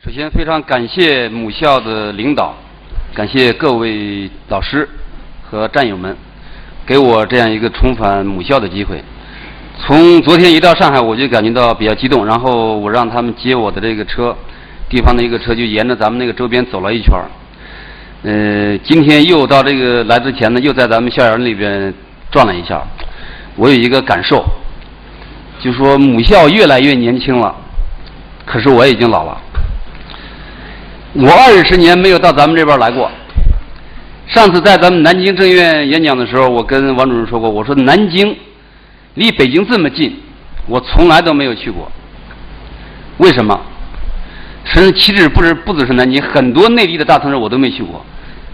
首先，非常感谢母校的领导，感谢各位老师和战友们，给我这样一个重返母校的机会。从昨天一到上海，我就感觉到比较激动，然后我让他们接我的这个车，地方的一个车就沿着咱们那个周边走了一圈。今天又到这个来之前呢，又在咱们校园里边转了一下。我有一个感受，就说母校越来越年轻了，可是我已经老了。我20年没有到咱们这边来过。上次在咱们南京政院演讲的时候，我跟王主任说过，我说南京离北京这么近，我从来都没有去过。为什么？甚至岂止不只是南京，很多内地的大城市我都没去过。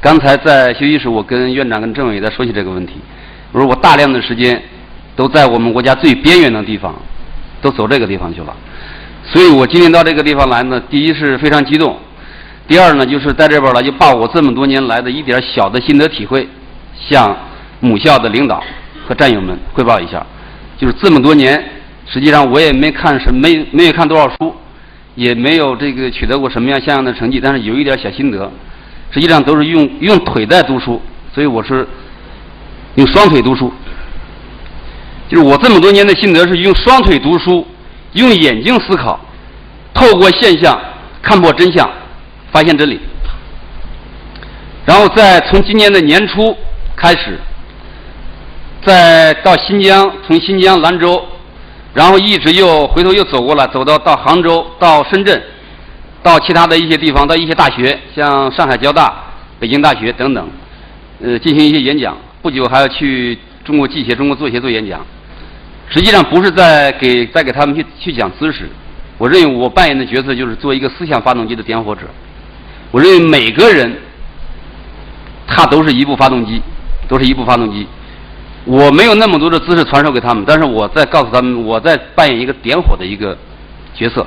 刚才在休息室，我跟院长跟政委也在说起这个问题。我说我大量的时间都在我们国家最边缘的地方，都走这个地方去了。所以我今天到这个地方来呢，第一是非常激动，第二呢就是在这边来就把我这么多年来的一点小的心得体会，向母校的领导和战友们汇报一下。就是这么多年，实际上我也没有看多少书，也没有这个取得过什么样像样的成绩，但是有一点小心得，实际上都是用腿在读书，所以我是用双腿读书。就是我这么多年的心得是用双腿读书，用眼睛思考，透过现象看破真相，发现真理。然后再从今年的年初开始，再到新疆，从新疆兰州，然后一直回头又走过来，走到杭州，到深圳，到其他的一些地方，到一些大学，像上海交大、北京大学等等，进行一些演讲。不久还要去中国技协、中国作协做演讲。实际上不是在给他们去讲知识，我认为我扮演的角色就是做一个思想发动机的点火者。我认为每个人他都是一部发动机，我没有那么多的知识传授给他们，但是我在告诉他们，我在扮演一个点火的一个角色。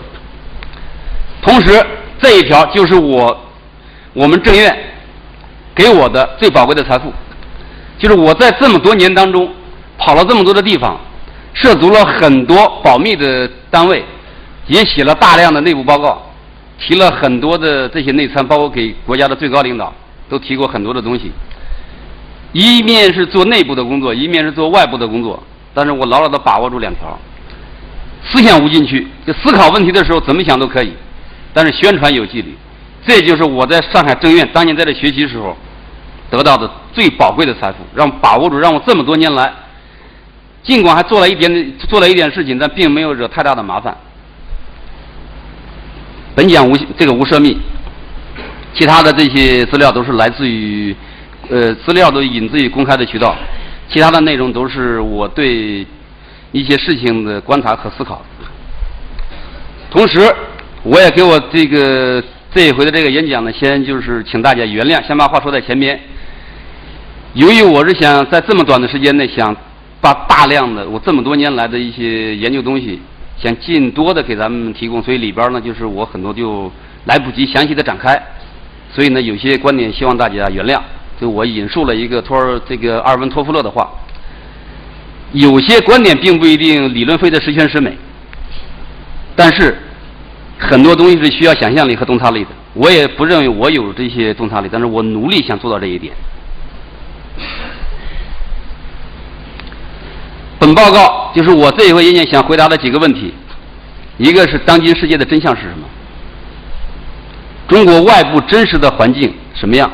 同时，这一条就是我们政院给我的最宝贵的财富，就是我在这么多年当中跑了这么多的地方，涉足了很多保密的单位，也写了大量的内部报告，提了很多的这些内参，包括给国家的最高领导都提过很多的东西。一面是做内部的工作，一面是做外部的工作，但是我牢牢地把握住两条：思想无禁区，就思考问题的时候怎么想都可以，但是宣传有纪律。这就是我在上海政院当年在这学习时候得到的最宝贵的财富，把握住，让我这么多年来，尽管还做了一点事情，但并没有惹太大的麻烦。本讲无涉密，其他的这些资料都是来自于资料都引自于公开的渠道，其他的内容都是我对一些事情的观察和思考。同时，我也给我这一回的这个演讲呢，先就是请大家原谅，先把话说在前面。由于我是想在这么短的时间内，想把大量的我这么多年来的一些研究东西，想尽多的给咱们提供，所以里边呢就是我很多就来不及详细的展开，所以呢有些观点希望大家原谅。就我引述了一个阿尔文托夫勒的话，有些观点并不一定理论非得十全十美，但是很多东西是需要想象力和洞察力的。我也不认为我有这些洞察力，但是我努力想做到这一点。本报告就是我这一回演讲想回答的几个问题，一个是当今世界的真相是什么？中国外部真实的环境什么样？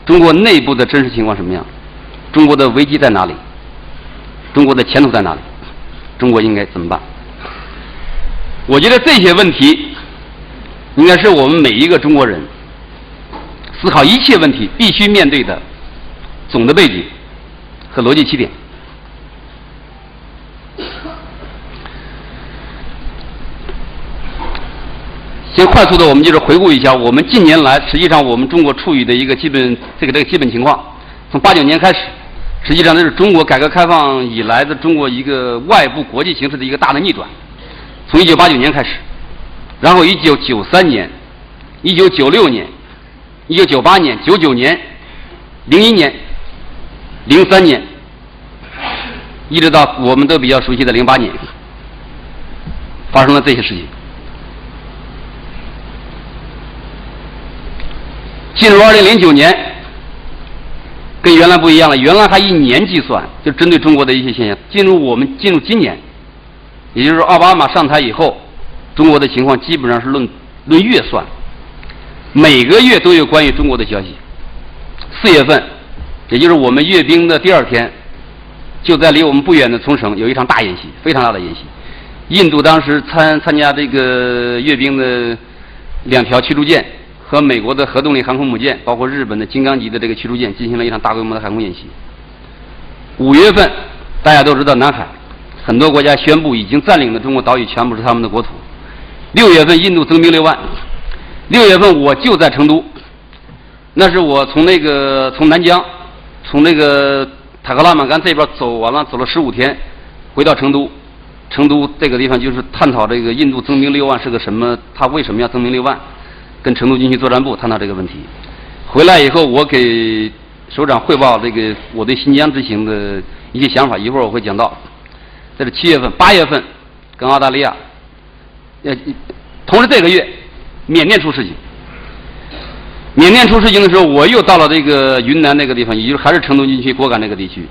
中国内部的真实情况什么样？中国的危机在哪里？中国的前途在哪里？中国应该怎么办？我觉得这些问题应该是我们每一个中国人思考一切问题必须面对的总的背景和逻辑起点。先快速的，我们就是回顾一下我们近年来，实际上我们中国处于的一个基本情况。从89年开始，实际上这是中国改革开放以来的中国一个外部国际形势的一个大的逆转。从1989年开始，然后1993年、1996年、1998年、99年、01年、03年，一直到我们都比较熟悉的08年，发生了这些事情。进入2009年，跟原来不一样了，原来还1年计算，就针对中国的一些现象。进入今年，也就是奥巴马上台以后，中国的情况基本上是论月算，每个月都有关于中国的消息。4月份，也就是我们阅兵的第2天，就在离我们不远的冲绳有一场大演习，非常大的演习。印度当时参加这个阅兵的2条驱逐舰和美国的核动力航空母舰，包括日本的金刚级的这个驱逐舰，进行了一场大规模的海空演习。5月份，大家都知道南海很多国家宣布已经占领的中国岛屿全部是他们的国土。6月份，印度增兵6万。6月份我就在成都，那是我从南疆，从那个塔克拉玛干这边走了15天，回到成都。成都这个地方就是探讨这个印度增兵6万是个什么，他为什么要增兵6万，跟成都军区作战部探讨这个问题。回来以后，我给首长汇报这个我对新疆执行的一些想法，一会儿我会讲到。这是7月份，8月份跟澳大利亚，同时这个月缅甸出事情。缅甸出事情的时候，我又到了这个云南那个地方，也就是还是成都军区果敢那个地区。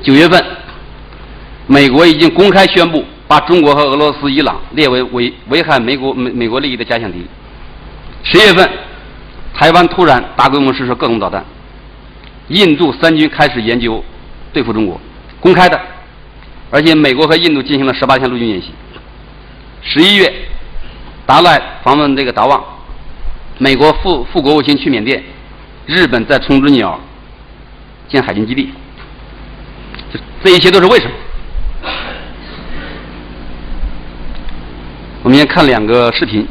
9月份。美国已经公开宣布把中国和俄罗斯、伊朗列为危害美国利益的假想敌。10月份，台湾突然大规模试射各种导弹，印度3军开始研究对付中国，公开的，而且美国和印度进行了18天陆军演习。11月，达赖访问这个达旺，美国副国务卿去缅甸，日本在冲之鸟建海军基地，这一切都是为什么？我们先看2个视频。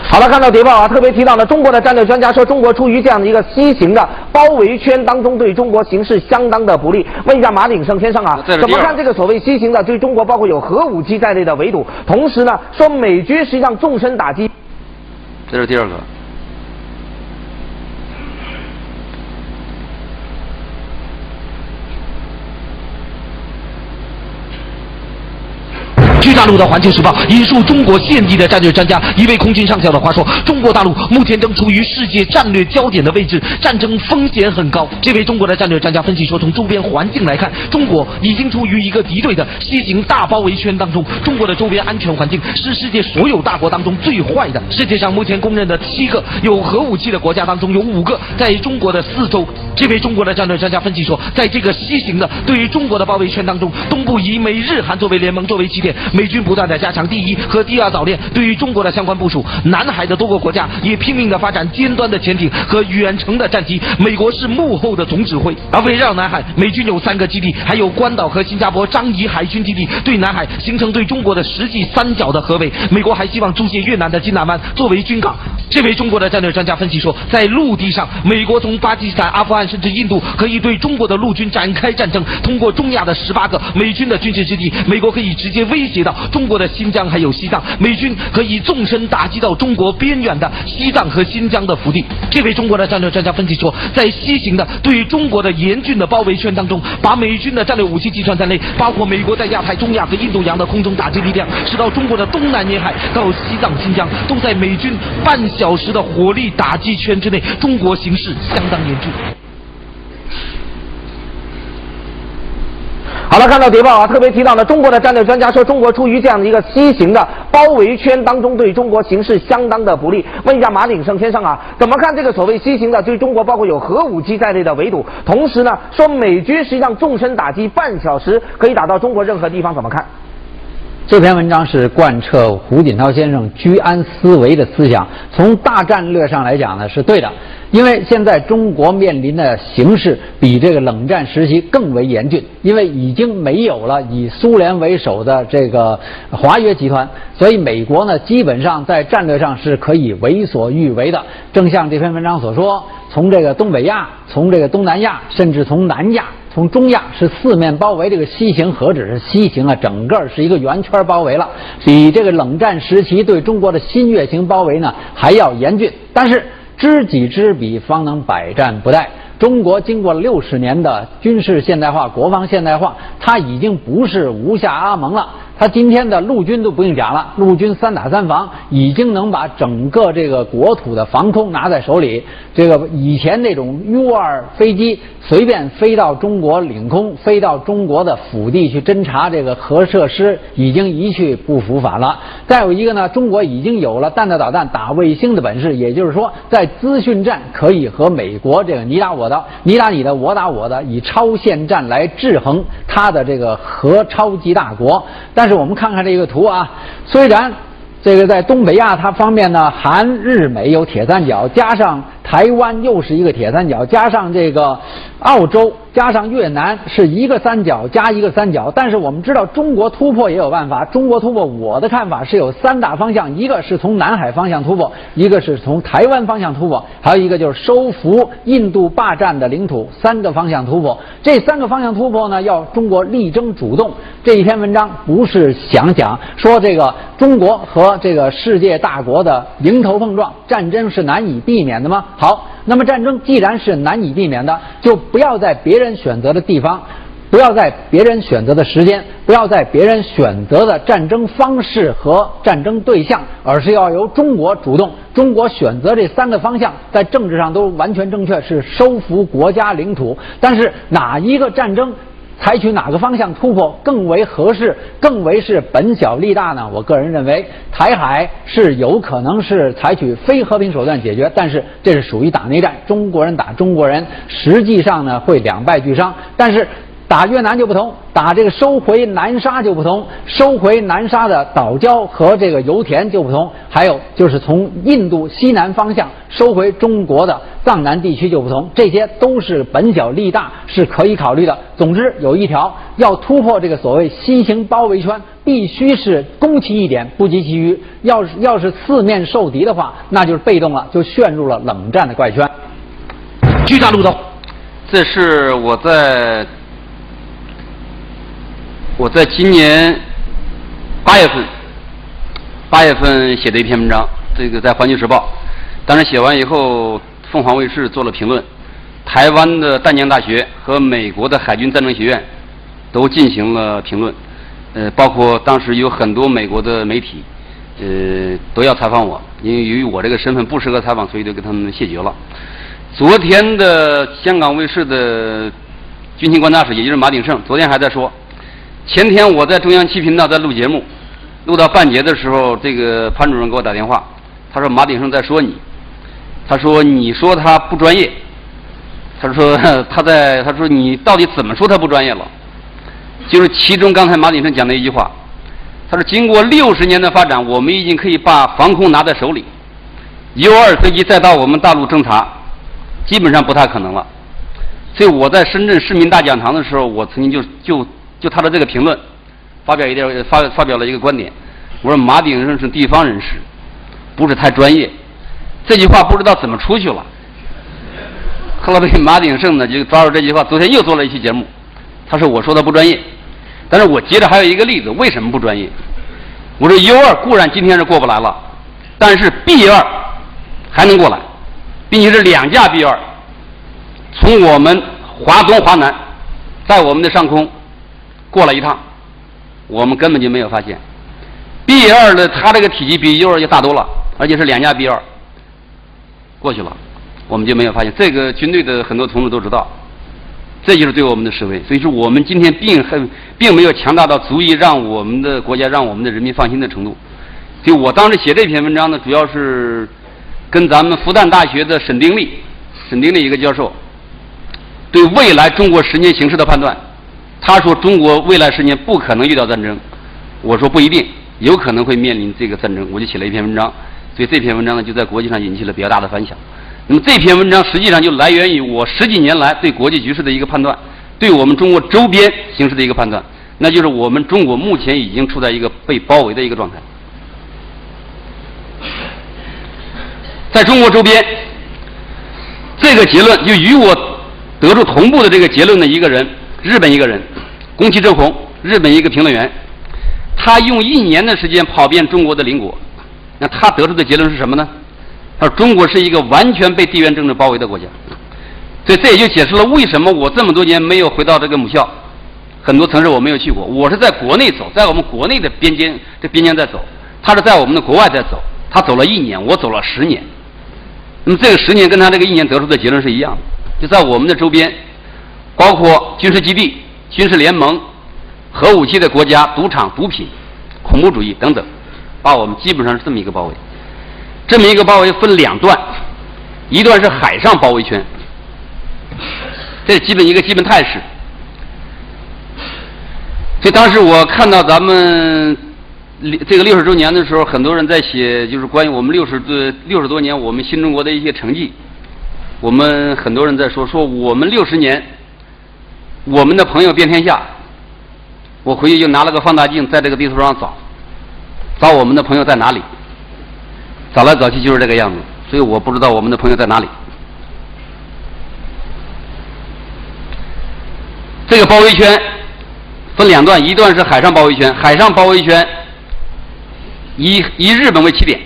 好了，看到谍报啊，特别提到了中国的战略专家说，中国处于这样的一个西形的包围圈当中，对中国形势相当的不利。问一下马鼎盛先生啊，怎么看这个所谓西形的对中国包括有核武器在内的围堵？同时呢，说美军实际上纵深打击。这是第2个。据大陆的《环球时报》引述中国现地的战略专家一位空军上校的话说，中国大陆目前正处于世界战略焦点的位置，战争风险很高。这位中国的战略专家分析说，从周边环境来看，中国已经处于一个敌对的西形大包围圈当中，中国的周边安全环境是世界所有大国当中最坏的。世界上目前公认的7个有核武器的国家当中，有5个在中国的4周。这位中国的战略专家分析说，在这个西形的对于中国的包围圈当中，东部以美日韩作为联盟作为起点，美军不断的加强第1和第2岛链对于中国的相关部署。南海的多个国家也拼命的发展尖端的潜艇和远程的战机，美国是幕后的总指挥。而围绕南海，美军有3个基地，还有关岛和新加坡樟宜海军基地，对南海形成对中国的实际3角的合围。美国还希望租借越南的金南湾作为军港。这位中国的战略专家分析说，在陆地上，美国从巴基斯坦、阿富汗甚至印度可以对中国的陆军展开战争。通过中亚的18个美军的军事基地，美国可以直接威胁到中国的新疆还有西藏，美军可以纵深打击到中国边远的西藏和新疆的腹地。这位中国的战略专家分析说，在西形的对于中国的严峻的包围圈当中，把美军的战略武器计算在内，包括美国在亚太、中亚和印度洋的空中打击力量，使到中国的东南沿海到西藏、新疆都在美军半小时的火力打击圈之内，中国形势相当严峻。好了，看到谍报啊，特别提到了中国的战略专家说，中国处于这样的一个西形的包围圈当中，对中国形势相当的不利。问一下马鼎盛先生啊，怎么看这个所谓西形的对中国包括有核武器在内的围堵？同时呢，说美军实际上纵深打击半小时可以打到中国任何地方，怎么看？这篇文章是贯彻胡锦涛先生居安思危的思想，从大战略上来讲呢是对的，因为现在中国面临的形势比这个冷战时期更为严峻，因为已经没有了以苏联为首的这个华约集团，所以美国呢基本上在战略上是可以为所欲为的。正像这篇文章所说，从这个东北亚，从这个东南亚，甚至从南亚，从中亚是4面包围。这个西形何止是西形啊，整个是一个圆圈包围了，比这个冷战时期对中国的新月形包围呢还要严峻。但是知己知彼，方能百战不殆。中国经过了60年的军事现代化、国防现代化，它已经不是吴下阿蒙了，他今天的陆军都不用讲了，陆军3打3防已经能把整个这个国土的防空拿在手里。这个以前那种 U-2飞机随便飞到中国领空，飞到中国的腹地去侦察这个核设施，已经一去不复返了。再有一个呢，中国已经有了弹道导弹打卫星的本事，也就是说，在资讯战可以和美国这个你打我的，你打你的，我打我的，以超限战来制衡它的这个核超级大国。但是我们看看这个图啊，虽然这个在东北亚它方面呢，韩日美有铁三角，加上台湾又是一个铁三角，加上这个澳洲，加上越南是一个三角加一个三角。但是我们知道中国突破也有办法，中国突破我的看法是有3大方向，一个是从南海方向突破，一个是从台湾方向突破，还有一个就是收复印度霸占的领土，3个方向突破。这3个方向突破呢，要中国力争主动。这一篇文章不是想讲说这个中国和这个世界大国的迎头碰撞，战争是难以避免的吗？好，那么战争既然是难以避免的，就不要在别人选择的地方，不要在别人选择的时间，不要在别人选择的战争方式和战争对象，而是要由中国主动。中国选择这3个方向，在政治上都完全正确，是收复国家领土。但是哪一个战争采取哪个方向突破更为合适，更为是本小利大呢？我个人认为，台海是有可能是采取非和平手段解决，但是这是属于打内战，中国人打中国人，实际上呢会两败俱伤。但是打越南就不同，打这个收回南沙就不同，收回南沙的岛礁和这个油田就不同，还有就是从印度西南方向收回中国的藏南地区就不同，这些都是本小利大，是可以考虑的。总之有一条，要突破这个所谓西行包围圈，必须是攻其一点，不及其余。要是四面受敌的话，那就是被动了，就陷入了冷战的怪圈。据大陆的，这是我在今年8月份写的一篇文章，这个在《环球时报》。当时写完以后，凤凰卫视做了评论，台湾的淡江大学和美国的海军战争学院都进行了评论，包括当时有很多美国的媒体，都要采访我，因为由于我这个身份不适合采访，所以就跟他们谢绝了。昨天的香港卫视的军情观察室，也就是马鼎盛，昨天还在说。前天我在中央7频道在录节目，录到半截的时候，这个潘主任给我打电话，他说马鼎盛在说你，他说你说他不专业，他说你到底怎么说他不专业了？就是其中刚才马鼎盛讲的一句话，他说经过60年的发展，我们已经可以把防空拿在手里，U-2飞机再到我们大陆侦察，基本上不太可能了。所以我在深圳市民大讲堂的时候，我曾经就他的这个评论发表了一个观点，我说马鼎盛是地方人士，不是太专业。这句话不知道怎么出去了，后来被马鼎盛呢就抓住这句话，昨天又做了一期节目，他说我说的不专业，但是我接着还有一个例子，为什么不专业？我说 U-2固然今天是过不来了，但是 B-2还能过来，并且是2架 B-2从我们华东华南在我们的上空过了一趟，我们根本就没有发现。B-2的它这个体积比 U-2 就大多了，而且是2架 B-2过去了，我们就没有发现。这个军队的很多同志都知道，这就是对我们的示威。所以说我们今天并没有强大到足以让我们的国家让我们的人民放心的程度。所以我当时写这篇文章呢，主要是跟咱们复旦大学的沈丁力一个教授对未来中国10年形势的判断。他说中国未来10年不可能遇到战争，我说不一定，有可能会面临这个战争，我就写了一篇文章。所以这篇文章呢就在国际上引起了比较大的反响。那么这篇文章实际上就来源于我10几年来对国际局势的一个判断，对我们中国周边形势的一个判断，那就是我们中国目前已经处在一个被包围的一个状态。在中国周边，这个结论就与我得出同步的这个结论的一个人，日本一个人宫崎正弘，日本一个评论员，他用1年的时间跑遍中国的邻国，那他得出的结论是什么呢？他说中国是一个完全被地缘政治包围的国家。所以这也就解释了为什么我这么多年没有回到这个母校，很多城市我没有去过，我是在国内走，在我们国内的边疆在走，他是在我们的国外在走，他走了1年，我走了10年。那么这个10年跟他这个1年得出的结论是一样的，就在我们的周边，包括军事基地、军事联盟、核武器的国家、赌场、毒品、恐怖主义等等，把我们基本上是这么一个包围。这么一个包围分2段，一段是海上包围圈，这是一个基本态势。所以当时我看到咱们这个60周年的时候，很多人在写，就是关于我们60多年我们新中国的一些成绩。我们很多人在说我们60年，我们的朋友遍天下。我回去就拿了个放大镜，在这个地图上找我们的朋友在哪里。找来找去就是这个样子，所以我不知道我们的朋友在哪里。这个包围圈分2段，一段是海上包围圈，海上包围圈以日本为起点。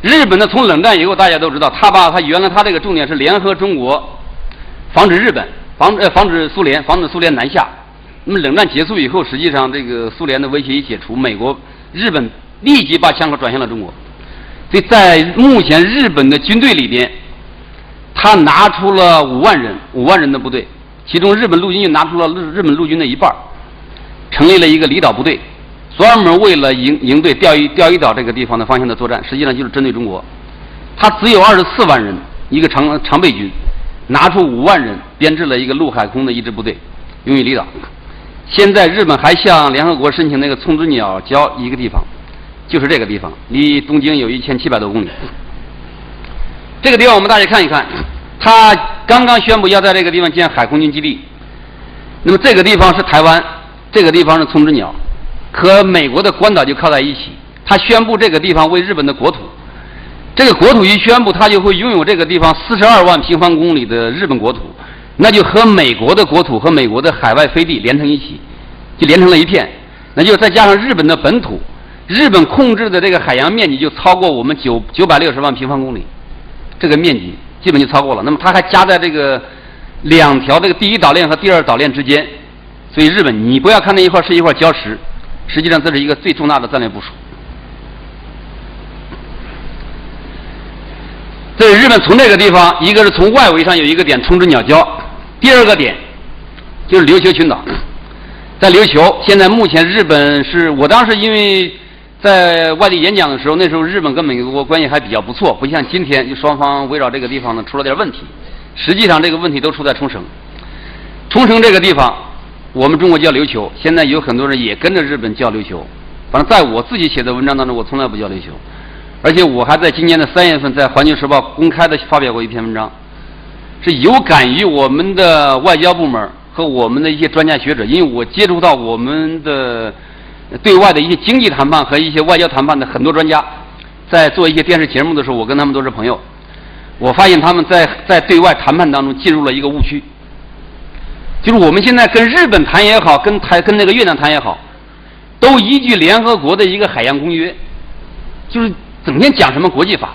日本呢，从冷战以后大家都知道，他原来他这个重点是联合中国，防止日本，防止苏联南下。那么冷战结束以后，实际上这个苏联的威胁一解除，日本立即把枪口转向了中国。所以在目前日本的军队里边，他拿出了5万人的部队，其中日本陆军就拿出了日本陆军的一半，成立了一个离岛部队，专门为了应对钓鱼岛这个地方的方向的作战，实际上就是针对中国。他只有24万人，一个常备军，拿出5万人编制了一个陆海空的一支部队，用于离岛。现在日本还向联合国申请那个冲之鸟礁一个地方，就是这个地方，离东京有1700多公里。这个地方我们大家看一看，他刚刚宣布要在这个地方建海空军基地。那么这个地方是台湾，这个地方是冲之鸟，和美国的关岛就靠在一起。他宣布这个地方为日本的国土，这个国土一宣布，他就会拥有这个地方42万平方公里的日本国土，那就和美国的国土和美国的海外飞地连成一起，就连成了一片。那就再加上日本的本土，日本控制的这个海洋面积就超过我们960万平方公里，这个面积基本就超过了。那么它还夹在这个2条这个第1岛链和第2岛链之间，所以日本你不要看那一块是一块礁石，实际上这是一个最重大的战略部署。这是日本从这个地方，一个是从外围上有一个点冲之鸟礁，第2个点就是琉球群岛。在琉球，现在目前日本是我当时因为在外地演讲的时候，那时候日本跟美国关系还比较不错，不像今天就双方围绕这个地方呢出了点问题。实际上这个问题都出在冲绳。冲绳这个地方，我们中国叫琉球，现在有很多人也跟着日本叫琉球。反正在我自己写的文章当中，我从来不叫琉球。而且我还在今年的3月份在《环球时报》公开的发表过一篇文章，是有感于我们的外交部门和我们的一些专家学者，因为我接触到我们的对外的一些经济谈判和一些外交谈判的很多专家，在做一些电视节目的时候，我跟他们都是朋友。我发现他们在对外谈判当中进入了一个误区，就是我们现在跟日本谈也好，跟那个越南谈也好，都依据联合国的一个海洋公约，就是整天讲什么国际法，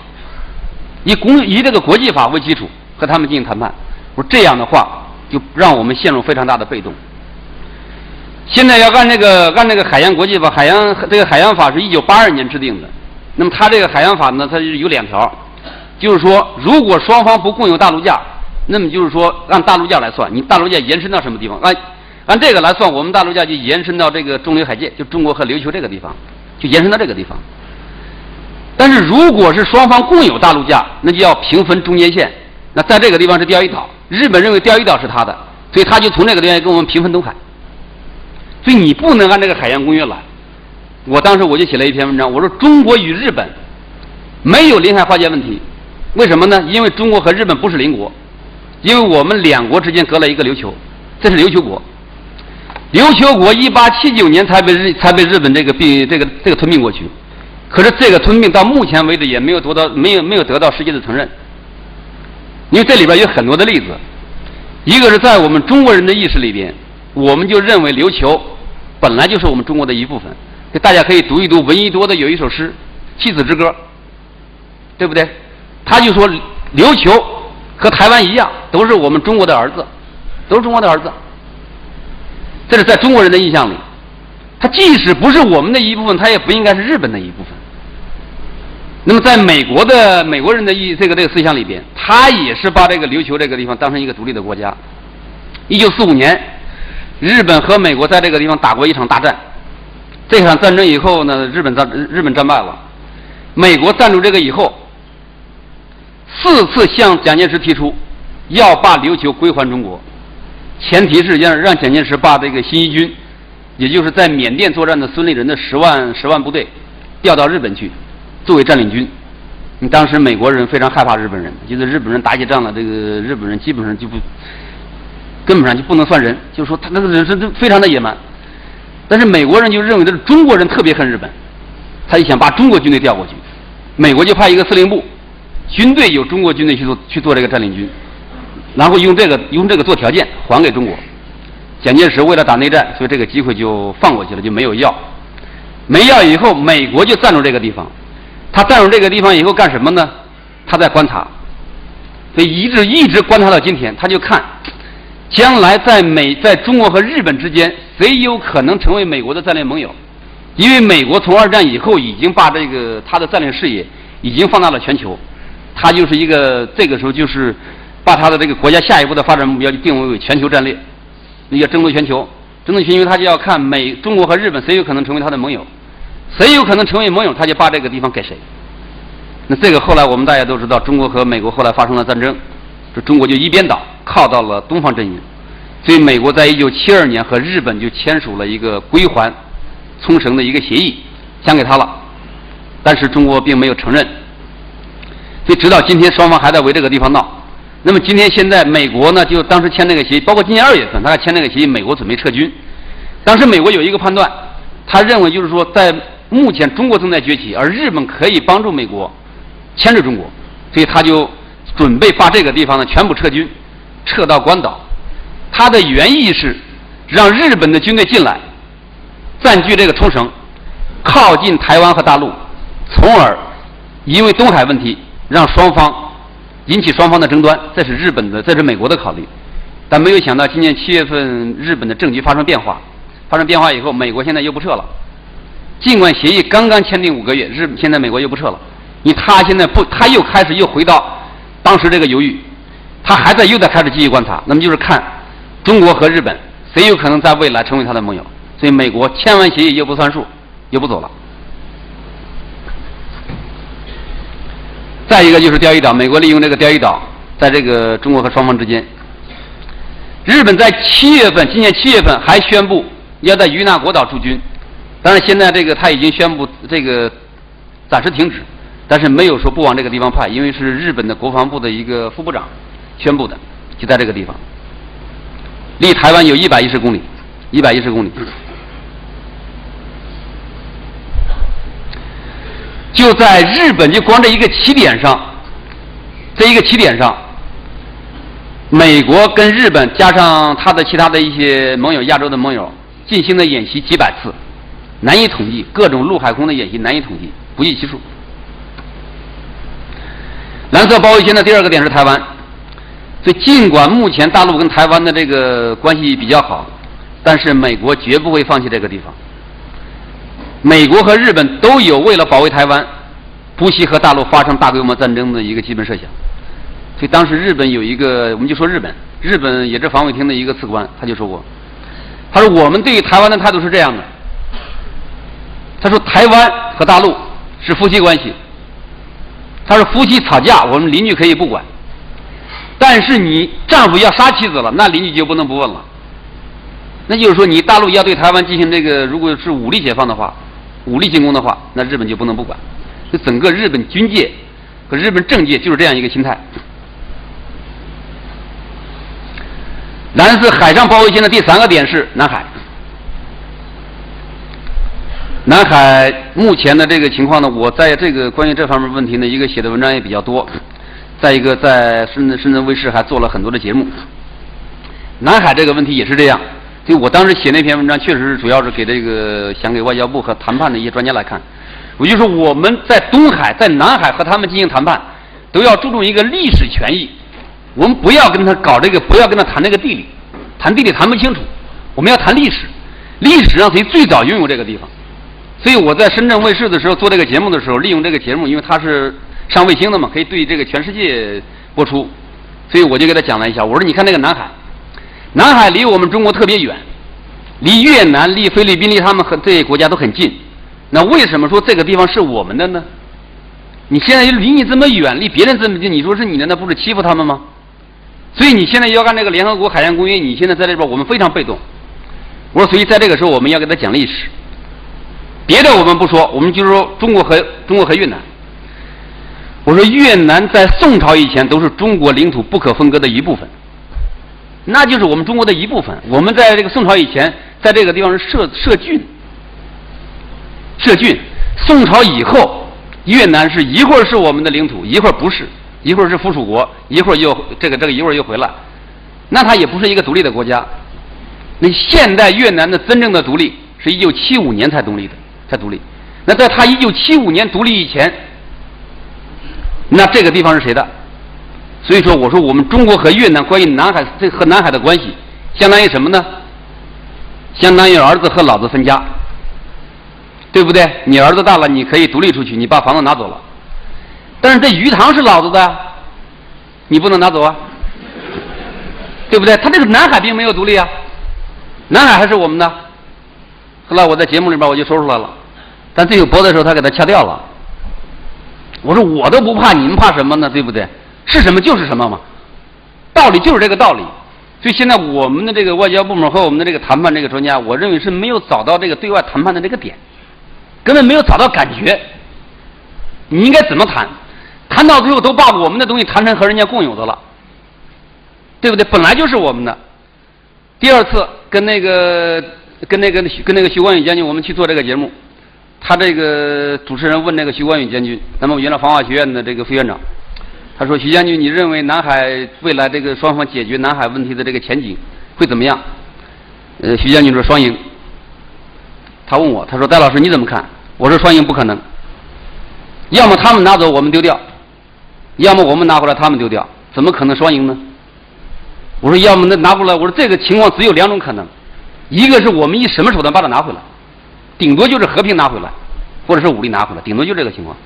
以这个国际法为基础和他们进行谈判。我说这样的话，就让我们陷入非常大的被动。现在要按这个海洋国际法，这个海洋法是1982年制定的。那么它这个海洋法呢，它是有2条，就是说，如果双方不共有大陆架，那么就是说按大陆架来算，你大陆架延伸到什么地方？按这个来算，我们大陆架就延伸到这个中琉海界，就中国和琉球这个地方，就延伸到这个地方。但是如果是双方共有大陆架，那就要平分中间线。那在这个地方是钓鱼岛，日本认为钓鱼岛是他的，所以他就从这个地方跟我们平分东海。所以你不能按这个海洋公约来。我当时我就写了一篇文章，我说中国与日本没有临海划界问题，为什么呢？因为中国和日本不是邻国，因为我们2国之间隔了一个琉球，这是琉球国。琉球国1879年才被日本这个吞并过去。可是这个吞并到目前为止也没有得到世界的承认，因为这里边有很多的例子。一个是在我们中国人的意识里边，我们就认为琉球本来就是我们中国的一部分。大家可以读一读闻一多的有一首诗《妻子之歌》，对不对？他就说琉球和台湾一样，都是我们中国的儿子，都是中国的儿子。这是在中国人的印象里，它即使不是我们的一部分，它也不应该是日本的一部分。那么在美国人的这个思想里边，他也是把这个琉球这个地方当成一个独立的国家。1945年，日本和美国在这个地方打过一场大战。这场战争以后呢，日本战败了。美国赞助这个以后，4次向蒋介石提出要把琉球归还中国，前提是让蒋介石把这个新一军，也就是在缅甸作战的孙立人的10万部队调到日本去，作为占领军。当时美国人非常害怕日本人，觉得日本人打起仗了，这个日本人基本上根本上就不能算人，就是说他那个人是非常的野蛮。但是美国人就认为这是中国人特别恨日本，他就想把中国军队调过去。美国就派一个司令部，军队由中国军队去做这个占领军，然后用这个做条件还给中国。蒋介石为了打内战，所以这个机会就放过去了，就没有要。没要以后，美国就占住这个地方。他占住这个地方以后干什么呢？他在观察，所以一直观察到今天，他就看将来在中国和日本之间，谁有可能成为美国的战略盟友？因为美国从2战以后已经把他的战略视野已经放大了全球，他就是这个时候就是把他的这个国家下一步的发展目标就定位为全球战略，要争夺全球，他就要看中国和日本谁有可能成为他的盟友，谁有可能成为盟友，他就把这个地方给谁。那这个后来我们大家都知道，中国和美国后来发生了战争，这中国就一边倒靠到了东方阵营，所以美国在1972年和日本就签署了一个归还冲绳的一个协议，讲给他了，但是中国并没有承认，所以直到今天双方还在为这个地方闹。那么现在美国呢，就当时签那个协议，包括今年2月份他签那个协议，美国准备撤军。当时美国有一个判断，他认为就是说在目前中国正在崛起，而日本可以帮助美国牵制中国，所以他就准备把这个地方呢全部撤军，撤到关岛。他的原意是让日本的军队进来，占据这个冲绳，靠近台湾和大陆，从而因为东海问题让引起双方的争端，这是美国的考虑。但没有想到今年7月份日本的政局发生变化以后，美国现在又不撤了。尽管协议刚刚签订5个月，现在美国又不撤了，因为他又回到当时这个犹豫，他又在开始继续观察。那么就是看中国和日本谁有可能在未来成为他的盟友，所以美国签完协议又不算数，又不走了。再一个就是钓鱼岛，美国利用这个钓鱼岛，在这个中国和双方之间，日本在今年7月份还宣布要在与那国岛驻军，当然现在他已经宣布这个暂时停止，但是没有说不往这个地方派，因为是日本的国防部的一个副部长宣布的，就在这个地方，离台湾有110公里。就在日本，就光这一个起点上，美国跟日本加上他的其他的一些盟友，亚洲的盟友进行的演习几百次，难以统计，各种陆海空的演习难以统计，不计其数。蓝色包围圈的第2个点是台湾，所以尽管目前大陆跟台湾的这个关系比较好，但是美国绝不会放弃这个地方。美国和日本都有为了保卫台湾，不惜和大陆发生大规模战争的一个基本设想。所以当时日本有一个，我们就说日本野战防卫厅的一个次官，他就说过，他说我们对于台湾的态度是这样的，他说台湾和大陆是夫妻关系，他说夫妻吵架我们邻居可以不管，但是你丈夫要杀妻子了，那邻居就不能不问了。那就是说你大陆要对台湾进行这个，如果是武力解放的话，武力进攻的话，那日本就不能不管。就整个日本军界和日本政界就是这样一个心态。蓝色海上包围圈的第3个点是南海。南海目前的这个情况呢，我在这个关于这方面问题呢，一个写的文章也比较多，再一个在深圳卫视还做了很多的节目。南海这个问题也是这样，所以我当时写那篇文章确实是主要是想给外交部和谈判的一些专家来看。我就说我们在东海在南海和他们进行谈判，都要注重一个历史权益，我们不要跟他搞这个，不要跟他谈这个地理，谈地理谈不清楚，我们要谈历史，历史上谁最早拥有这个地方。所以我在深圳卫视的时候做这个节目的时候，利用这个节目，因为它是上卫星的嘛，可以对这个全世界播出，所以我就给他讲了一下，我说你看那个南海，南海离我们中国特别远，离越南、离菲律宾、离他们这些国家都很近，那为什么说这个地方是我们的呢？你现在离你这么远，离别人这么近，你说是你的，那不是欺负他们吗？所以你现在要按这个联合国海洋公约，你现在在这边我们非常被动。我说，所以在这个时候我们要给他讲历史，别的我们不说，我们就说中国和越南。我说越南在宋朝以前都是中国领土不可分割的一部分，那就是我们中国的一部分。我们在这个宋朝以前，在这个地方是设郡。宋朝以后，越南是一会儿是我们的领土，一会儿不是，一会儿是附属国，一会儿又这个一会儿又回来，那它也不是一个独立的国家。那现代越南的真正的独立是1975年才独立。那在它1975年独立以前，那这个地方是谁的？所以说，我说我们中国和越南关于南海和南海的关系，相当于什么呢？相当于儿子和老子分家，对不对？你儿子大了，你可以独立出去，你把房子拿走了，但是这鱼塘是老子的，你不能拿走啊，对不对？他这个南海并没有独立啊，南海还是我们的。后来我在节目里边我就说出来了，但最后播的时候他给他掐掉了。我说我都不怕，你们怕什么呢？对不对？是什么就是什么嘛，道理就是这个道理。所以现在我们的这个外交部门和我们的这个谈判这个专家，我认为是没有找到这个对外谈判的这个点，根本没有找到感觉。你应该怎么谈？谈到最后都把我们的东西谈成和人家共有的了，对不对？本来就是我们的。第二次跟那个徐冠宇将军，我们去做这个节目。他这个主持人问那个徐冠宇将军，咱们原来防化学院的这个副院长，他说：“徐将军，你认为南海未来这个双方解决南海问题的这个前景会怎么样？”徐将军说：“双赢。”他问我，他说：“戴老师你怎么看？”我说：“双赢不可能，要么他们拿走我们丢掉，要么我们拿回来他们丢掉，怎么可能双赢呢？”我说：“要么那拿回来，我说这个情况只有两种可能，一个是我们以什么手段把它拿回来。”顶多就是和平拿回来，或者是武力拿回来，顶多就这个情况。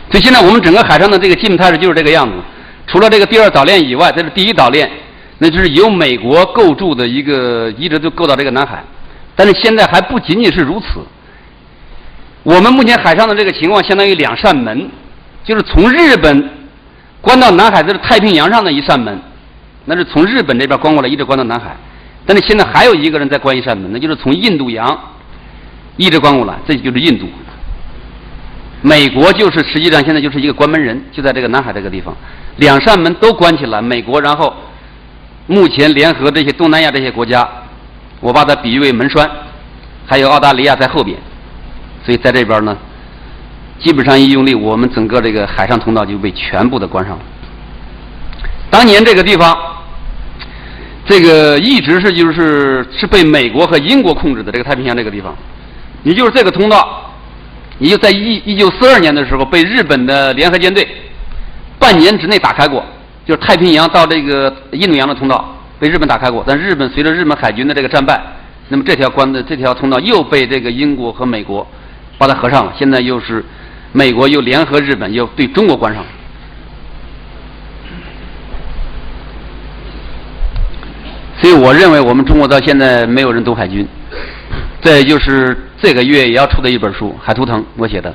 所以现在我们整个海上的这个基本态势就是这个样子。除了这个第二岛链以外，这是第一岛链，那就是由美国构筑的一个，一直就构到这个南海。但是现在还不仅仅是如此，我们目前海上的这个情况相当于两扇门，就是从日本关到南海，这是太平洋上的一扇门，那是从日本这边关过来，一直关到南海。但是现在还有一个人在关一扇门，那就是从印度洋一直关过来，这就是印度。美国就是实际上现在就是一个关门人，就在这个南海这个地方，两扇门都关起来。美国，然后目前联合这些东南亚这些国家，我把它比喻为门栓，还有澳大利亚在后边，所以在这边呢，基本上一用力，我们整个这个海上通道就被全部的关上了。当年这个地方。这个一直是被美国和英国控制的，这个太平洋这个地方，也就是这个通道，也就在1942年的时候被日本的联合舰队半年之内打开过，就是太平洋到这个印度洋的通道被日本打开过，但日本随着日本海军的这个战败，那么这条通道又被这个英国和美国把它合上了，现在又是美国又联合日本又对中国关上了。所以我认为我们中国到现在没有人懂海军，再就是这个月也要出的一本书《海图腾》，我写的。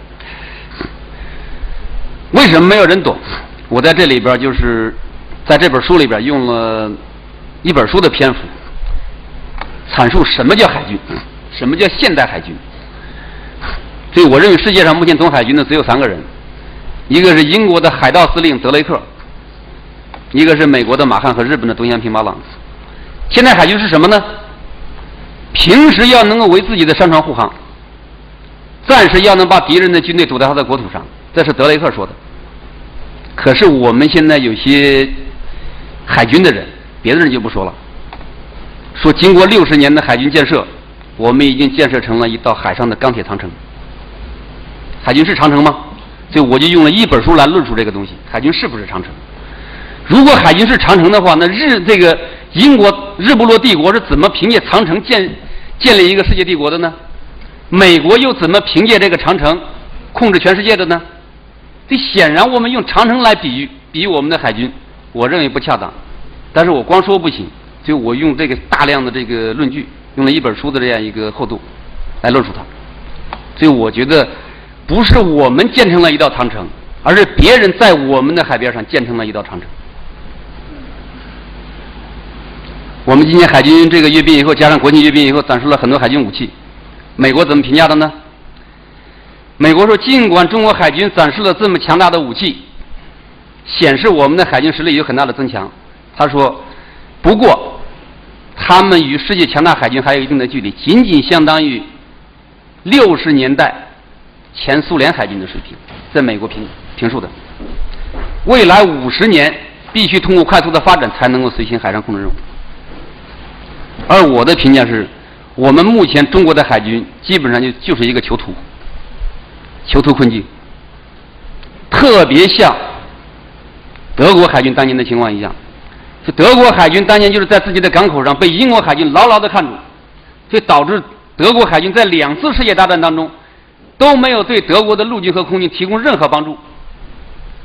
为什么没有人懂？我在这里边就是在这本书里边用了一本书的篇幅，阐述什么叫海军，什么叫现代海军。所以我认为世界上目前懂海军的只有3个人，一个是英国的海盗司令德雷克，一个是美国的马汉和日本的东乡平八郎。现代海军是什么呢？平时要能够为自己的商船护航，暂时要能把敌人的军队堵在他的国土上，这是德雷克说的。可是我们现在有些海军的人，别的人就不说了，说经过60年的海军建设，我们已经建设成了一道海上的钢铁长城。海军是长城吗？所以我就用了一本书来论述这个东西，海军是不是长城？如果海军是长城的话，那这个英国日不落帝国是怎么凭借长城建立一个世界帝国的呢？美国又怎么凭借这个长城控制全世界的呢？这显然我们用长城来比喻我们的海军，我认为不恰当。但是我光说不行，就我用这个大量的这个论据，用了一本书的这样一个厚度来论述它。所以我觉得不是我们建成了一道长城，而是别人在我们的海边上建成了一道长城。我们今年海军这个阅兵以后，加上国庆阅兵以后，展示了很多海军武器。美国怎么评价的呢？美国说，尽管中国海军展示了这么强大的武器，显示我们的海军实力有很大的增强。他说，不过他们与世界强大海军还有一定的距离，仅仅相当于60年代前苏联海军的水平，在美国评述的。未来50年必须通过快速的发展才能够实行海上控制任务。而我的评价是，我们目前中国的海军基本上就是一个囚徒困境，特别像德国海军当年的情况一样。就德国海军当年就是在自己的港口上被英国海军牢牢地看住，所以导致德国海军在2次世界大战当中都没有对德国的陆军和空军提供任何帮助。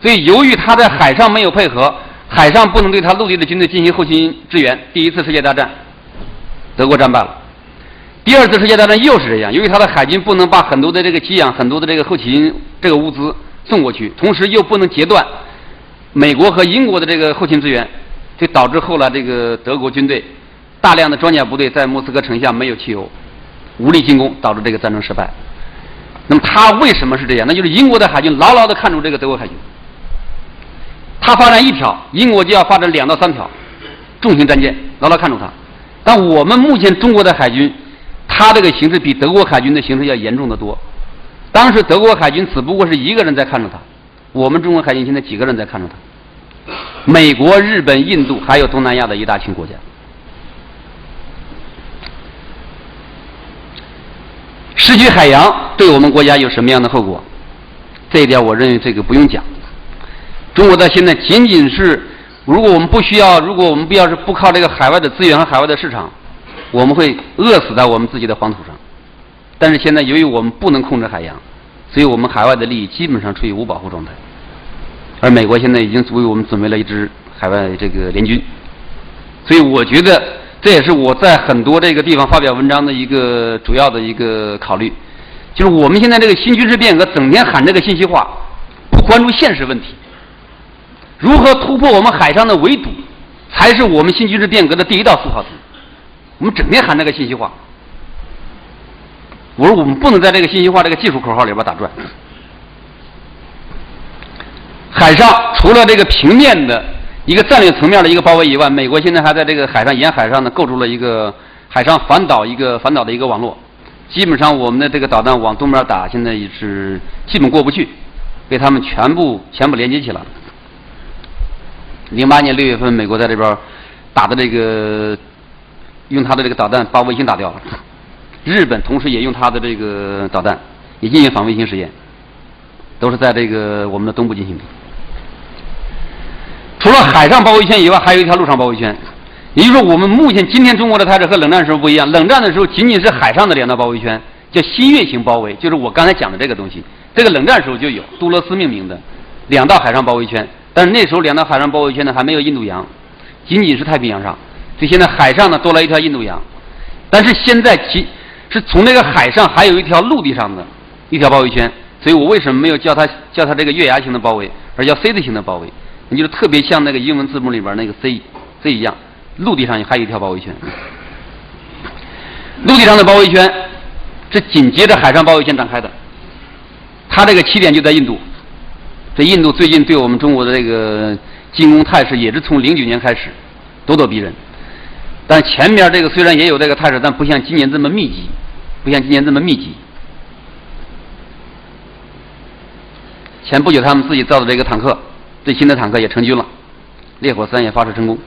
所以由于他在海上没有配合，海上不能对他陆地的军队进行后勤支援，第1次世界大战德国战败了。第2次世界大战又是这样，由于他的海军不能把很多的这个给养、很多的这个后勤这个物资送过去，同时又不能截断美国和英国的这个后勤支援，就导致后来这个德国军队大量的装甲部队在莫斯科城下没有汽油，无力进攻，导致这个战争失败。那么他为什么是这样？那就是英国的海军牢牢地看住这个德国海军，他发展1条，英国就要发展2到3条重型战舰，牢牢看住他。但我们目前中国的海军，他这个形势比德国海军的形势要严重得多。当时德国海军只不过是1个人在看着他，我们中国海军现在几个人在看着他？美国、日本、印度，还有东南亚的一大群国家。失去海洋对我们国家有什么样的后果？这一点我认为这个不用讲。中国在现在仅仅是，如果我们不要是不靠这个海外的资源和海外的市场，我们会饿死在我们自己的黄土上。但是现在由于我们不能控制海洋，所以我们海外的利益基本上处于无保护状态。而美国现在已经为我们准备了一支海外这个联军，所以我觉得这也是我在很多这个地方发表文章的一个主要的一个考虑，就是我们现在这个新军事变革整天喊这个信息化，不关注现实问题，如何突破我们海上的围堵，才是我们新军事变革的第1道思考题。我们整天喊这个信息化，我说我们不能在这个信息化这个技术口号里边打转。海上除了这个平面的一个战略层面的一个包围以外，美国现在还在这个沿海上呢构筑了一个海上反导的一个网络。基本上我们的这个导弹往东边打，现在也是基本过不去，被他们全部连接起来了。08年6月份，美国在这边打的这个用他的这个导弹把卫星打掉了，日本同时也用他的这个导弹也进行反卫星实验，都是在这个我们的东部进行的。除了海上包围圈以外，还有一条陆上包围圈。也就是说，我们今天中国的态势和冷战时候不一样。冷战的时候仅仅是海上的2道包围圈，叫新月型包围，就是我刚才讲的这个东西。这个冷战时候就有杜勒斯命名的2道海上包围圈，但是那时候2道海上包围圈呢还没有印度洋，仅仅是太平洋上。所以现在海上呢多了一条印度洋，但是现在是从那个海上还有一条陆地上的一条包围圈。所以我为什么没有叫它这个月牙形的包围，而叫 C 字形的包围？你就是特别像那个英文字母里边那个 C 一样，陆地上还有一条包围圈。陆地上的包围圈是紧接着海上包围圈展开的，它这个起点就在印度。这印度最近对我们中国的这个进攻态势也是从09年开始咄咄逼人，但前面这个虽然也有这个态势，但不像今年这么密集。前不久他们自己造的这个坦克，最新的坦克也成军了，烈火3也发射成功。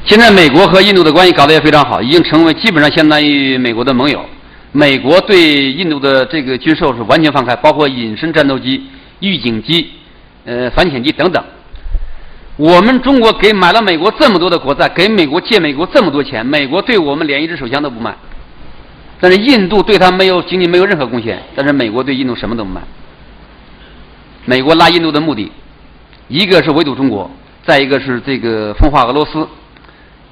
现在美国和印度的关系搞得也非常好，已经成为基本上相当于美国的盟友。美国对印度的这个军售是完全放开，包括隐身战斗机、预警机、反潜机等等。我们中国买了美国这么多的国债，给美国借美国这么多钱，美国对我们连一支手枪都不卖。但是印度对他经济没有任何贡献，但是美国对印度什么都不卖。美国拉印度的目的，一个是围堵中国，再一个是这个分化俄罗斯，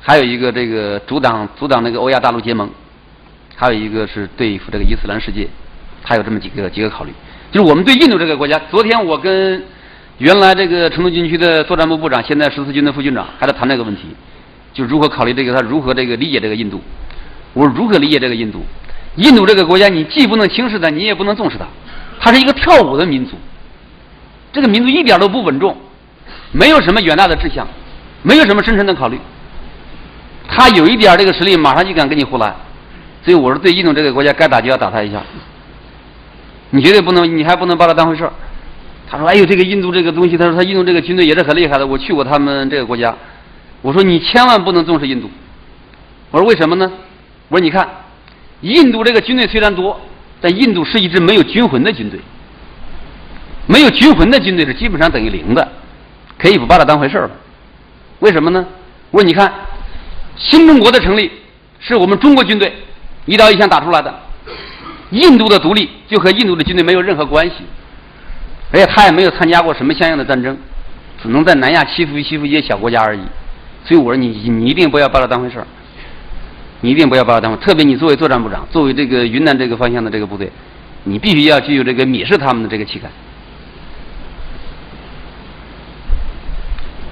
还有一个这个阻挡那个欧亚大陆结盟，还有一个是对付这个伊斯兰世界，还有这么几个考虑。就是我们对印度这个国家，昨天我跟原来这个成都军区的作战部部长，现在14军的副军长还在谈这个问题，就如何考虑这个他如何这个理解这个印度。我说如何理解这个印度？印度这个国家，你既不能轻视它，你也不能重视它，它是一个跳舞的民族。这个民族一点都不稳重，没有什么远大的志向，没有什么深沉的考虑。他有一点这个实力，马上就敢跟你胡来。所以我说，对印度这个国家，该打就要打他一下。你绝对不能，你还不能把他当回事儿。他说：“哎呦，这个印度这个东西，他说他印度这个军队也是很厉害的，我去过他们这个国家。”我说：“你千万不能重视印度。”我说：“为什么呢？”我说：“你看，印度这个军队虽然多，但印度是一支没有军魂的军队。没有军魂的军队是基本上等于零的，可以不把它当回事儿了。为什么呢？我说你看，新中国的成立是我们中国军队一刀一枪打出来的，印度的独立就和印度的军队没有任何关系，而且他也没有参加过什么相应的战争，只能在南亚欺负一些小国家而已。所以我说你一定不要把它当回事儿，你一定不要把它当回事儿。特别你作为作战部长，作为这个云南这个方向的这个部队，你必须要具有这个蔑视他们的这个气概。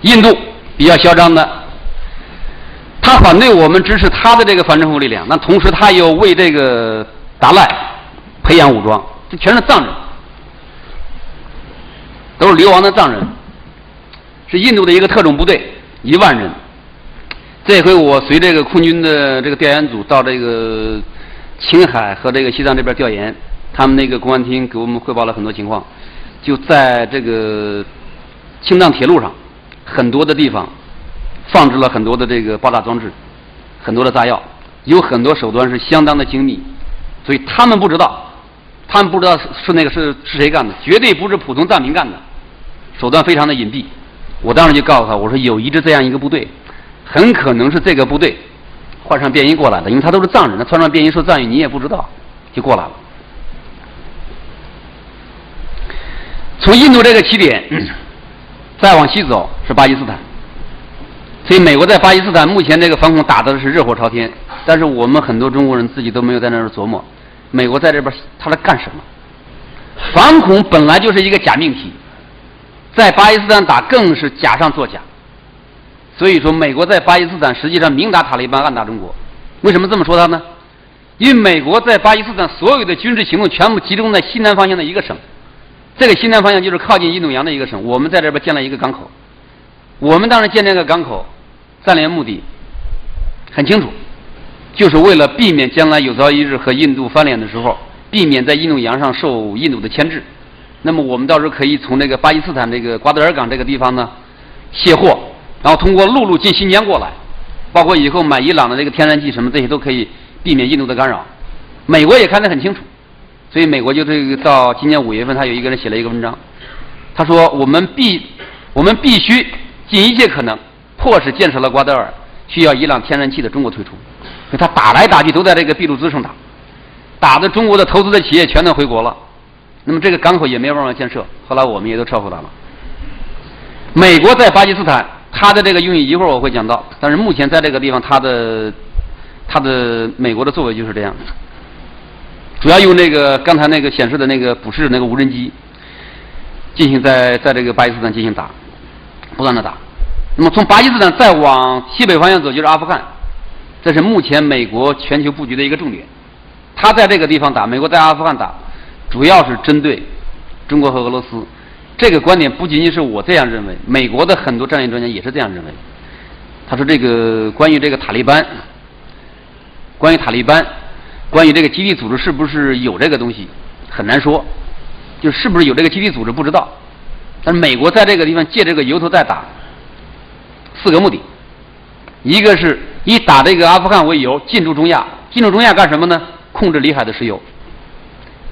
印度比较嚣张的，他反对我们支持他的这个反政府力量，那同时他又为这个达赖培养武装，这全是藏人，都是流亡的藏人，是印度的一个特种部队，1万人。这回我随这个空军的这个调研组到这个青海和这个西藏这边调研，他们那个公安厅给我们汇报了很多情况，就在这个青藏铁路上。很多的地方放置了很多的这个爆炸装置，很多的炸药，有很多手段是相当的精密，所以他们不知道是那个是谁干的，绝对不是普通藏民干的，手段非常的隐蔽。我当时就告诉他，我说有一支这样一个部队，很可能是这个部队换上便衣过来的，因为他都是藏人，他穿上便衣说藏语你也不知道，就过来了。从印度这个起点。再往西走是巴基斯坦，所以美国在巴基斯坦目前这个反恐打的是热火朝天，但是我们很多中国人自己都没有在那儿琢磨，美国在这边他在干什么？反恐本来就是一个假命题，在巴基斯坦打更是假上作假，所以说美国在巴基斯坦实际上明打塔利班，暗打中国。为什么这么说他呢？因为美国在巴基斯坦所有的军事行动全部集中在西南方向的一个省。这个西南方向就是靠近印度洋的一个省，我们在这边建了一个港口。我们当时建这个港口，战略目的很清楚，就是为了避免将来有朝一日和印度翻脸的时候，避免在印度洋上受印度的牵制。那么我们到时候可以从这个巴基斯坦这个瓜德尔港这个地方呢卸货，然后通过陆路进新疆过来，包括以后买伊朗的这个天然气什么这些都可以避免印度的干扰。美国也看得很清楚。所以美国就这个到今年5月份，他有一个人写了一个文章，他说我们必须尽一切可能迫使建设了瓜德尔需要伊朗天然气的中国退出。所以他打来打去都在这个俾路支上打的中国的投资的企业全都回国了，那么这个港口也没办法建设，后来我们也都撤回来了。美国在巴基斯坦他的这个用意一会儿我会讲到，但是目前在这个地方他的美国的作为就是这样。主要用那个刚才那个显示的那个捕食那个无人机进行在这个巴基斯坦进行打，不断的打。那么从巴基斯坦再往西北方向走就是阿富汗，这是目前美国全球布局的一个重点。他在这个地方打，美国在阿富汗打，主要是针对中国和俄罗斯。这个观点不仅仅是我这样认为，美国的很多战略专家也是这样认为。他说这个关于塔利班，关于这个基地组织是不是有这个东西很难说，就是不是有这个基地组织不知道。但是美国在这个地方借这个由头再打4个目的，一个是以打这个阿富汗为由进驻中亚干什么呢？控制里海的石油。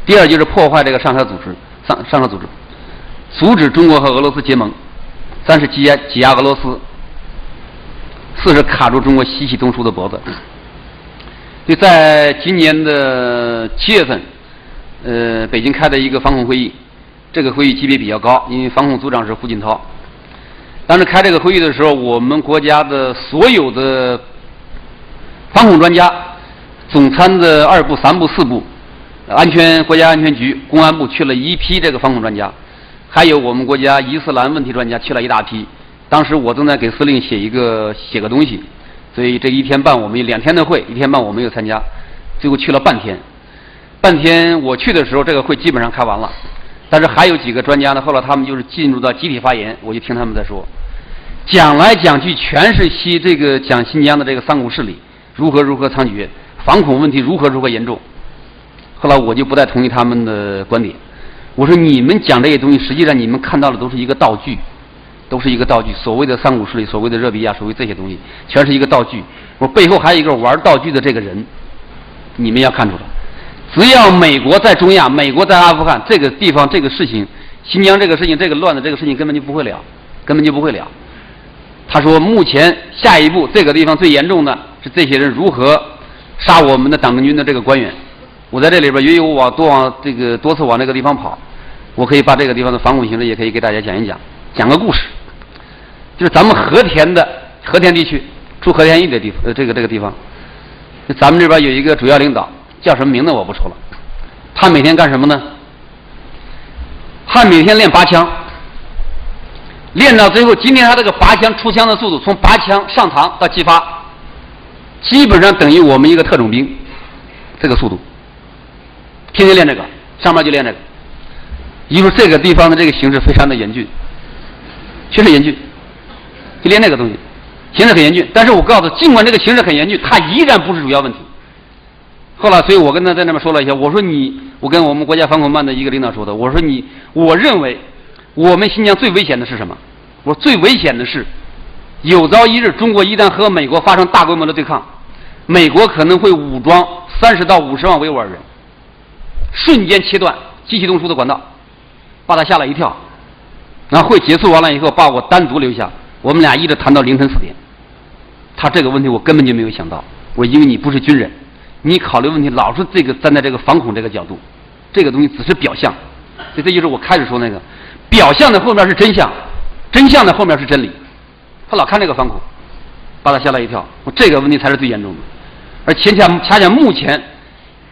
第二就是破坏这个上合组织，阻止中国和俄罗斯结盟， 3是挤压俄罗斯，4是卡住中国西气东输的脖子。就在今年的7月份，北京开的一个防控会议，这个会议级别比较高，因为防控组长是胡锦涛。当时开这个会议的时候，我们国家的所有的防控专家，总参的2部、3部、4部，国家安全局、公安部去了一批这个防控专家，还有我们国家伊斯兰问题专家去了一大批。当时我正在给司令写个东西，所以这1天半我们有2天的会，1天半我没有参加，最后去了半天。半天我去的时候，这个会基本上开完了，但是还有几个专家呢，后来他们就是进入到集体发言，我就听他们在说，讲来讲去全是讲新疆的这个三股势力如何猖獗，反恐问题如何严重。后来我就不太同意他们的观点，我说你们讲这些东西，实际上你们看到的都是一个道具，所谓的三股势力，所谓的热比亚，所谓这些东西，全是一个道具。我背后还有一个玩道具的这个人，你们要看出来。只要美国在中亚，美国在阿富汗这个地方，这个事情，新疆这个事情，这个乱的这个事情根本就不会了。他说，目前下一步这个地方最严重的是这些人如何杀我们的党政军的这个官员。我在这里边，由于我多次往那个地方跑，我可以把这个地方的反恐形势也可以给大家讲一讲，讲个故事。就是咱们和田地区，出和田驿的地方，这个地方，咱们这边有一个主要领导，叫什么名字我不说了。他每天干什么呢？他每天练拔枪，练到最后，今天他这个拔枪出枪的速度，从拔枪上膛到击发，基本上等于我们一个特种兵这个速度。天天练这个，上班就练这个。因为这个地方的这个形势非常的严峻，确实严峻，就练这个东西，形势很严峻。但是我告诉他，尽管这个形势很严峻，它依然不是主要问题。后来，所以我跟他在那边说了一下，我跟我们国家反恐办的一个领导说的，我认为我们新疆最危险的是什么？我说最危险的是，有朝一日中国一旦和美国发生大规模的对抗，美国可能会武装30到50万维吾尔人，瞬间切断西气东输的管道，把他吓了一跳。然后会结束完了以后，把我单独留下，我们俩一直谈到凌晨4点。他这个问题我根本就没有想到，因为你不是军人，你考虑问题老是站在这个反恐这个角度，这个东西只是表象。所以这就是我开始说那个表象的后面是真相，真相的后面是真理。他老看这个反恐，把他吓了一跳。这个问题才是最严重的。而恰恰目前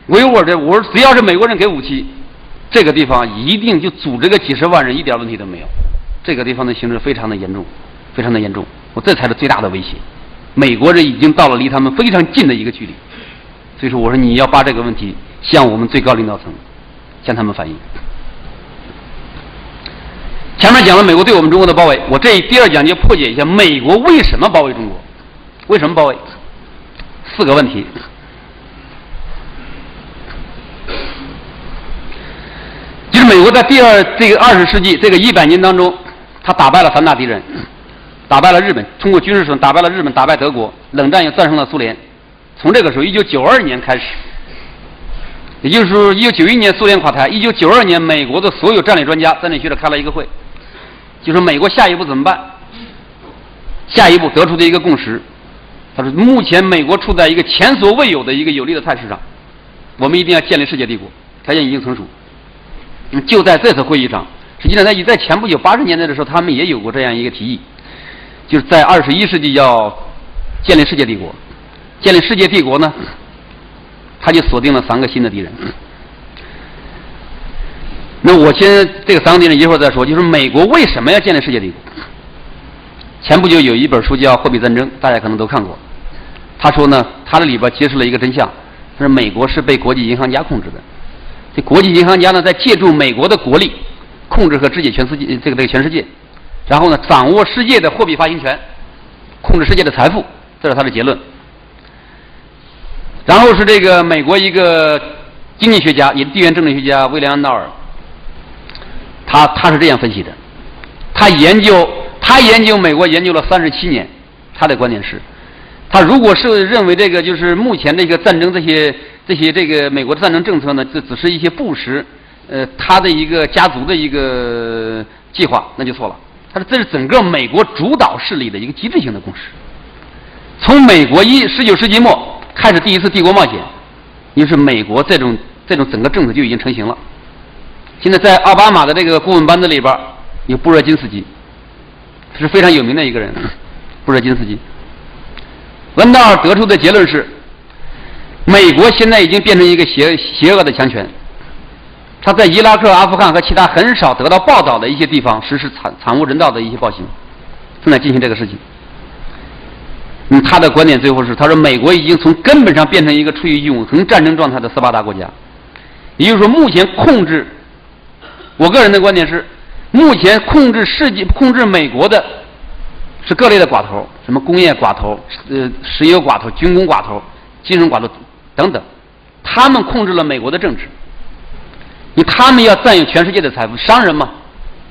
维吾尔这，我说只要是美国人给武器，这个地方一定就组织个几十万人，一点问题都没有。这个地方的形势非常的严重，非常的严重。这才是最大的威胁。美国人已经到了离他们非常近的一个距离。所以说，我说你要把这个问题向我们最高领导层，向他们反映。前面讲了美国对我们中国的包围，我这第2讲就破解一下美国为什么包围中国，为什么包围？4个问题。就是美国在这个20世纪这个100年当中，他打败了3大敌人，打败了日本，通过军事手段打败了日本，打败德国，冷战又战胜了苏联。从这个时候1992年开始，也就是说1991年苏联垮台，1992年美国的所有战略专家在那学者开了一个会，就说美国下一步怎么办？下一步得出的一个共识，他说目前美国处在一个前所未有的一个有利的态势上，我们一定要建立世界帝国，条件已经成熟。就在这次会议上，实际上在前不久80年代的时候，他们也有过这样一个提议，就是在21世纪要建立世界帝国。建立世界帝国呢，他就锁定了3个新的敌人。那我先这个3个敌人一会儿再说，就是美国为什么要建立世界帝国？前不久有一本书叫《货币战争》，大家可能都看过。他说呢，他这里边揭示了一个真相，就是美国是被国际银行家控制的。这国际银行家呢，在借助美国的国力，控制和肢解全世界，这个全世界，然后呢，掌握世界的货币发行权，控制世界的财富，这是他的结论。然后是这个美国一个经济学家，也是地缘政治学家威廉安道尔，他是这样分析的。他研究美国研究了37年，他的观点是，他如果是认为这个就是目前这个战争这些这个美国的战争政策呢，这只是一些布什他的一个家族的一个计划，那就错了。他说这是整个美国主导势力的一个机制性的共识。从美国19世纪末开始第一次帝国冒险，也就是美国这种整个政策就已经成型了。现在在奥巴马的这个顾问班子里边有布热津斯基，是非常有名的一个人。布热津斯基，恩道尔得出的结论是，美国现在已经变成一个邪恶的强权。他在伊拉克、阿富汗和其他很少得到报道的一些地方实施惨无人道的一些暴行，正在进行这个事情。他的观点最后是，他说美国已经从根本上变成一个处于永恒战争状态的斯巴达国家，也就是说，目前控制，我个人的观点是，目前控制美国的是各类的寡头，什么工业寡头、石油寡头、军工寡头、精神寡头等等，他们控制了美国的政治。他们要占有全世界的财富，商人嘛，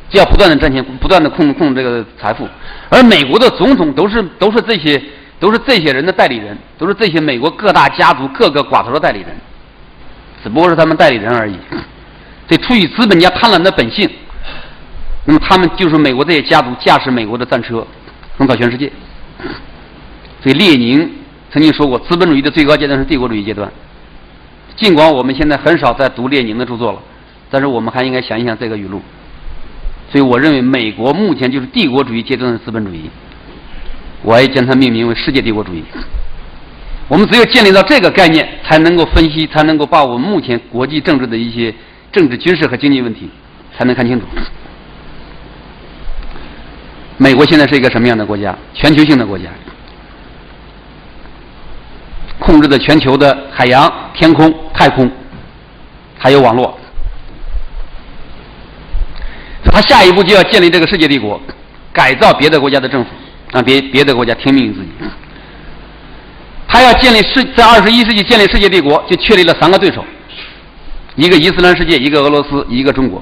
就要不断的赚钱，不断的控制这个财富。而美国的总统都是这些人的代理人，都是这些美国各大家族各个寡头的代理人，只不过是他们代理人而已。所以出于资本家贪婪的本性，那么他们就是美国这些家族驾驶美国的战车，横扫全世界。所以列宁曾经说过，资本主义的最高阶段是帝国主义阶段。尽管我们现在很少在读列宁的著作了，但是我们还应该想一想这个语录。所以我认为美国目前就是帝国主义阶段的资本主义，我也将它命名为世界帝国主义。我们只有建立到这个概念，才能够分析，才能够把我们目前国际政治的一些政治、军事和经济问题才能看清楚。美国现在是一个什么样的国家？全球性的国家，控制着全球的海洋、天空、太空，还有网络。他下一步就要建立这个世界帝国，改造别的国家的政府，让别的国家听命于自己。他要建立在21世纪建立世界帝国，就确立了3个对手，一个伊斯兰世界，一个俄罗斯，一个中国。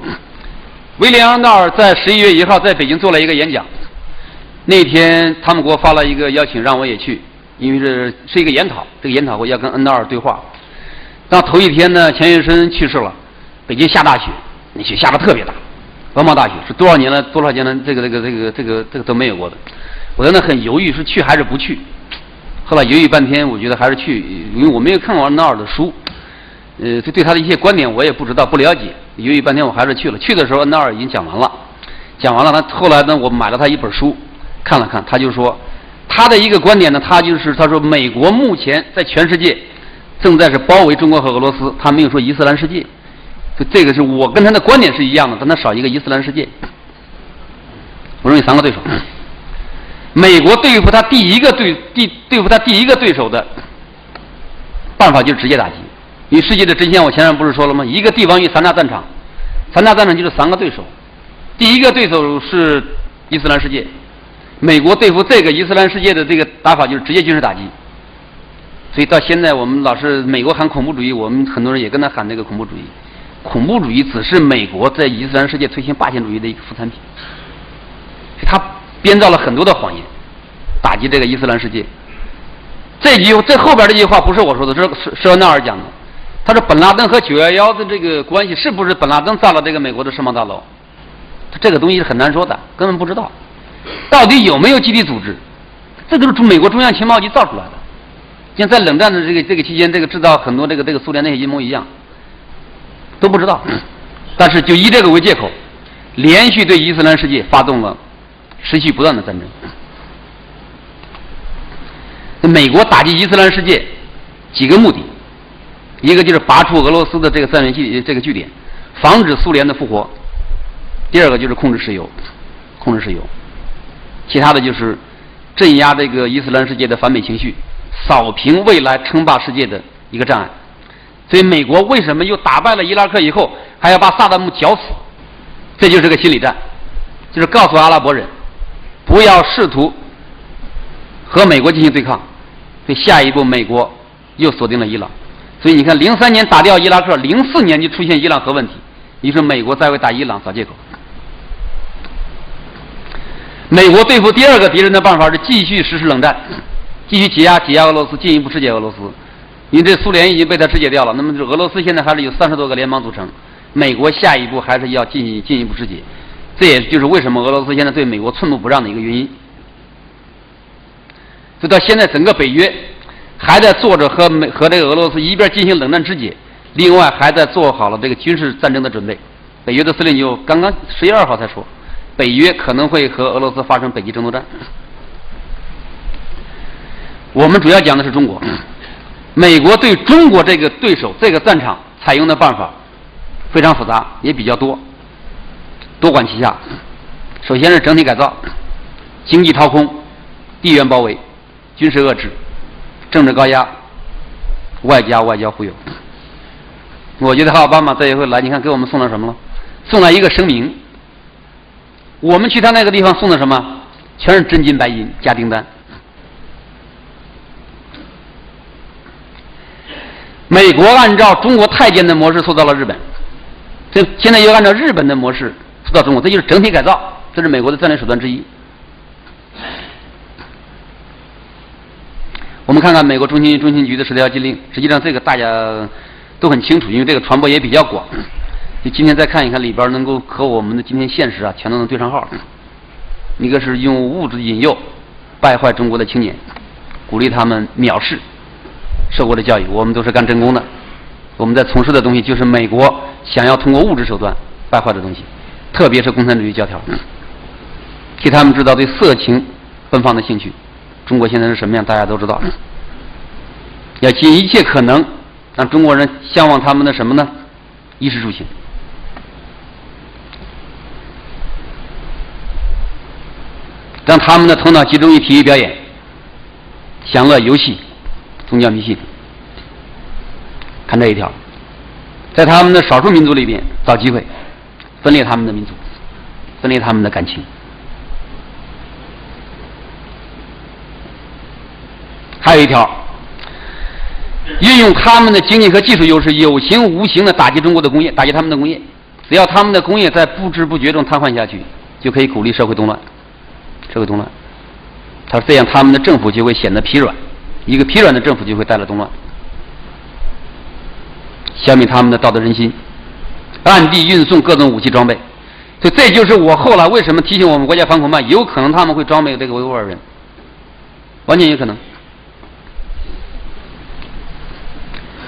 威廉·恩道尔在11月1号在北京做了一个演讲，那天他们给我发了一个邀请，让我也去，因为是一个研讨，这个研讨会要跟恩道尔对话。到头一天呢，钱学森去世了，北京下大雪，那雪下得特别大，鹅毛大雪，是多少年了这个都没有过的。我在那很犹豫，是去还是不去。后来犹豫半天，我觉得还是去，因为我没有看过恩道尔的书，对他的一些观点我也不知道不了解。犹豫半天，我还是去了。去的时候，恩道尔已经讲完了，他后来呢，我买了他一本书看了看，他就说他的一个观点呢，他说美国目前在全世界正在是包围中国和俄罗斯，他没有说伊斯兰世界。这个是我跟他的观点是一样的，但他少一个伊斯兰世界。我认为3个对手，美国对付他第一个对手的办法就是直接打击。因为世界的真相我前面不是说了吗？一个帝王与3大战场，3大战场就是3个对手。第一个对手是伊斯兰世界，美国对付这个伊斯兰世界的这个打法就是直接军事打击。所以到现在我们老是美国喊恐怖主义，我们很多人也跟他喊这个恐怖主义。恐怖主义只是美国在伊斯兰世界推行霸权主义的一个副产品，他编造了很多的谎言，打击这个伊斯兰世界。这后边这句话不是我说的，是恩道尔讲的。他说本拉登和911的这个关系是不是本拉登造了这个美国的世贸大楼？这个东西是很难说的，根本不知道到底有没有集体组织，这都是美国中央情报局造出来的。像在冷战的这个期间，这个制造很多这个苏联那些阴谋一样，都不知道。但是就以这个为借口，连续对伊斯兰世界发动了持续不断的战争。美国打击伊斯兰世界几个目的，一个就是拔除俄罗斯的这个战略据点，防止苏联的复活；第二个就是控制石油，其他的就是镇压这个伊斯兰世界的反美情绪，扫平未来称霸世界的一个障碍。所以美国为什么又打败了伊拉克以后还要把萨达姆绞死？这就是个心理战，就是告诉阿拉伯人不要试图和美国进行对抗。所以下一步美国又锁定了伊朗。所以你看03年打掉伊拉克，04年就出现伊朗核问题，你说美国再为打伊朗找借口。美国对付第二个敌人的办法是继续实施冷战，继续挤压俄罗斯，进一步肢解俄罗斯。因为这苏联已经被他肢解掉了，那么俄罗斯现在还是有30多个联邦组成，美国下一步还是要进一步肢解。这也就是为什么俄罗斯现在对美国寸步不让的一个原因。就到现在，整个北约还在做着和这个俄罗斯一边进行冷战肢解，另外还在做好了这个军事战争的准备。北约的司令就刚刚11月2号才说，北约可能会和俄罗斯发生北极争夺战。我们主要讲的是中国，美国对中国这个对手这个战场采用的办法非常复杂，也比较多管齐下。首先是整体改造、经济掏空、地缘包围、军事遏制、政治高压、外交忽悠。我觉得奥巴马这一回来，你看给我们送了什么了？送了一个声明。我们去他那个地方送的什么？全是真金白银加订单。美国按照中国太监的模式塑造了日本，这现在又按照日本的模式塑造中国，这就是整体改造，这是美国的战略手段之一。我们看看美国中情局的10条禁令，实际上这个大家都很清楚，因为这个传播也比较广。就今天再看一看里边，能够和我们的今天现实全都能对上号。一个是用物质引诱败坏中国的青年，鼓励他们藐视受过的教育，我们都是干真功的，我们在从事的东西就是美国想要通过物质手段败坏的东西，特别是共产主义教条，替他们制造对色情奔放的兴趣。中国现在是什么样，大家都知道。要尽一切可能让中国人向往他们的什么呢？衣食住行。让他们的头脑集中于体育表演、享乐、游戏、宗教迷信。看这一条，在他们的少数民族里边找机会分裂他们的民族，分裂他们的感情。还有一条，运用他们的经济和技术优势，有形无形的打击中国的工业，打击他们的工业。只要他们的工业在不知不觉中瘫痪下去，就可以鼓励社会动乱。社会动乱，他这样他们的政府就会显得疲软，一个疲软的政府就会带来动乱，消灭他们的道德人心，暗地运送各种武器装备。所以这就是我后来为什么提醒我们国家反恐办，有可能他们会装备这个维吾尔人，完全有可能。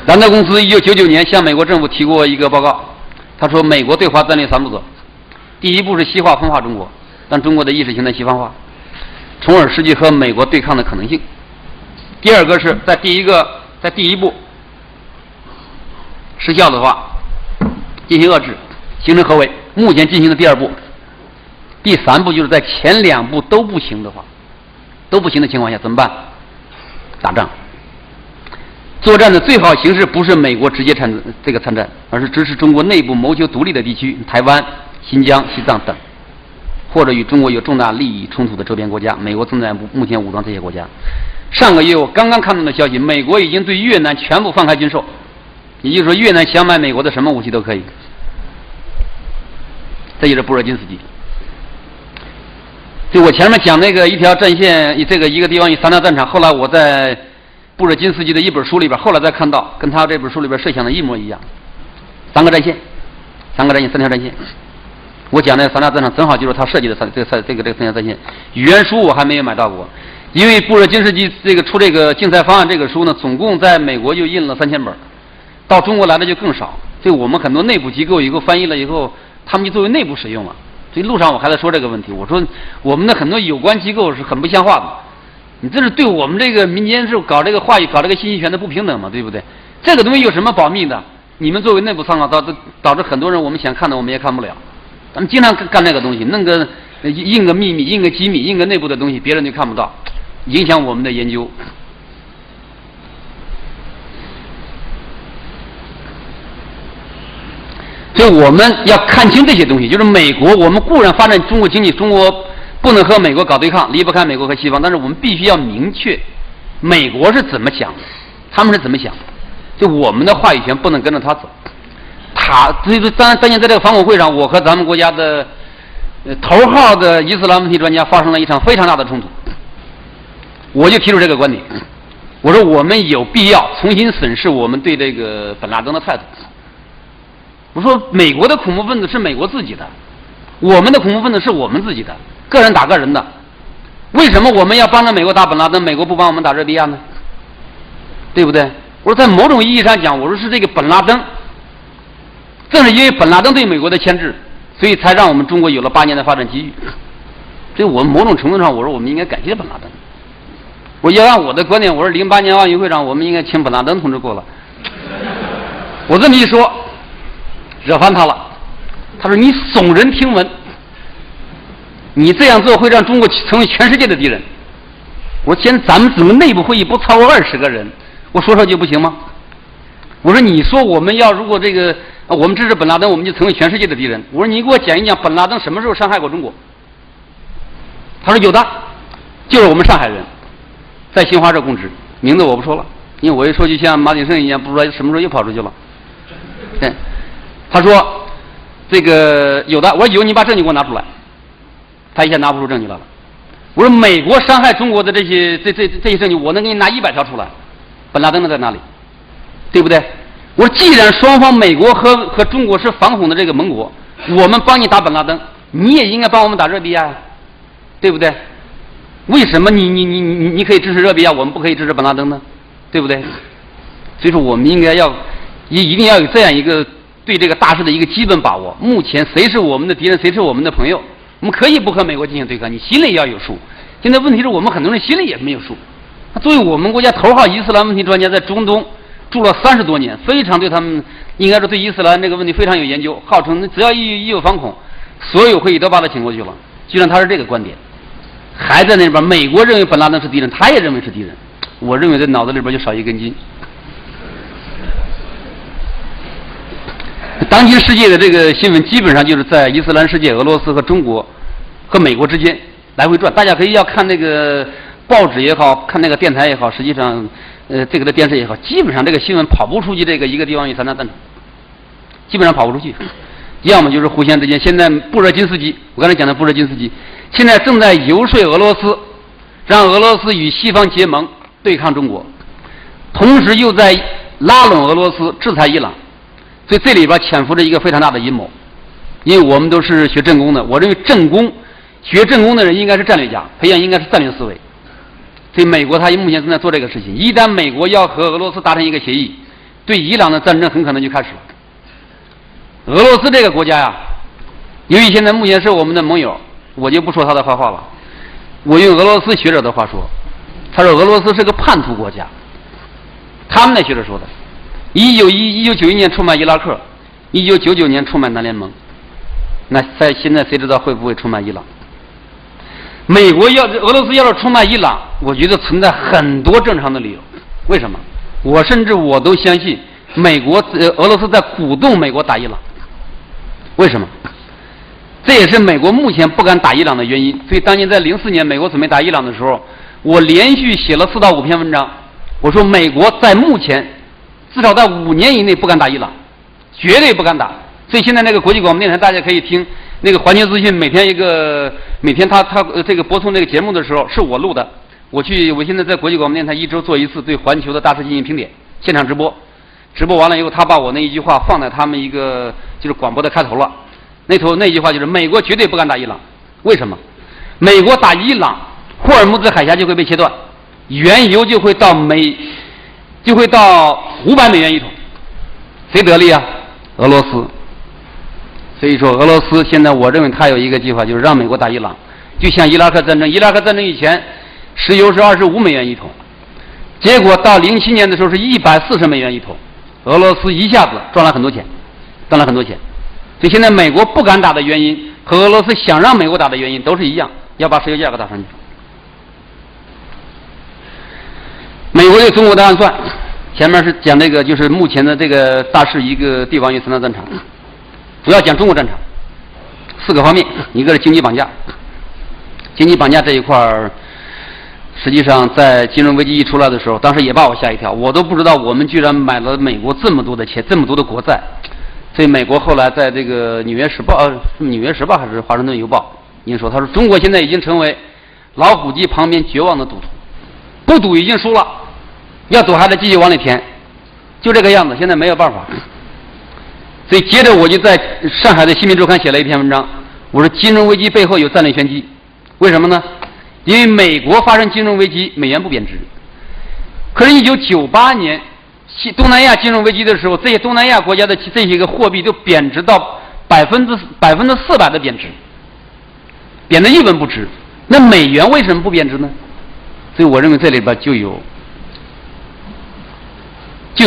兰德公司1999年向美国政府提过一个报告，他说美国对华战略3步走，第一步是西化分化中国，让中国的意识形态西方化，从而失去和美国对抗的可能性。第二个是在第一步失效的话，进行遏制，形成合围。目前进行的第2步，第3步就是在前2步都不行的话，都不行的情况下怎么办？打仗。作战的最好形式不是美国直接参战，而是支持中国内部谋求独立的地区，台湾、新疆、西藏等，或者与中国有重大利益冲突的周边国家。美国正在目前武装这些国家。上个月我刚刚看到的消息，美国已经对越南全部放开军售，也就是说越南想买美国的什么武器都可以。这就是布尔津斯基。就我前面讲那个一条战线，这个一个地方有3条战场，后来我在布尔津斯基的一本书里边，后来再看到跟他这本书里边设想的一模一样，3个战线，3条战线。我讲的3条战场正好就是他设计的这个3条战线。原书我还没有买到过，因为布尔津斯基出这个竞赛方案这个书呢，总共在美国就印了3000本，到中国来的就更少。所以我们很多内部机构以后翻译了以后，他们就作为内部使用了。所以路上我还在说这个问题，我说我们的很多有关机构是很不像话的。你这是对我们这个民间是搞这个话语、搞这个信息权的不平等嘛，对不对？这个东西有什么保密的？你们作为内部参考，导致很多人我们想看的我们也看不了。咱们经常干那个东西，弄个印个秘密、印个机密、印个内部的东西，别人就看不到，影响我们的研究。所以我们要看清这些东西，就是美国，我们固然发展中国经济，中国不能和美国搞对抗，离不开美国和西方，但是我们必须要明确美国是怎么想的，他们是怎么想的，就我们的话语权不能跟着他走。所以说当年在这个反恐会上，我和咱们国家的头号的伊斯兰问题专家发生了一场非常大的冲突，我就提出这个观点，我说我们有必要重新审视我们对这个本拉登的态度。我说美国的恐怖分子是美国自己的，我们的恐怖分子是我们自己的，个人打个人的。为什么我们要帮着美国打本拉登，美国不帮我们打热比亚呢？对不对？我说在某种意义上讲，我说是这个本拉登，正是因为本拉登对美国的牵制，所以才让我们中国有了8年的发展机遇。所以我们某种程度上，我说我们应该感谢本拉登。我要按我的观点，我说08年奥运会上我们应该请本拉登同志过来。我这么一说，惹翻他了。他说你耸人听闻，你这样做会让中国成为全世界的敌人。我说现在咱们整个内部会议不超过20个人，我说就不行吗？我说你说我们要如果这个我们支持本拉登，我们就成为全世界的敌人。我说你给我讲一讲本拉登什么时候伤害过中国？他说有的，就是我们上海人在新华社供职，名字我不说了，因为我一说就像马鼎盛一样，不知道什么时候又跑出去了。对，他说这个有的，我说有，你把证据给我拿出来。他一下拿不出证据来了。我说美国伤害中国的这些证据，我能给你拿100条出来。本拉登的在哪里？对不对？我说既然双方美国和中国是反恐的这个盟国，我们帮你打本拉登，你也应该帮我们打热比亚呀，对不对？为什么你可以支持热比亚，我们不可以支持本拉登呢？对不对？所以说我们应该一定要有这样一个对这个大事的一个基本把握。目前谁是我们的敌人，谁是我们的朋友，我们可以不和美国进行对抗，你心里要有数。现在问题是我们很多人心里也没有数。作为我们国家头号伊斯兰问题专家，在中东住了30多年，非常对他们应该说对伊斯兰这个问题非常有研究，号称只要一有反恐，所有会议都把他请过去了。居然他是这个观点，还在那边美国认为本拉登是敌人，他也认为是敌人。我认为这脑子里边就少一根筋。当今世界的这个新闻基本上就是在伊斯兰世界、俄罗斯和中国和美国之间来回转。大家可以要看那个报纸也好，看那个电台也好，实际上这个的电视也好，基本上这个新闻跑不出去这个一个地方与3大战场，基本上跑不出去。要么就是互相之间，现在布热津斯基，我刚才讲的布热津斯基现在正在游说俄罗斯，让俄罗斯与西方结盟对抗中国，同时又在拉拢俄罗斯制裁伊朗。所以这里边潜伏着一个非常大的阴谋。因为我们都是学政工的，我认为学政工的人应该是战略家，培养应该是战略思维。所以美国他目前正在做这个事情，一旦美国要和俄罗斯达成一个协议，对伊朗的战争很可能就开始了。俄罗斯这个国家呀，由于现在目前是我们的盟友，我就不说他的坏话了。我用俄罗斯学者的话说，他说俄罗斯是个叛徒国家。他们那学者说的，1991年出卖伊拉克，1999年出卖南联盟，那现在谁知道会不会出卖伊朗？俄罗斯要是出卖伊朗，我觉得存在很多正常的理由。为什么？我都相信俄罗斯在鼓动美国打伊朗。为什么？这也是美国目前不敢打伊朗的原因。所以当年在04年美国准备打伊朗的时候，我连续写了4到5篇文章，我说美国在目前至少在5年以内不敢打伊朗，绝对不敢打。所以现在那个国际广播电台大家可以听那个环球资讯，每天他这个播送这个节目的时候是我录的。我现在在国际广播电台1周做一次对环球的大事进行评点，现场直播完了以后，他把我那一句话放在他们一个就是广播的开头了。那句话就是美国绝对不敢打伊朗。为什么？美国打伊朗，霍尔木兹海峡就会被切断，原油就会到500美元一桶，谁得利啊？俄罗斯。所以说俄罗斯现在我认为他有一个计划，就是让美国打伊朗，就像伊拉克战争以前石油是25美元一桶，结果到07年的时候是140美元一桶，俄罗斯一下子赚了很多钱。所以现在美国不敢打的原因和俄罗斯想让美国打的原因都是一样，要把石油价格打上去。美国对中国的暗算，前面是讲这个就是目前的这个大势一个帝王与3大战场，主要讲中国战场4个方面。一个是经济绑架，这一块儿实际上在金融危机一出来的时候，当时也把我吓一跳，我都不知道我们居然买了美国这么多的钱，这么多的国债。所以美国后来在这个纽约时报还是华盛顿邮报您说，他说中国现在已经成为老虎机旁边绝望的赌徒，不赌已经输了，要赌还得继续往里填，就这个样子，现在没有办法。所以接着我就在上海的新民周刊写了一篇文章，我说金融危机背后有战略玄机，为什么呢？因为美国发生金融危机，美元不贬值。可是1998年东南亚金融危机的时候，这些东南亚国家的这些个货币都贬值到400%的贬值，贬得一文不值。那美元为什么不贬值呢？所以我认为这里边就有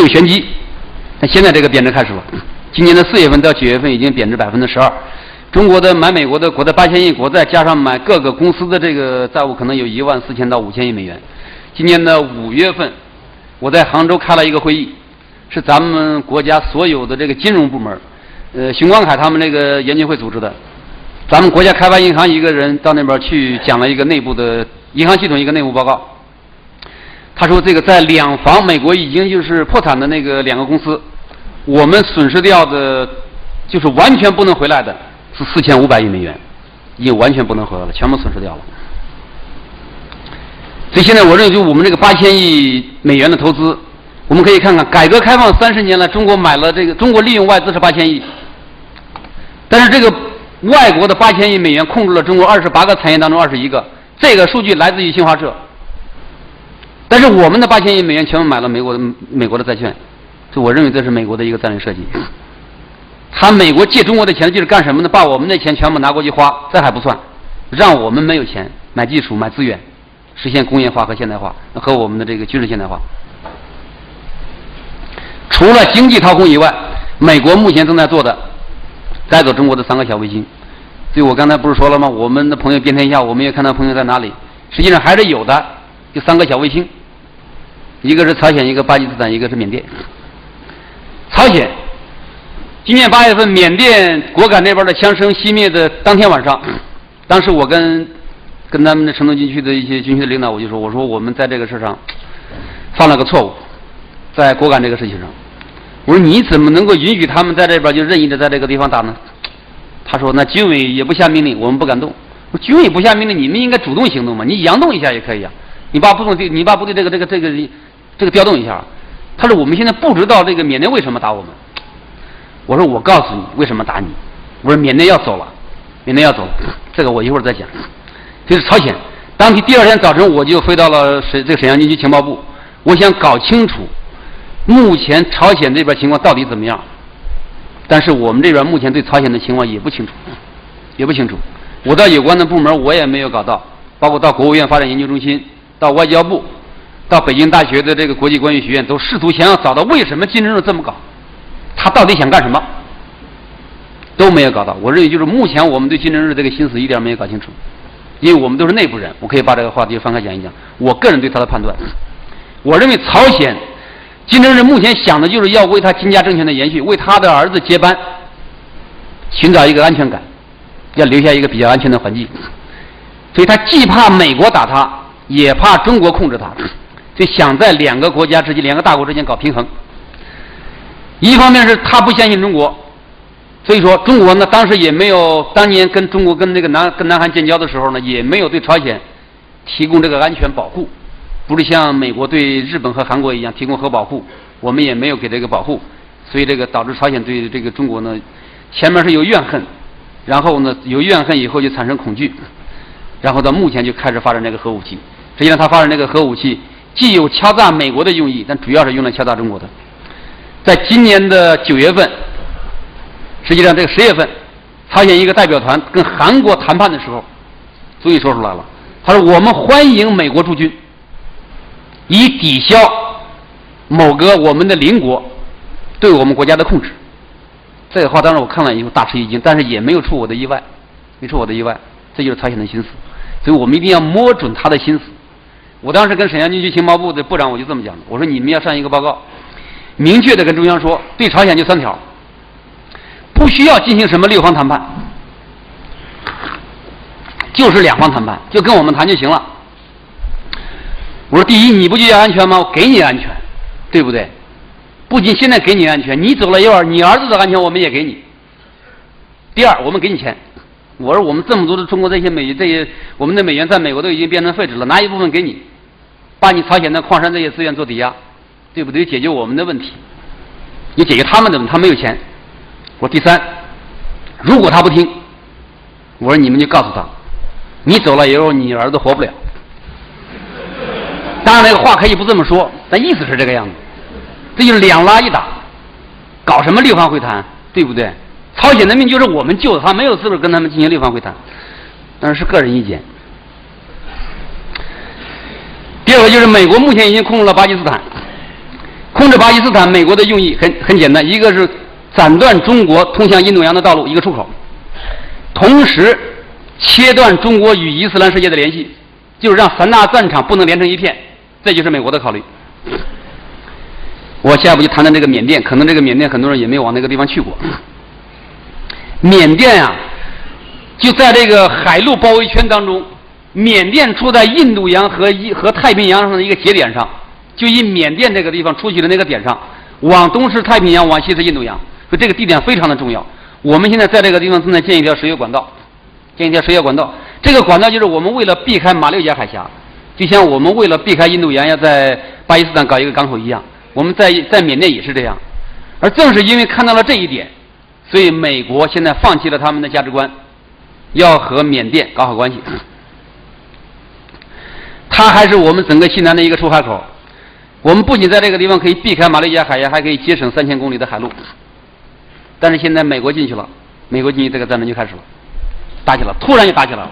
玄机。那现在这个贬值开始了，今年的4月份到9月份已经贬值12%。中国的买美国的国债8000亿国债，加上买各个公司的这个债务，可能有14000到5000亿美元。今年的5月份，我在杭州开了一个会议，是咱们国家所有的这个金融部门，熊光凯他们那个研究会组织的。咱们国家开发银行一个人到那边去讲了一个内部的银行系统一个内部报告。他说这个在两房美国已经就是破产的那个2个公司，我们损失掉的，就是完全不能回来的。是4500亿美元，已经完全不能回来了，全部损失掉了。所以现在我认为，就我们这个8000亿美元的投资，我们可以看看，改革开放30年了，中国买了这个，中国利用外资是8000亿，但是这个外国的8000亿美元控制了中国28个产业当中21个，这个数据来自于新华社。但是我们的8000亿美元全部买了美国的债券，所以我认为这是美国的一个战略设计。他美国借中国的钱就是干什么呢？把我们的钱全部拿过去花，这还不算，让我们没有钱买技术、买资源，实现工业化和现代化和我们的这个军事现代化。除了经济掏空以外，美国目前正在做的，带走中国的3个小卫星。所以我刚才不是说了吗？我们的朋友遍天下，我们也看到朋友在哪里，实际上还是有的，就3个小卫星，一个是朝鲜，一个巴基斯坦，一个是缅甸。朝鲜。今年8月份，缅甸果敢那边的枪声熄灭的当天晚上，当时我跟咱们的成都军区的一些军区的领导，我说我们在这个事上犯了个错误，在果敢这个事情上，我说你怎么能够允许他们在这边就任意的在这个地方打呢？他说那军委也不下命令，我们不敢动。我说军委不下命令，你们应该主动行动嘛，你佯动一下也可以啊，你把部队这个调动一下。他说我们现在不知道这个缅甸为什么打我们。我说我告诉你为什么打你。我说缅甸要走了，这个我一会儿再讲。这是朝鲜。当天第2天早晨我就飞到了这个沈阳军区情报部，我想搞清楚目前朝鲜这边情况到底怎么样。但是我们这边目前对朝鲜的情况也不清楚。我到有关的部门我也没有搞到，包括到国务院发展研究中心，到外交部，到北京大学的这个国际关系学院，都试图想要找到为什么金正日这么搞。他到底想干什么？都没有搞到。我认为就是目前我们对金正日这个心思一点没有搞清楚，因为我们都是内部人。我可以把这个话题翻开讲一讲。我个人对他的判断，我认为朝鲜金正日目前想的就是要为他金家政权的延续，为他的儿子接班，寻找一个安全感，要留下一个比较安全的环境。所以他既怕美国打他，也怕中国控制他，就想在2个国家之间、2个大国之间搞平衡。一方面是他不相信中国，所以说中国呢当时也没有，当年跟中国跟南韩建交的时候呢，也没有对朝鲜提供这个安全保护，不是像美国对日本和韩国一样提供核保护，我们也没有给这个保护，所以这个导致朝鲜对这个中国呢，前面是有怨恨，然后呢有怨恨以后就产生恐惧，然后到目前就开始发展这个核武器。实际上他发展这个核武器既有敲诈美国的用意，但主要是用来敲诈中国的。在今年的9月份，实际上这个10月份，朝鲜一个代表团跟韩国谈判的时候，终于说出来了。他说：“我们欢迎美国驻军，以抵消某个我们的邻国对我们国家的控制。”这个话当然我看了以后大吃一惊，但是也没有出我的意外，这就是朝鲜的心思。所以我们一定要摸准他的心思。我当时跟沈阳军区情报部的部长我就这么讲的，我说你们要上一个报告，明确的跟中央说，对朝鲜就3条，不需要进行什么6方谈判，就是2方谈判，就跟我们谈就行了。我说第一，你不就要安全吗？我给你安全，对不对？不仅现在给你安全，你走了一会儿，你儿子的安全我们也给你。第二，我们给你钱。我说我们这么多的中国这些我们的美元在美国都已经变成废纸了，拿一部分给你，把你朝鲜的矿山这些资源做抵押，对不对？解决我们的问题，你解决他们的问题，他没有钱。我说第三，如果他不听，我说你们就告诉他，你走了以后你儿子活不了。当然那个话可以不这么说，但意思是这个样子。这就是两拉一打，搞什么六方会谈，对不对？朝鲜人民就是我们救的，他没有资格跟他们进行六方会谈，但是个人意见。第二个就是美国目前已经控制了巴基斯坦，控制巴基斯坦，美国的用意很简单，一个是斩断中国通向印度洋的道路，一个出口，同时切断中国与伊斯兰世界的联系，就是让三大战场不能连成一片，这就是美国的考虑。我下一步就谈谈这个缅甸，可能这个缅甸很多人也没有往那个地方去过。缅甸啊，就在这个海陆包围圈当中，缅甸处在印度洋和太平洋上的一个节点上，就以缅甸这个地方出去的那个点上，往东是太平洋，往西是印度洋，所以这个地点非常的重要。我们现在在这个地方正在建一条石油管道，这个管道就是我们为了避开马六甲海峡，就像我们为了避开印度洋要在巴基斯坦搞一个港口一样，我们在缅甸也是这样。而正是因为看到了这一点，所以美国现在放弃了他们的价值观，要和缅甸搞好关系。它还是我们整个西南的一个出海口，我们不仅在这个地方可以避开马六甲海峡，还可以节省3000公里的海路。但是现在美国进去了，这个战争就开始了，打起来了，突然就打起来了。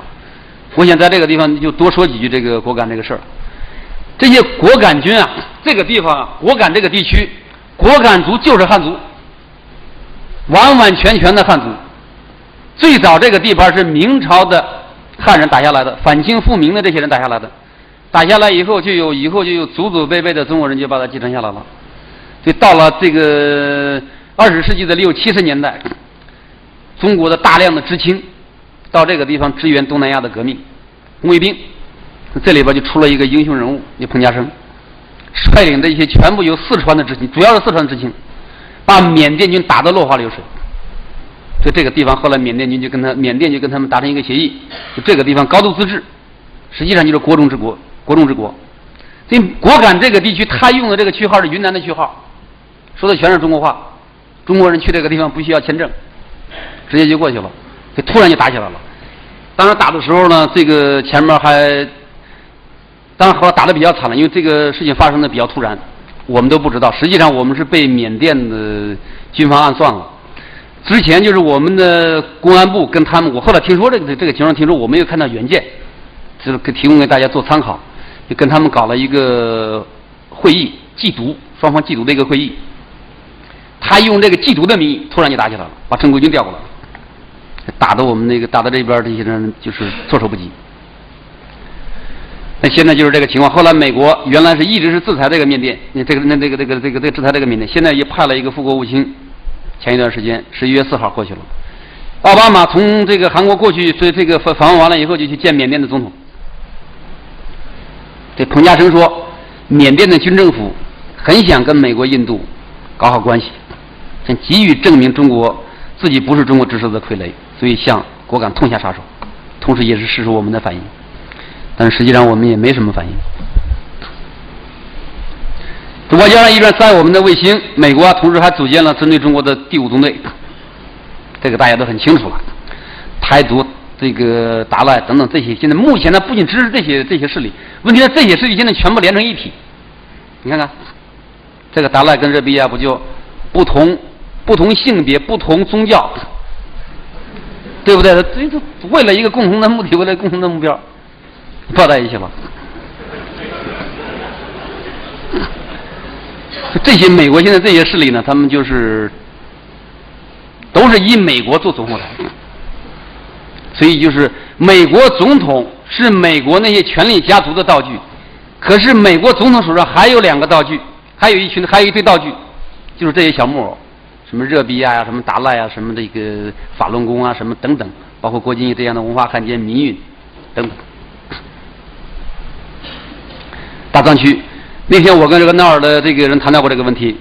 我想在这个地方就多说几句这个果敢这个事儿。这些果敢军啊，这个地方啊，果敢这个地区，果敢族就是汉族，完完全全的汉族。最早这个地盘是明朝的汉人打下来的，反清复明的这些人打下来的，打下来以后就有祖祖辈辈的中国人就把它继承下来了。所以到了这个20世纪的60、70年代，中国的大量的知青到这个地方支援东南亚的革命红卫兵，这里边就出了一个英雄人物，彭家声，率领的一些全部由四川的知青，主要是四川的知青，把缅甸军打得落花流水。所以这个地方后来缅甸就跟他们达成一个协议，就这个地方高度自治，实际上就是国中之国。所以果敢这个地区，他用的这个区号是云南的区号，说的全是中国话，中国人去这个地方不需要签证，直接就过去了。所以突然就打起来了。当然打的时候呢，这个前面当然后来打得比较惨了，因为这个事情发生的比较突然，我们都不知道。实际上我们是被缅甸的军方暗算了。之前就是我们的公安部跟他们，我后来听说这个情况，听说我没有看到原件，就是提供给大家做参考，就跟他们搞了一个会议，双方缉毒的一个会议。他用这个缉毒的名义，突然就打起来了，把正规军调过来了，打得我们打到这边这些人就是措手不及。那现在就是这个情况。后来美国原来是一直是制裁这个缅甸，这个制裁这个缅甸，现在也派了一个副国务卿。前一段时间11月4号过去了，奥巴马从这个韩国过去，对这个访问完了以后就去见缅甸的总统。这彭家声说，缅甸的军政府很想跟美国、印度搞好关系，想急于证明中国自己不是中国指使的傀儡，所以向果敢痛下杀手，同时也是示出我们的反应。但实际上我们也没什么反应。外交上一边在我们的卫星，美国同时还组建了针对中国的第5纵队，这个大家都很清楚了。台独、这个达赖等等这些，现在目前呢不仅支持这些势力，问题是这些势力现在全部连成一体。你看看，这个达赖跟热比亚不就不同性别、不同宗教，对不对？这为了一个共同的目的，为了共同的目标，抱在一起了。这些美国现在这些势力呢，他们都是以美国做总后台，所以就是美国总统是美国那些权力家族的道具，可是美国总统手上还有2个道具，还有一堆道具，就是这些小木偶，什么热比亚呀、什么达赖呀、什么这个法轮功啊、什么等等，包括郭金义这样的文化汉奸、民运等等。大藏区。那天我跟这个纳尔的这个人谈到过这个问题，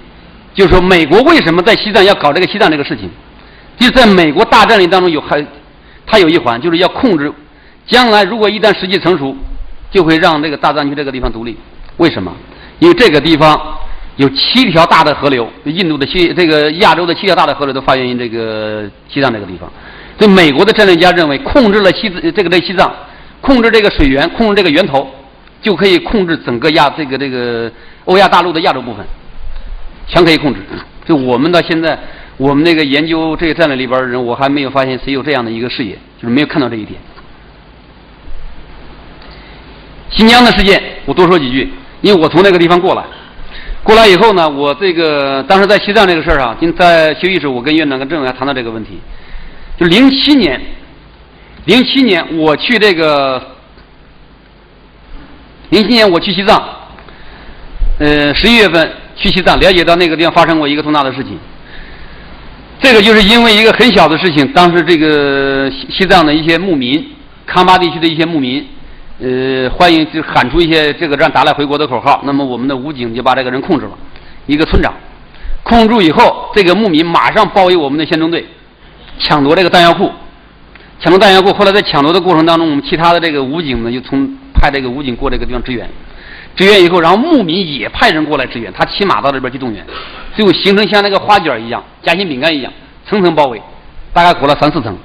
就是说美国为什么在西藏要搞这个西藏这个事情，就是在美国大战略当中它有一环，就是要控制将来如果一旦时机成熟，就会让这个大藏区这个地方独立。为什么？因为这个地方有7条大的河流，印度的这个亚洲的7条大的河流都发源于这个西藏这个地方。这美国的战略家认为，控制了西藏，控制这个水源，控制这个源头，就可以控制整个这个欧亚大陆的亚洲部分，全可以控制。就我们到现在，我们那个研究这个战略里边的人，我还没有发现谁有这样的一个视野，就是没有看到这一点。新疆的事件，我多说几句，因为我从那个地方过来以后呢，我这个当时在西藏这个事儿啊，在休息时我跟院长跟政委还谈到这个问题。就07年我去这个07年我去西藏，11月份去西藏，了解到那个地方发生过一个重大的事情。这个就是因为一个很小的事情，当时这个西藏的一些牧民，康巴地区的一些牧民，欢迎就喊出一些这个让达赖回国的口号，那么我们的武警就把这个人控制了，一个村长控住以后，这个牧民马上包围我们的宪政队，抢夺这个弹药库，后来在抢夺的过程当中，我们其他的这个武警呢，就派这个武警过这个地方支援以后，然后牧民也派人过来支援，他骑马到这边去动员，最后形成像那个花卷一样，夹心饼干一样，层层包围，大概裹了3、4层，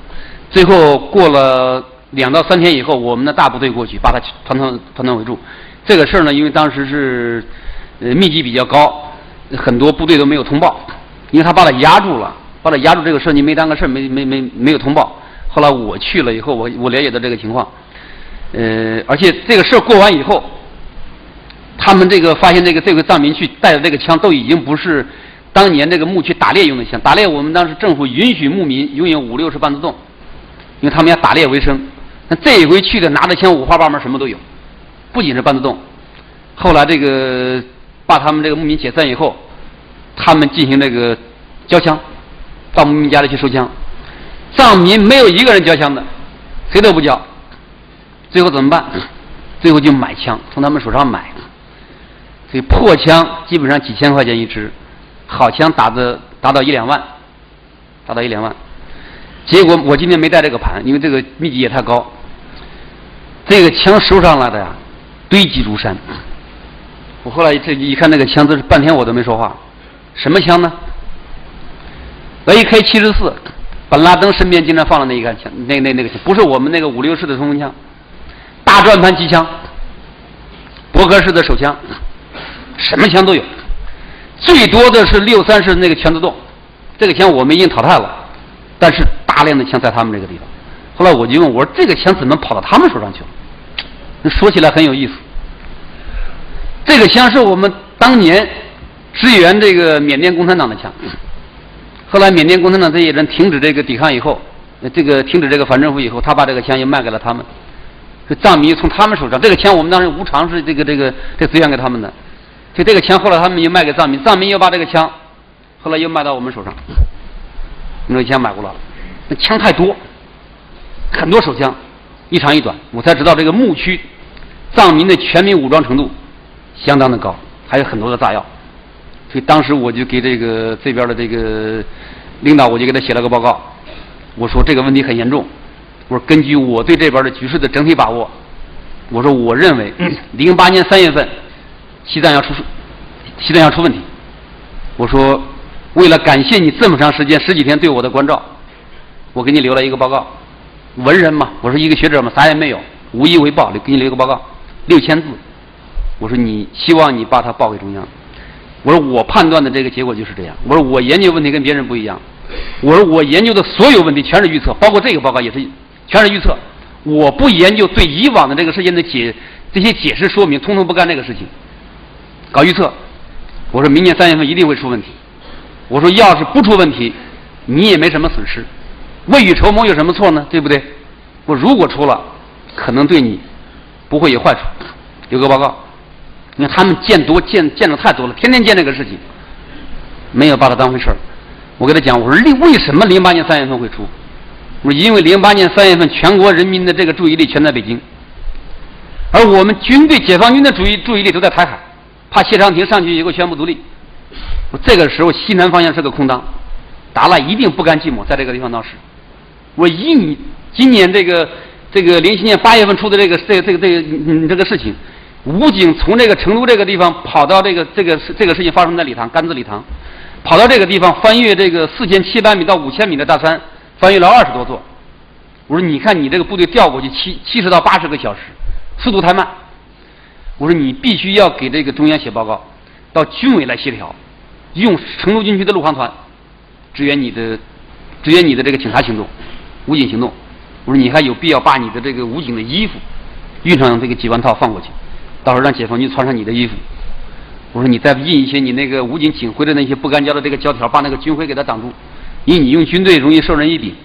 最后过了2到3天以后，我们的大部队过去把他团围住。这个事儿呢，因为当时是密集比较高，很多部队都没有通报，因为他把他压住了，这个事儿你没当个事儿，没有通报。后来我去了以后，我了解到这个情况，而且这个事儿过完以后，他们这个发现这个藏民去带的这个枪都已经不是当年这个牧区打猎用的枪，打猎我们当时政府允许牧民拥有5、60半自动，因为他们要打猎为生。那这一回去的拿着枪五花八门，什么都有，不仅是半自动。后来这个把他们这个牧民解散以后，他们进行这个交枪，到牧民家里去收枪。藏民没有一个人交枪的，谁都不交。最后怎么办？最后就买枪，从他们手上买。所以破枪基本上几千块钱一支，好枪达到1、2万，结果我今天没带这个盘，因为这个密集也太高。这个枪收上来的呀，堆积如山。我后来一看那个枪，这是半天我都没说话。什么枪呢？AK-74，本拉登身边经常放的那一杆枪，那个枪不是我们那个5、6式的冲锋枪，大转盘机枪，伯克式的手枪，什么枪都有。最多的是6.3式那个全自动，这个枪我们已经淘汰了，但是大量的枪在他们这个地方。后来我就问我说，这个枪怎么跑到他们手上去了？说起来很有意思。这个枪是我们当年支援这个缅甸共产党的枪，后来缅甸共产党这些人停止这个抵抗以后，停止这个反政府以后，他把这个枪又卖给了他们，这藏民从他们手上，这个枪我们当时无偿是这资源给他们的，所以这个枪后来他们又卖给藏民，藏民又把这个枪后来又卖到我们手上，那个枪买过来了，那枪太多，很多手枪，一长一短，我才知道这个牧区藏民的全民武装程度相当的高，还有很多的炸药。所以当时我就给这边的这个领导，我就给他写了个报告，我说这个问题很严重，我说根据我对这边的局势的整体把握，我说我认为08年3月份西藏要出问题。我说为了感谢你这么长时间10几天对我的关照，我给你留了一个报告，文人嘛，我说一个学者嘛，啥也没有，无以为报，给你留一个报告，6000字。我说你希望你把它报给中央。我说我判断的这个结果就是这样。我说我研究问题跟别人不一样。我说我研究的所有问题全是预测，包括这个报告也是全是预测。我不研究对以往的这个事件的这些解释说明，通通不干这个事情，搞预测。我说明年3月份一定会出问题。我说要是不出问题，你也没什么损失。未雨绸缪有什么错呢？对不对？我如果出了，可能对你不会有坏处。有个报告，你看他们见的太多了，天天见这个事情，没有把它当回事儿。我给他讲，我说为什么08年3月份会出？我说因为08年3月份全国人民的这个注意力全在北京，而我们军队解放军的注意力都在台海，怕谢长廷上去以后宣布独立。我这个时候西南方向是个空当，达赖一定不甘寂寞，在这个地方闹事。我以你今年这个07年8月份出的这个事情，武警从这个成都这个地方跑到这个事情发生在理塘甘孜理塘，跑到这个地方翻越这个4700米到5000米的大山，翻越了20多座，我说你看你这个部队调过去70到80个小时，速度太慢。我说你必须要给这个中央写报告，到军委来协调，用成都军区的陆航团支援你的这个警察行动、武警行动。我说你还有必要把你的这个武警的衣服运上这个几万套放过去，到时候让解放军穿上你的衣服。我说你再印一些你那个武警警徽的那些不干胶的这个胶条，把那个军徽给它挡住，因为你用军队容易受人一柄。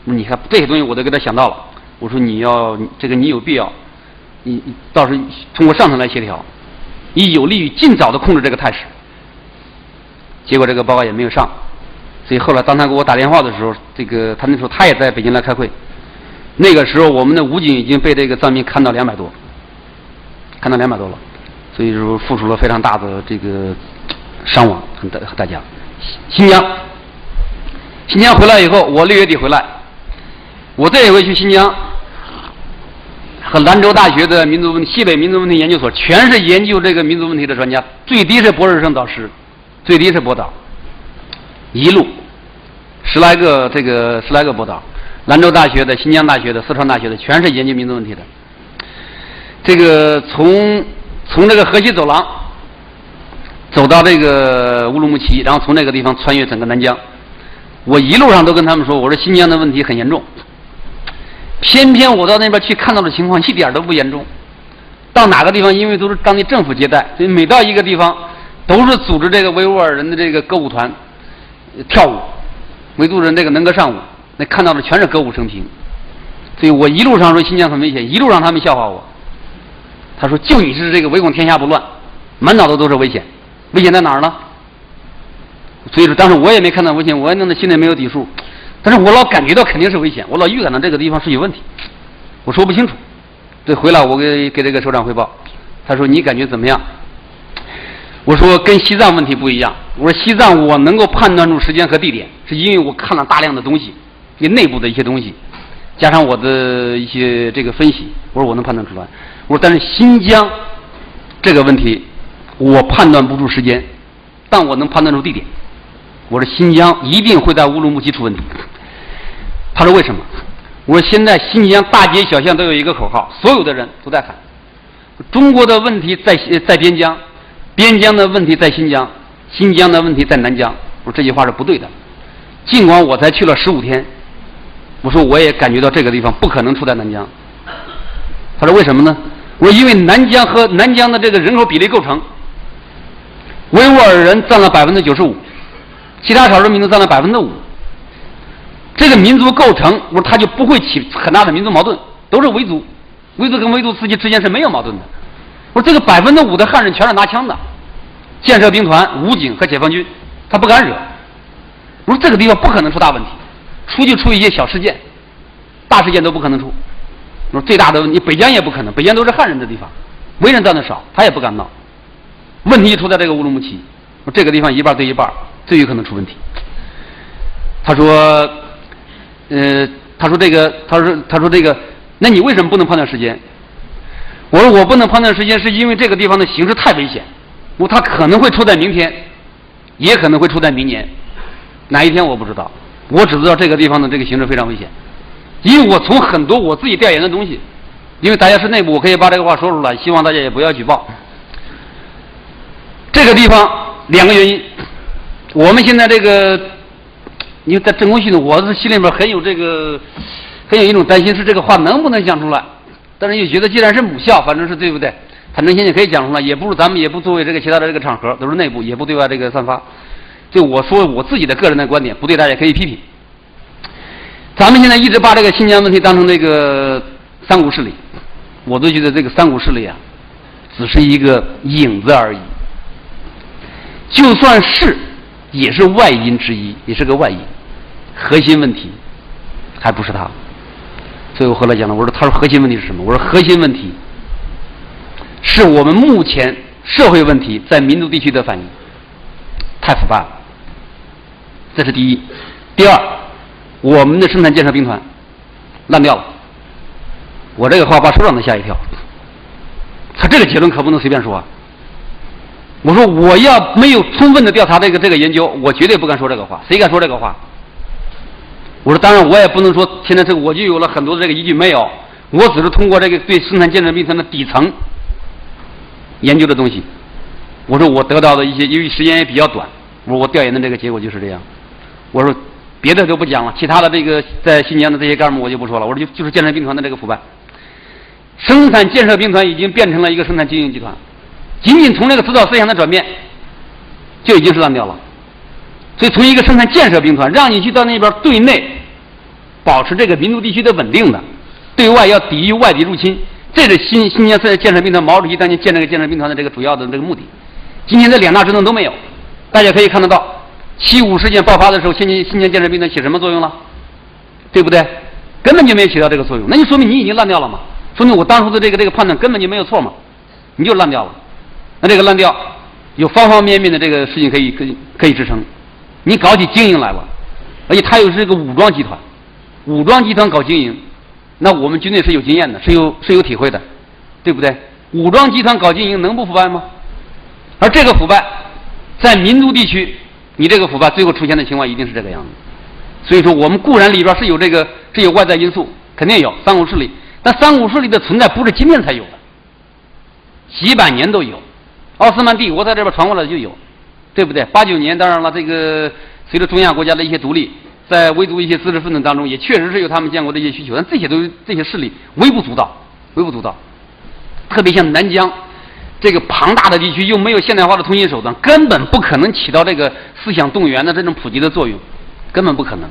你看这些东西我都给他想到了。我说你要这个你有必要，你到时候通过上层来协调，以有利于尽早的控制这个态势。结果这个报告也没有上，所以后来当他给我打电话的时候，这个他那时候他也在北京来开会。那个时候我们的武警已经被这个藏民砍到200多了，所以说付出了非常大的这个伤亡和代价。新疆回来以后，我6月底回来，我这一回去新疆和兰州大学的西北民族问题研究所全是研究这个民族问题的专家，最低是博士生导师，最低是博导，一路十来个博导，兰州大学的、新疆大学的、四川大学的，全是研究民族问题的。这个从这个河西走廊走到这个乌鲁木齐，然后从那个地方穿越整个南疆，我一路上都跟他们说，我说新疆的问题很严重，偏偏我到那边去看到的情况一点都不严重。到哪个地方，因为都是当地政府接待，所以每到一个地方都是组织这个维吾尔人的这个歌舞团跳舞，维族人这个能歌善舞，那看到的全是歌舞升平。所以我一路上说新疆很危险，一路让他们笑话我。他说就你是这个唯恐天下不乱，满脑子都是危险，危险在哪儿呢？所以说当时我也没看到危险，我那心里没有底数，但是我老感觉到肯定是危险，我老预感到这个地方是有问题，我说不清楚。对，回来我给这个首长汇报，他说你感觉怎么样？我说跟西藏问题不一样，我说西藏我能够判断出时间和地点，是因为我看了大量的东西，你内部的一些东西，加上我的一些这个分析，我说我能判断出来。我说但是新疆这个问题我判断不出时间，但我能判断出地点。我说新疆一定会在乌鲁木齐出问题。他说为什么？我说现在新疆大街小巷都有一个口号，所有的人都在喊，中国的问题在边疆，边疆的问题在新疆，新疆的问题在南疆。我说这句话是不对的，尽管我才去了15天，我说我也感觉到这个地方不可能出在南疆。他说为什么呢？我说因为南疆和南疆的这个人口比例构成，维吾尔人占了95%，其他少数民族占了5%。这个民族构成，我说它就不会起很大的民族矛盾，都是维族，维族跟维族自己之间是没有矛盾的。我说这个5%的汉人全是拿枪的，建设兵团、武警和解放军，他不敢惹。我说这个地方不可能出大问题，出一些小事件，大事件都不可能出。我说最大的问题，北疆也不可能，北疆都是汉人的地方，维人占的少，他也不敢闹。问题就出在这个乌鲁木齐，我说这个地方一半对一半，最有可能出问题。他说这个，那你为什么不能判断时间？我说我不能判断时间，是因为这个地方的形势太危险。我说它可能会出在明天，也可能会出在明年，哪一天我不知道。我只知道这个地方的这个形势非常危险，因为我从很多我自己调研的东西，因为大家是内部，我可以把这个话说出来，希望大家也不要举报。这个地方2个原因，我们现在这个。因为在政工系统，我是心里面很有一种担心，是这个话能不能讲出来？但是又觉得既然是母校，反正是对不对？坦诚现在可以讲出来，也不是咱们也不作为这个其他的这个场合，都是内部，也不对外这个散发。就我说我自己的个人的观点，不对大家可以批评。咱们现在一直把这个新疆问题当成这个三股势力，我都觉得这个三股势力啊，只是一个影子而已。就算是，也是外因之一，也是个外因。核心问题还不是他，所以我后来讲了，我说他说核心问题是什么？我说核心问题是我们目前社会问题在民族地区的反应太腐败了，这是第一。第二，我们的生产建设兵团烂掉了。我这个话把首长都吓一跳，他这个结论可不能随便说啊。我说我要没有充分的调查这个研究，我绝对不敢说这个话。谁敢说这个话？我说当然我也不能说现在这个我就有了很多的这个依据，没有，我只是通过这个对生产建设兵团的底层研究的东西。我说我得到的一些，由于时间也比较短，我说我调研的这个结果就是这样。我说别的都不讲了，其他的这个在新疆的这些干部我就不说了。我说就是建设兵团的这个腐败，生产建设兵团已经变成了一个生产经营集团，仅仅从这个指导思想的转变就已经是烂掉了。所以从一个生产建设兵团让你去到那边对内保持这个民族地区的稳定的，对外要抵御外敌入侵，这是新疆建设兵团毛主席当年建这个建设兵团的这个主要的这个目的。今天这两大职能都没有，大家可以看得到75事件爆发的时候，新疆建设兵团起什么作用了？对不对？根本就没有起到这个作用，那就说明你已经烂掉了嘛，说明我当初的这个判断根本就没有错嘛，你就烂掉了。那这个烂掉有方方面面的这个事情可以支撑，你搞起经营来了，而且它又是一个武装集团，武装集团搞经营，那我们军队是有经验的，是有体会的，对不对？武装集团搞经营能不腐败吗？而这个腐败在民族地区，你这个腐败最后出现的情况一定是这个样子。所以说我们固然里边是有外在因素，肯定有三股势力，但三股势力的存在不是今天才有的，几百年都有，奥斯曼帝国在这边传过来就有，对不对？89年当然了，这个随着中亚国家的一些独立，在维族一些知识分子当中也确实是有他们建国的一些需求，但这些势力微不足道，特别像南疆这个庞大的地区，又没有现代化的通信手段，根本不可能起到这个思想动员的这种普及的作用，根本不可能。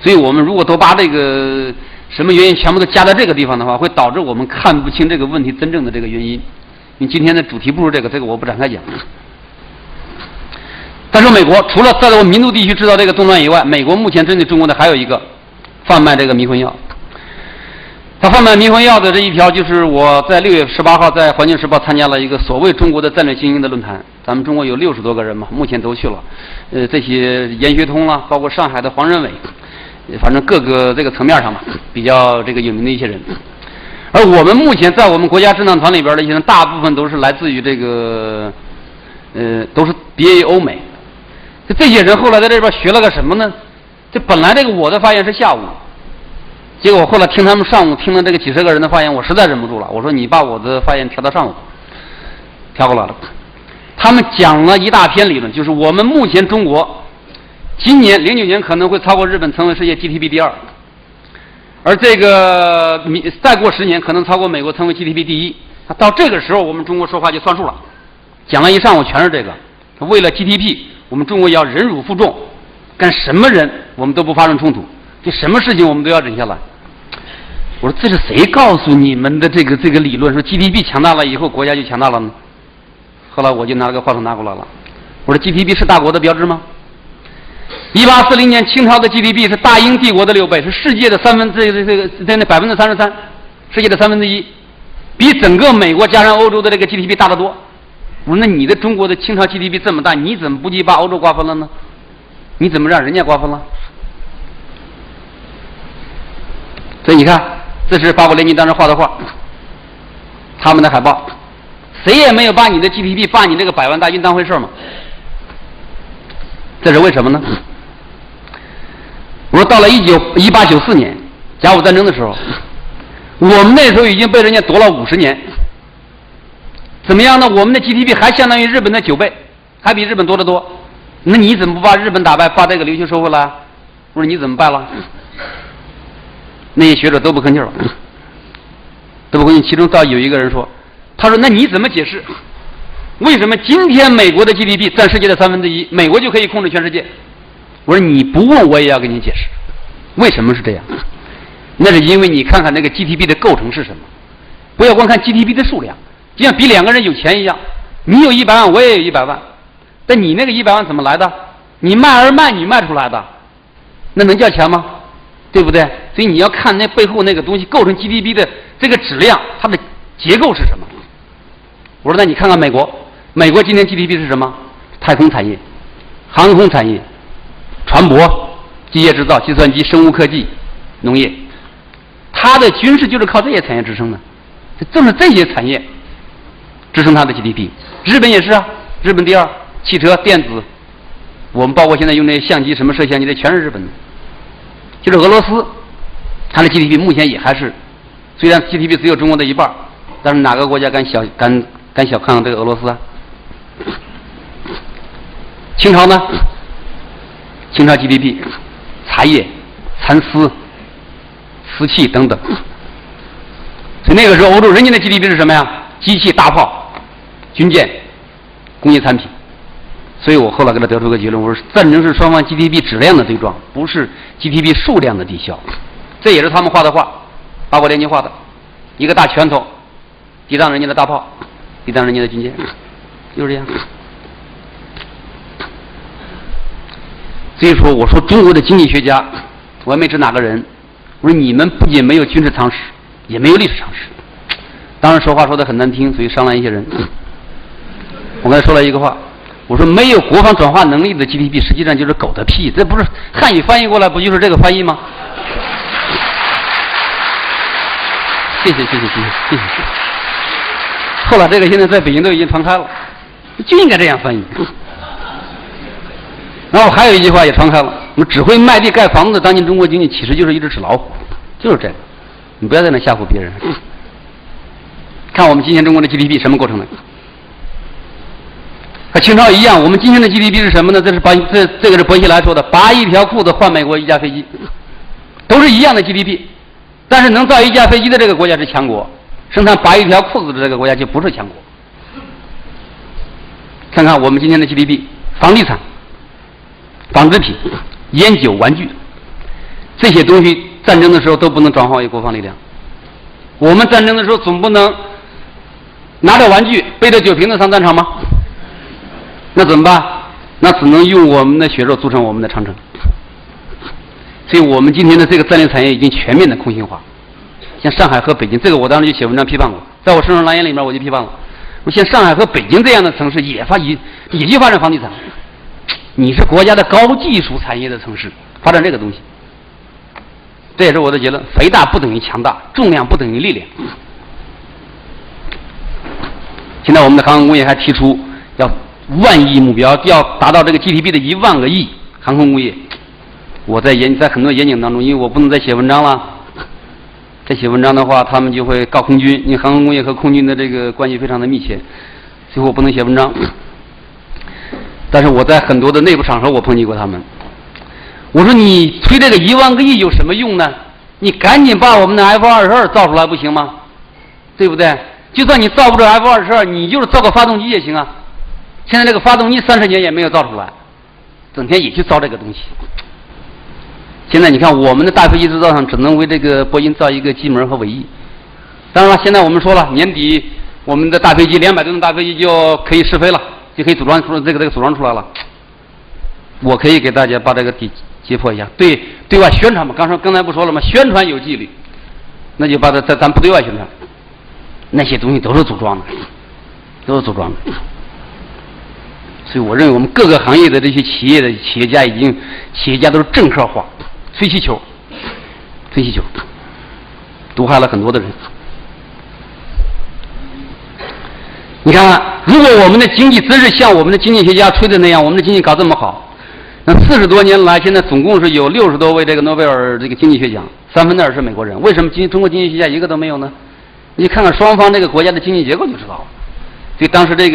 所以我们如果都把这个什么原因全部都加在这个地方的话，会导致我们看不清这个问题真正的这个原因。你今天的主题不如这个我不展开讲。但是美国除了在我们民族地区制造这个动乱以外，美国目前针对中国的还有一个贩卖这个迷魂药。他贩卖迷魂药的这一条，就是我在6月18号在《环球时报》参加了一个所谓中国的战略精英的论坛，咱们中国有60多个人嘛，目前都去了，这些严学通啦，包括上海的黄仁伟，反正各个这个层面上嘛，比较这个有名的一些人。而我们目前在我们国家智囊团里边的一些人，大部分都是来自于这个都是毕业于欧美。这些人后来在这边学了个什么呢？这本来这个我的发言是下午，结果我后来听他们上午听了这个几十个人的发言，我实在忍不住了，我说你把我的发言调到上午，调过来了。他们讲了一大篇理论，就是我们目前中国今年09年可能会超过日本，成为世界 GDP 第2，而这个再过10年可能超过美国，成为 GDP 第1。到这个时候我们中国说话就算数了。讲了一上午全是这个，为了 GDP 我们中国要忍辱负重，跟什么人我们都不发生冲突，就什么事情我们都要忍下来。我说这是谁告诉你们的这个理论，说 GDP 强大了以后国家就强大了呢？后来我就拿了个话筒拿过来了，我说 GDP 是大国的标志吗？1840年清朝的 GDP 是大英帝国的6倍，是世界的33%，世界的1/3，比整个美国加上欧洲的这个 GDP 大得多。我说那你的中国的清朝 GDP 这么大，你怎么不去把欧洲瓜分了呢？你怎么让人家瓜分了？所以你看，这是八国联军当时画的画，他们的海报，谁也没有把你的 GDP 把你这个100万大军当回事嘛。这是为什么呢？我说到了1894年甲午战争的时候，我们那时候已经被人家夺了50年，怎么样呢？我们的 GDP 还相当于日本的9倍，还比日本多得多。那你怎么不把日本打败，把这个琉球收回来？我说你怎么败了？那些学者都不吭气了，都不吭气。其中倒有一个人说，他说那你怎么解释为什么今天美国的 GDP 占世界的1/3，美国就可以控制全世界？我说你不问我也要给你解释，为什么是这样？那是因为你看看那个 GDP 的构成是什么，不要光看 GDP 的数量，就像比2个人有钱一样，你有100万，我也有100万，但你那个100万怎么来的？你卖而卖，你卖出来的，那能叫钱吗？对不对？所以你要看那背后那个东西构成 GDP 的这个质量，它的结构是什么？我说那你看看美国，美国今天 GDP 是什么？太空产业、航空产业、船舶、机械制造、计算机、生物科技、农业，它的军事就是靠这些产业支撑的，正是这些产业支撑它的 GDP。日本也是啊，日本第2，汽车、电子，我们包括现在用那些相机，什么摄像机，这全是日本的。就是俄罗斯，它的 GDP 目前也还是，虽然 GDP 只有中国的一半，但是哪个国家敢小看这个俄罗斯啊？清朝呢？清朝 GDP， 茶叶、蚕丝、瓷器等等。所以那个时候欧洲人家的 GDP 是什么呀？机器、大炮、军舰、工业产品。所以我后来给他得出个结论，我说战争是双方 GDP 质量的对撞，不是 GDP 数量的抵消。这也是他们画的画，八国联军画的，一个大拳头抵挡人家的大炮，抵挡人家的军舰，就是这样。所以说，我说中国的经济学家，我也没指哪个人，我说你们不仅没有军事常识，也没有历史常识。当然说话说得很难听，所以伤了一些人。我刚才说了一个话，我说没有国防转化能力的 GDP 实际上就是狗的屁，这不是汉语翻译过来不就是这个翻译吗？谢谢。后来这个现在在北京都已经传开了，就应该这样翻译。然后还有一句话也传开了，我们只会卖地盖房子的当今中国经济其实就是一只纸老虎，就是这个。你不要在那吓唬别人。看我们今天中国的 GDP 什么构成的？和清朝一样，我们今天的 GDP 是什么呢？这个是薄熙来说的，拔一条裤子换美国一架飞机，都是一样的 GDP， 但是能造一架飞机的这个国家是强国，生产拔一条裤子的这个国家就不是强国。看看我们今天的 GDP， 房地产、纺织品、烟酒、玩具，这些东西战争的时候都不能转化为国防力量。我们战争的时候总不能拿着玩具背着酒瓶子上战场吗？那怎么办？那只能用我们的血肉组成我们的长城。所以我们今天的这个战略产业已经全面的空心化。像上海和北京，这个我当时就写文章批判过，在我《生生蓝言》里面我就批判了。我像上海和北京这样的城市也去发展房地产，你是国家的高技术产业的城市，发展这个东西。这也是我的结论：肥大不等于强大，重量不等于力量。现在我们的航空工业还提出要万亿目标，要达到这个 GDP 的1万个亿航空工业。我在很多演讲当中，因为我不能再写文章了，再写文章的话，他们就会告空军，因为航空工业和空军的这个关系非常的密切，所以我不能写文章。但是我在很多的内部场合，我抨击过他们。我说你推这个1万个亿有什么用呢？你赶紧把我们的 F-22造出来不行吗？对不对？就算你造不出 F-22，你就是造个发动机也行啊。现在这个发动机30年也没有造出来，整天也去造这个东西。现在你看我们的大飞机制造商只能为这个波音造一个机门和尾翼。当然了，现在我们说了，年底我们的大飞机200吨的大飞机就可以试飞了，就可以组装出这个组装出来了。我可以给大家把这个揭破一下，对外宣传嘛，刚才不说了吗？宣传有纪律，那就把它咱不对外宣传，那些东西都是组装的，所以我认为我们各个行业的这些企业家都是政客化，吹气球，毒害了很多的人。你看，如果我们的经济真是像我们的经济学家吹的那样，我们的经济搞这么好，那40多年来，现在总共是有60多位这个诺贝尔这个经济学奖，2/3是美国人。为什么中国经济学家一个都没有呢？你看看双方这个国家的经济结构就知道了。所以当时这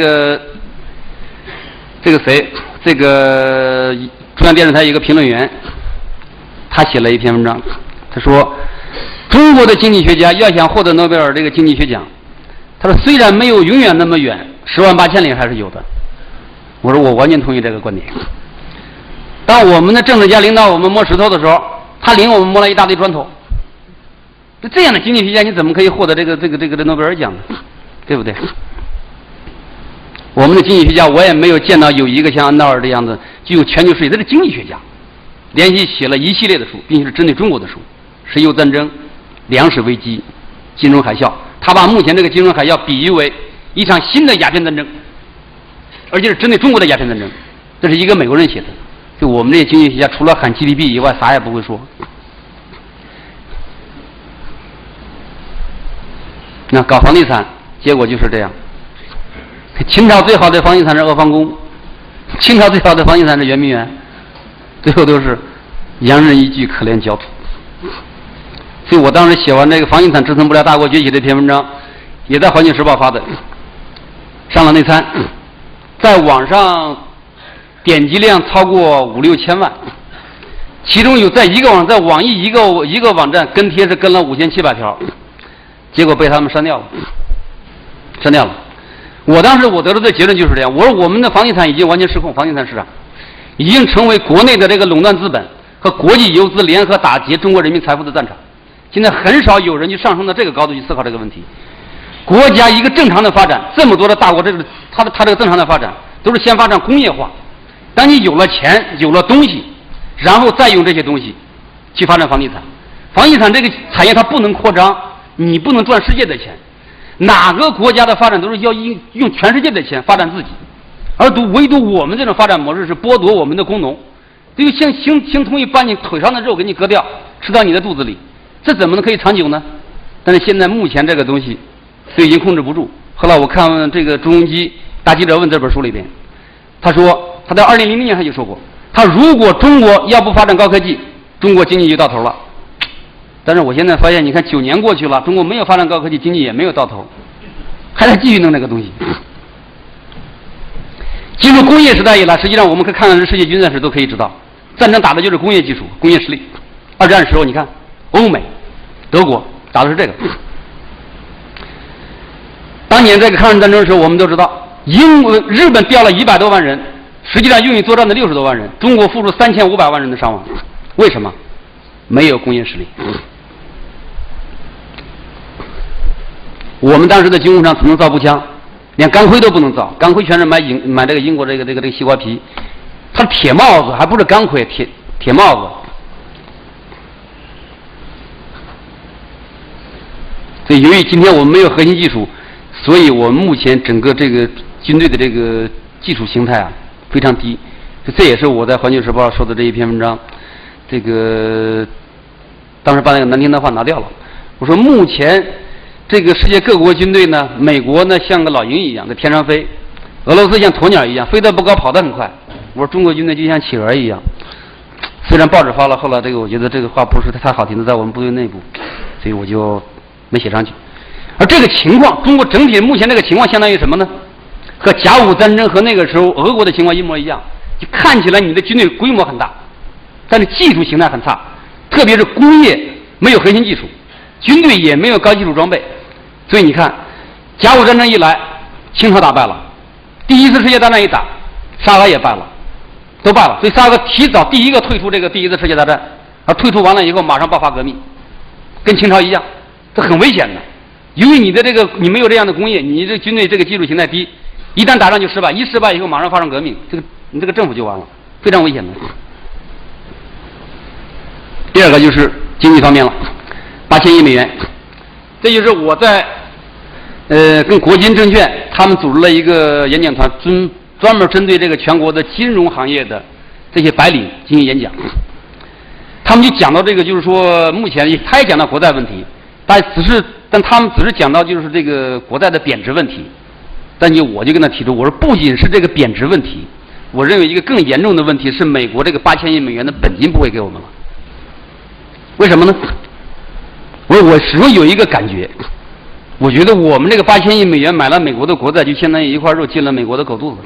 个中央电视台一个评论员，他写了一篇文章，他说中国的经济学家要想获得诺贝尔这个经济学奖，他说虽然没有永远那么远，108000里还是有的。我说我完全同意这个观点。当我们的政治家领导我们摸石头的时候，他领我们摸了一大堆砖头。这样的经济学家你怎么可以获得这个诺贝尔奖呢？对不对？我们的经济学家，我也没有见到有一个像安道尔这样的具有全球视野的经济学家，连续写了一系列的书，并且是针对中国的书，石油战争、粮食危机、金融海啸。他把目前这个金融海啸比喻为一场新的鸦片战争，而且是针对中国的鸦片战争。这是一个美国人写的。就我们这些经济学家，除了喊 GDP 以外，啥也不会说。那搞房地产，结果就是这样。清朝最好的房地产是阿房宫，清朝最好的房地产是圆明园，最后都是洋人一句可怜焦土。所以我当时写完这个房地产支撑不了大国崛起这篇文章，也在《环球时报》发的，上了内参，在网上点击量超过5、6千万，其中有在一个网在网易一个网站跟帖是跟了5700条，结果被他们删掉了。我当时我得出的结论就是这样，我说我们的房地产已经完全失控，房地产市场已经成为国内的这个垄断资本和国际游资联合打劫中国人民财富的战场。现在很少有人去上升到这个高度去思考这个问题。国家一个正常的发展，这么多的大国，这个它这个正常的发展都是先发展工业化。当你有了钱，有了东西，然后再用这些东西去发展房地产。房地产这个产业它不能扩张，你不能赚世界的钱。哪个国家的发展都是要用全世界的钱发展自己，而唯独我们这种发展模式是剥夺我们的工农，就形同于把你腿上的肉给你割掉，吃到你的肚子里，这怎么能可以长久呢？但是现在目前这个东西就已经控制不住。后来我看这个朱镕基大记者问这本书里边，他说他在2000年他就说过，他如果中国要不发展高科技，中国经济就到头了。但是我现在发现，你看9年过去了，中国没有发展高科技，经济也没有到头，还在继续弄这个东西。进入工业时代以来，实际上我们可以看看世界军战史都可以知道，战争打的就是工业技术、工业实力。二战时候，你看欧美、德国打的是这个。当年这个抗日战争的时候，我们都知道，日本调了100多万人，实际上用于作战的60多万人，中国付出3500万人的伤亡。为什么？没有工业实力。我们当时的军工厂只能造步枪，连钢盔都不能造，钢盔全是买这个英国这个西瓜皮，它铁帽子还不是钢盔，铁帽子。所以由于今天我们没有核心技术，所以我们目前整个这个军队的这个技术形态啊非常低。这也是我在《环球时报》说的这一篇文章，这个当时把那个难听的话拿掉了。我说目前这个世界各国军队呢，美国呢像个老鹰一样在天上飞，俄罗斯像鸵鸟一样飞得不高，跑得很快。我说中国军队就像企鹅一样。虽然报纸发了，后来这个我觉得这个话不是太好听的，在我们部队内部，所以我就没写上去。而这个情况，中国整体目前这个情况相当于什么呢？和甲午战争和那个时候俄国的情况一模一样，就看起来你的军队规模很大，但是技术形态很差，特别是工业没有核心技术，军队也没有高技术装备。所以你看，甲午战争一来，清朝打败了，第一次世界大战一打，沙俄也败了，都败了。所以沙俄提早第一个退出这个第一次世界大战，而退出完了以后马上爆发革命，跟清朝一样，这很危险的。由于你的这个你没有这样的工业，你这军队这个技术形态低，一旦打仗就失败，一失败以后马上发生革命，你这个政府就完了，非常危险的。第二个就是经济方面了，8000亿美元，这就是我在跟国金证券他们组织了一个演讲团，专门针对这个全国的金融行业的这些白领进行演讲。他们就讲到这个，就是说目前他也讲到国债问题，但他们只是讲到就是这个国债的贬值问题。但我就跟他提出，我说不仅是这个贬值问题，我认为一个更严重的问题是美国这个8000亿美元的本金不会给我们了。为什么呢？我始终有一个感觉，我觉得我们这个8000亿美元买了美国的国债，就相当于一块肉进了美国的狗肚子。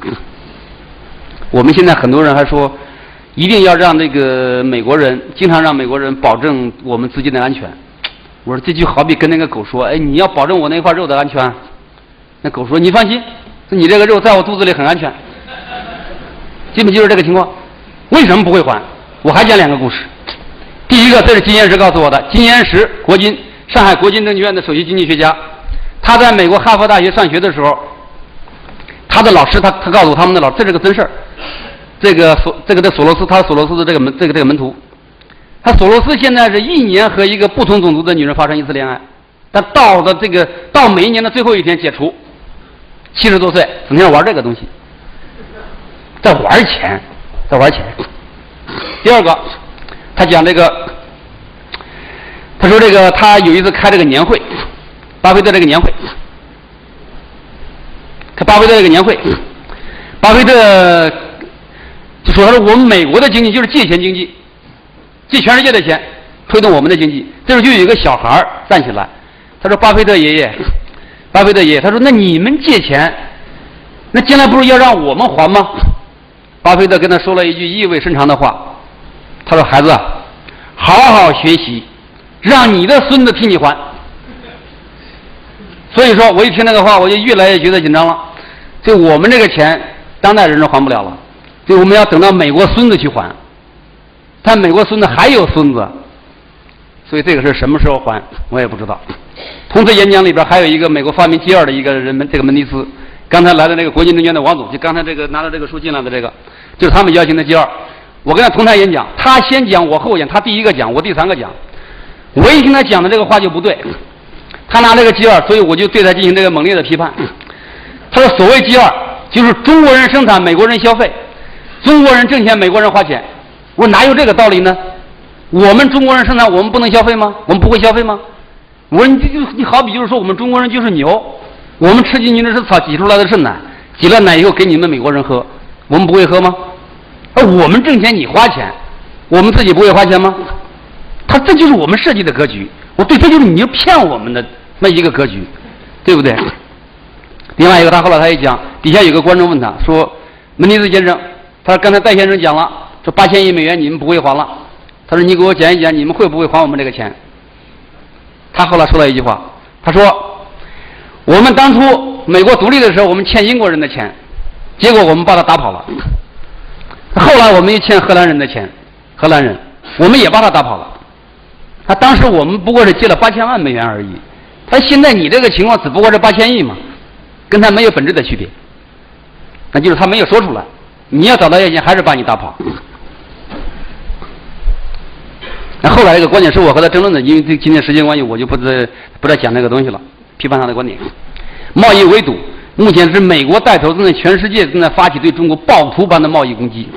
我们现在很多人还说，一定要让这个美国人，经常让美国人保证我们资金的安全。我说这就好比跟那个狗说，哎，你要保证我那块肉的安全。那狗说，你放心，你这个肉在我肚子里很安全。基本就是这个情况。为什么不会还？我还讲2个故事。第一个，这是金岩石告诉我的。金岩石，上海国金证券的首席经济学家，他在美国哈佛大学上学的时候，他的老师他告诉他们的老师，这是个真事儿。这个索罗斯，他索罗斯的这个门徒，他索罗斯现在是1年和一个不同种族的女人发生1次恋爱，但到每一年的最后一天解除，70多岁整天玩这个东西，在玩钱。第二个，他讲这个，他说这个他有一次开这个年会，巴菲特这个年会，巴菲特就说，他说我们美国的经济就是借钱经济，借全世界的钱，推动我们的经济。这时候就有一个小孩站起来，他说：“巴菲特爷爷，巴菲特爷爷，他说那你们借钱，那将来不是要让我们还吗？”巴菲特跟他说了一句意味深长的话，他说：“孩子，好好学习，让你的孙子替你还。”所以说，我一听那个话，我就越来越觉得紧张了。就我们这个钱，当代人是还不了了，就我们要等到美国孙子去还。但美国孙子还有孙子，所以这个事什么时候还，我也不知道。同次演讲里边还有一个美国发明G2的一个人，这个门迪斯，刚才来的那个国际证券的王总，就刚才这个拿着这个书进来的这个，就是他们邀请的G2。我跟他同台演讲，他先讲，我后讲，他第一个讲，我第三个讲。我一听他讲的这个话就不对，他拿这个G2，所以我就对他进行这个猛烈的批判。他说所谓G2就是中国人生产，美国人消费，中国人挣钱，美国人花钱。我说哪有这个道理呢？我们中国人生产，我们不能消费吗？我们不会消费吗？我说你好比就是说我们中国人就是牛，我们吃进去的是草，挤出来的是奶，挤了奶以后给你们美国人喝，我们不会喝吗？我们挣钱你花钱，我们自己不会花钱吗？这就是我们设计的格局。我对，这就是你要骗我们的那一个格局，对不对？另外一个，他后来他一讲，底下有个观众问他说：“门迪斯先生，他说刚才戴先生讲了，说8000亿美元你们不会还了。他说你给我讲一讲，你们会不会还我们这个钱？”他后来说了一句话，他说：“我们当初美国独立的时候，我们欠英国人的钱，结果我们把他打跑了。后来我们又欠荷兰人的钱，荷兰人我们也把他打跑了。当时我们不过是借了8000万美元而已。现在你这个情况只不过是8000亿嘛，跟他没有本质的区别。那就是他没有说出来。你要找到要钱，还是把你打跑。”那后来这个观点是我和他争论的，因为今天时间关系，我就不再讲这个东西了，批判他的观点。贸易围堵，目前是美国带头，正在全世界正在发起对中国暴徒般的贸易攻击。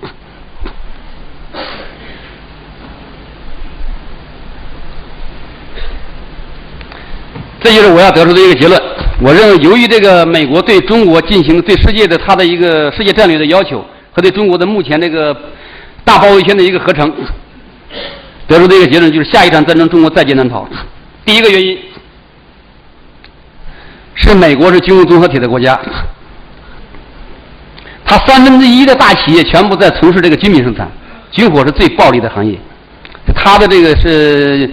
这就是我要得出的一个结论。我认为，由于这个美国对中国进行对世界的它的一个世界战略的要求和对中国的目前这个大包围圈的一个合成，得出的一个结论就是下一场战争中国在劫难逃。第一个原因是美国是军工综合体的国家，它1/3的大企业全部在从事这个军民生产，军火是最暴利的行业，它的这个是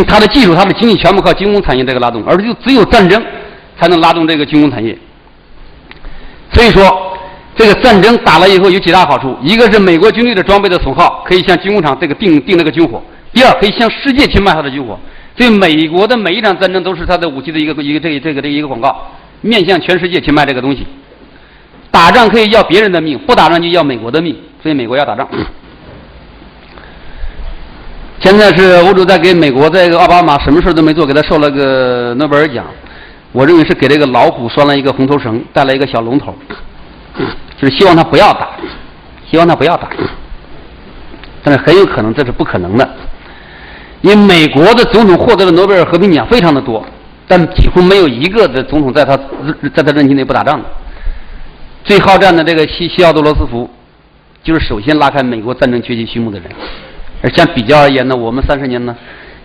它的技术、它的经济全部靠军工产业这个拉动，而就只有战争才能拉动这个军工产业。所以说，这个战争打了以后有几大好处：一个是美国军队的装备的损耗可以向军工厂这个订那个军火；第二，可以向世界去卖它的军火。所以美国的每一场战争都是它的武器的一个广告，面向全世界去卖这个东西。打仗可以要别人的命，不打仗就要美国的命，所以美国要打仗。现在是欧洲在给美国这个奥巴马什么事都没做，给他授了个诺贝尔奖，我认为是给这个老虎拴了一个红头绳，带了一个小龙头，就是希望他不要打，希望他不要打。但是很有可能这是不可能的，因为美国的总统获得的诺贝尔和平奖非常的多，但几乎没有一个的总统在他任期内不打仗的。最好战的这个西奥多罗斯福，就是首先拉开美国战争崛起序幕的人。而相比较而言呢，我们30年呢，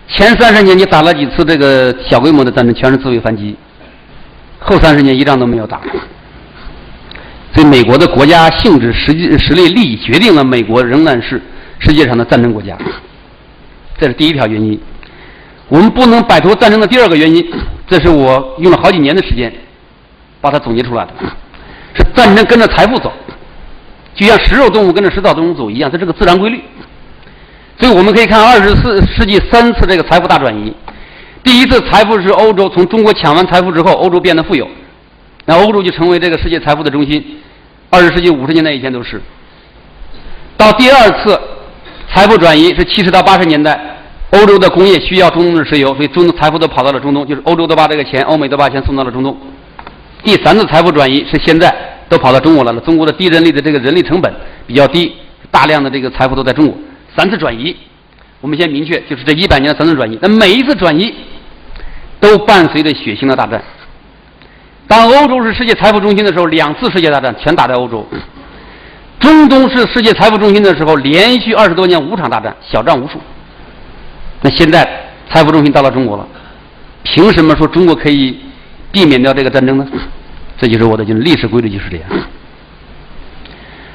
前30年你打了几次这个小规模的战争，全是自卫反击，后30年一仗都没有打。所以美国的国家性质、实力、利益决定了美国仍然是世界上的战争国家，这是第一条原因。我们不能摆脱战争的第二个原因，这是我用了好几年的时间把它总结出来的，是战争跟着财富走，就像食肉动物跟着食草动物走一样，这是个自然规律。所以我们可以看24世纪3次这个财富大转移。第一次财富是欧洲从中国抢完财富之后，欧洲变得富有，那欧洲就成为这个世界财富的中心。20世纪50年代以前都是。到第二次财富转移是70到80年代，欧洲的工业需要中东的石油，所以中东财富都跑到了中东，就是欧洲都把这个钱，欧美都把钱送到了中东。第三次财富转移是现在都跑到中国来了，中国的低人力的这个人力成本比较低，大量的这个财富都在中国。3次转移，我们先明确，就是这100年的3次转移。那每一次转移都伴随着血腥的大战。当欧洲是世界财富中心的时候，2次世界大战全打在欧洲；中东是世界财富中心的时候，连续20多年5场大战，小战无数。那现在财富中心到了中国了，凭什么说中国可以避免掉这个战争呢？这就是我的历史规律就是这样。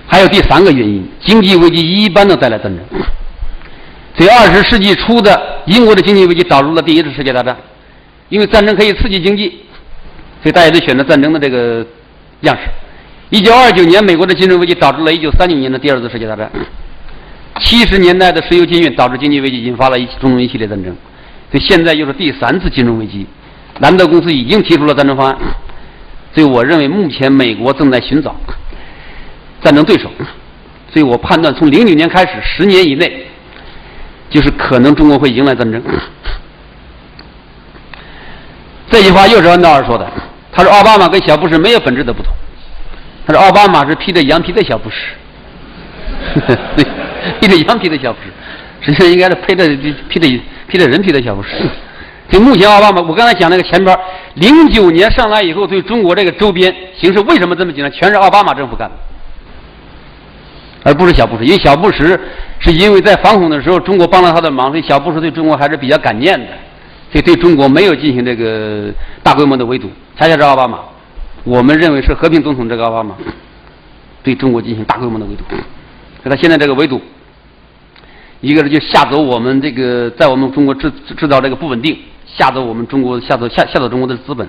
还有第三个原因，经济危机一般都带来战争。所以20世纪初的英国的经济危机导致了第一次世界大战，因为战争可以刺激经济，所以大家都选择战争的这个样式。1929年美国的金融危机导致了1930年的第二次世界大战。70年代的石油禁运导致经济危机，引发了种种一系列战争。所以现在又是第三次金融危机，兰德公司已经提出了战争方案。所以我认为目前美国正在寻找战争对手，所以我判断从09年开始10年以内，就是可能中国会迎来战争。这句话又是安道尔说的，他说奥巴马跟小布什没有本质的不同，他说奥巴马是披着羊皮的小布什，披着羊皮的小布什，实际上应该是披着人皮的小布什。所以目前奥巴马，我刚才讲那个前边09年上来以后，对中国这个周边形势为什么这么紧张，全是奥巴马政府干的，而不是小布什。因为小布什是因为在反恐的时候中国帮了他的忙，所以小布什对中国还是比较感念的，所以对中国没有进行这个大规模的围堵。恰恰是奥巴马，我们认为是和平总统这个奥巴马对中国进行大规模的围堵。所以他现在这个围堵，一个是就吓走我们这个在我们中国制造这个不稳定，吓走我们中国，吓走中国的资本。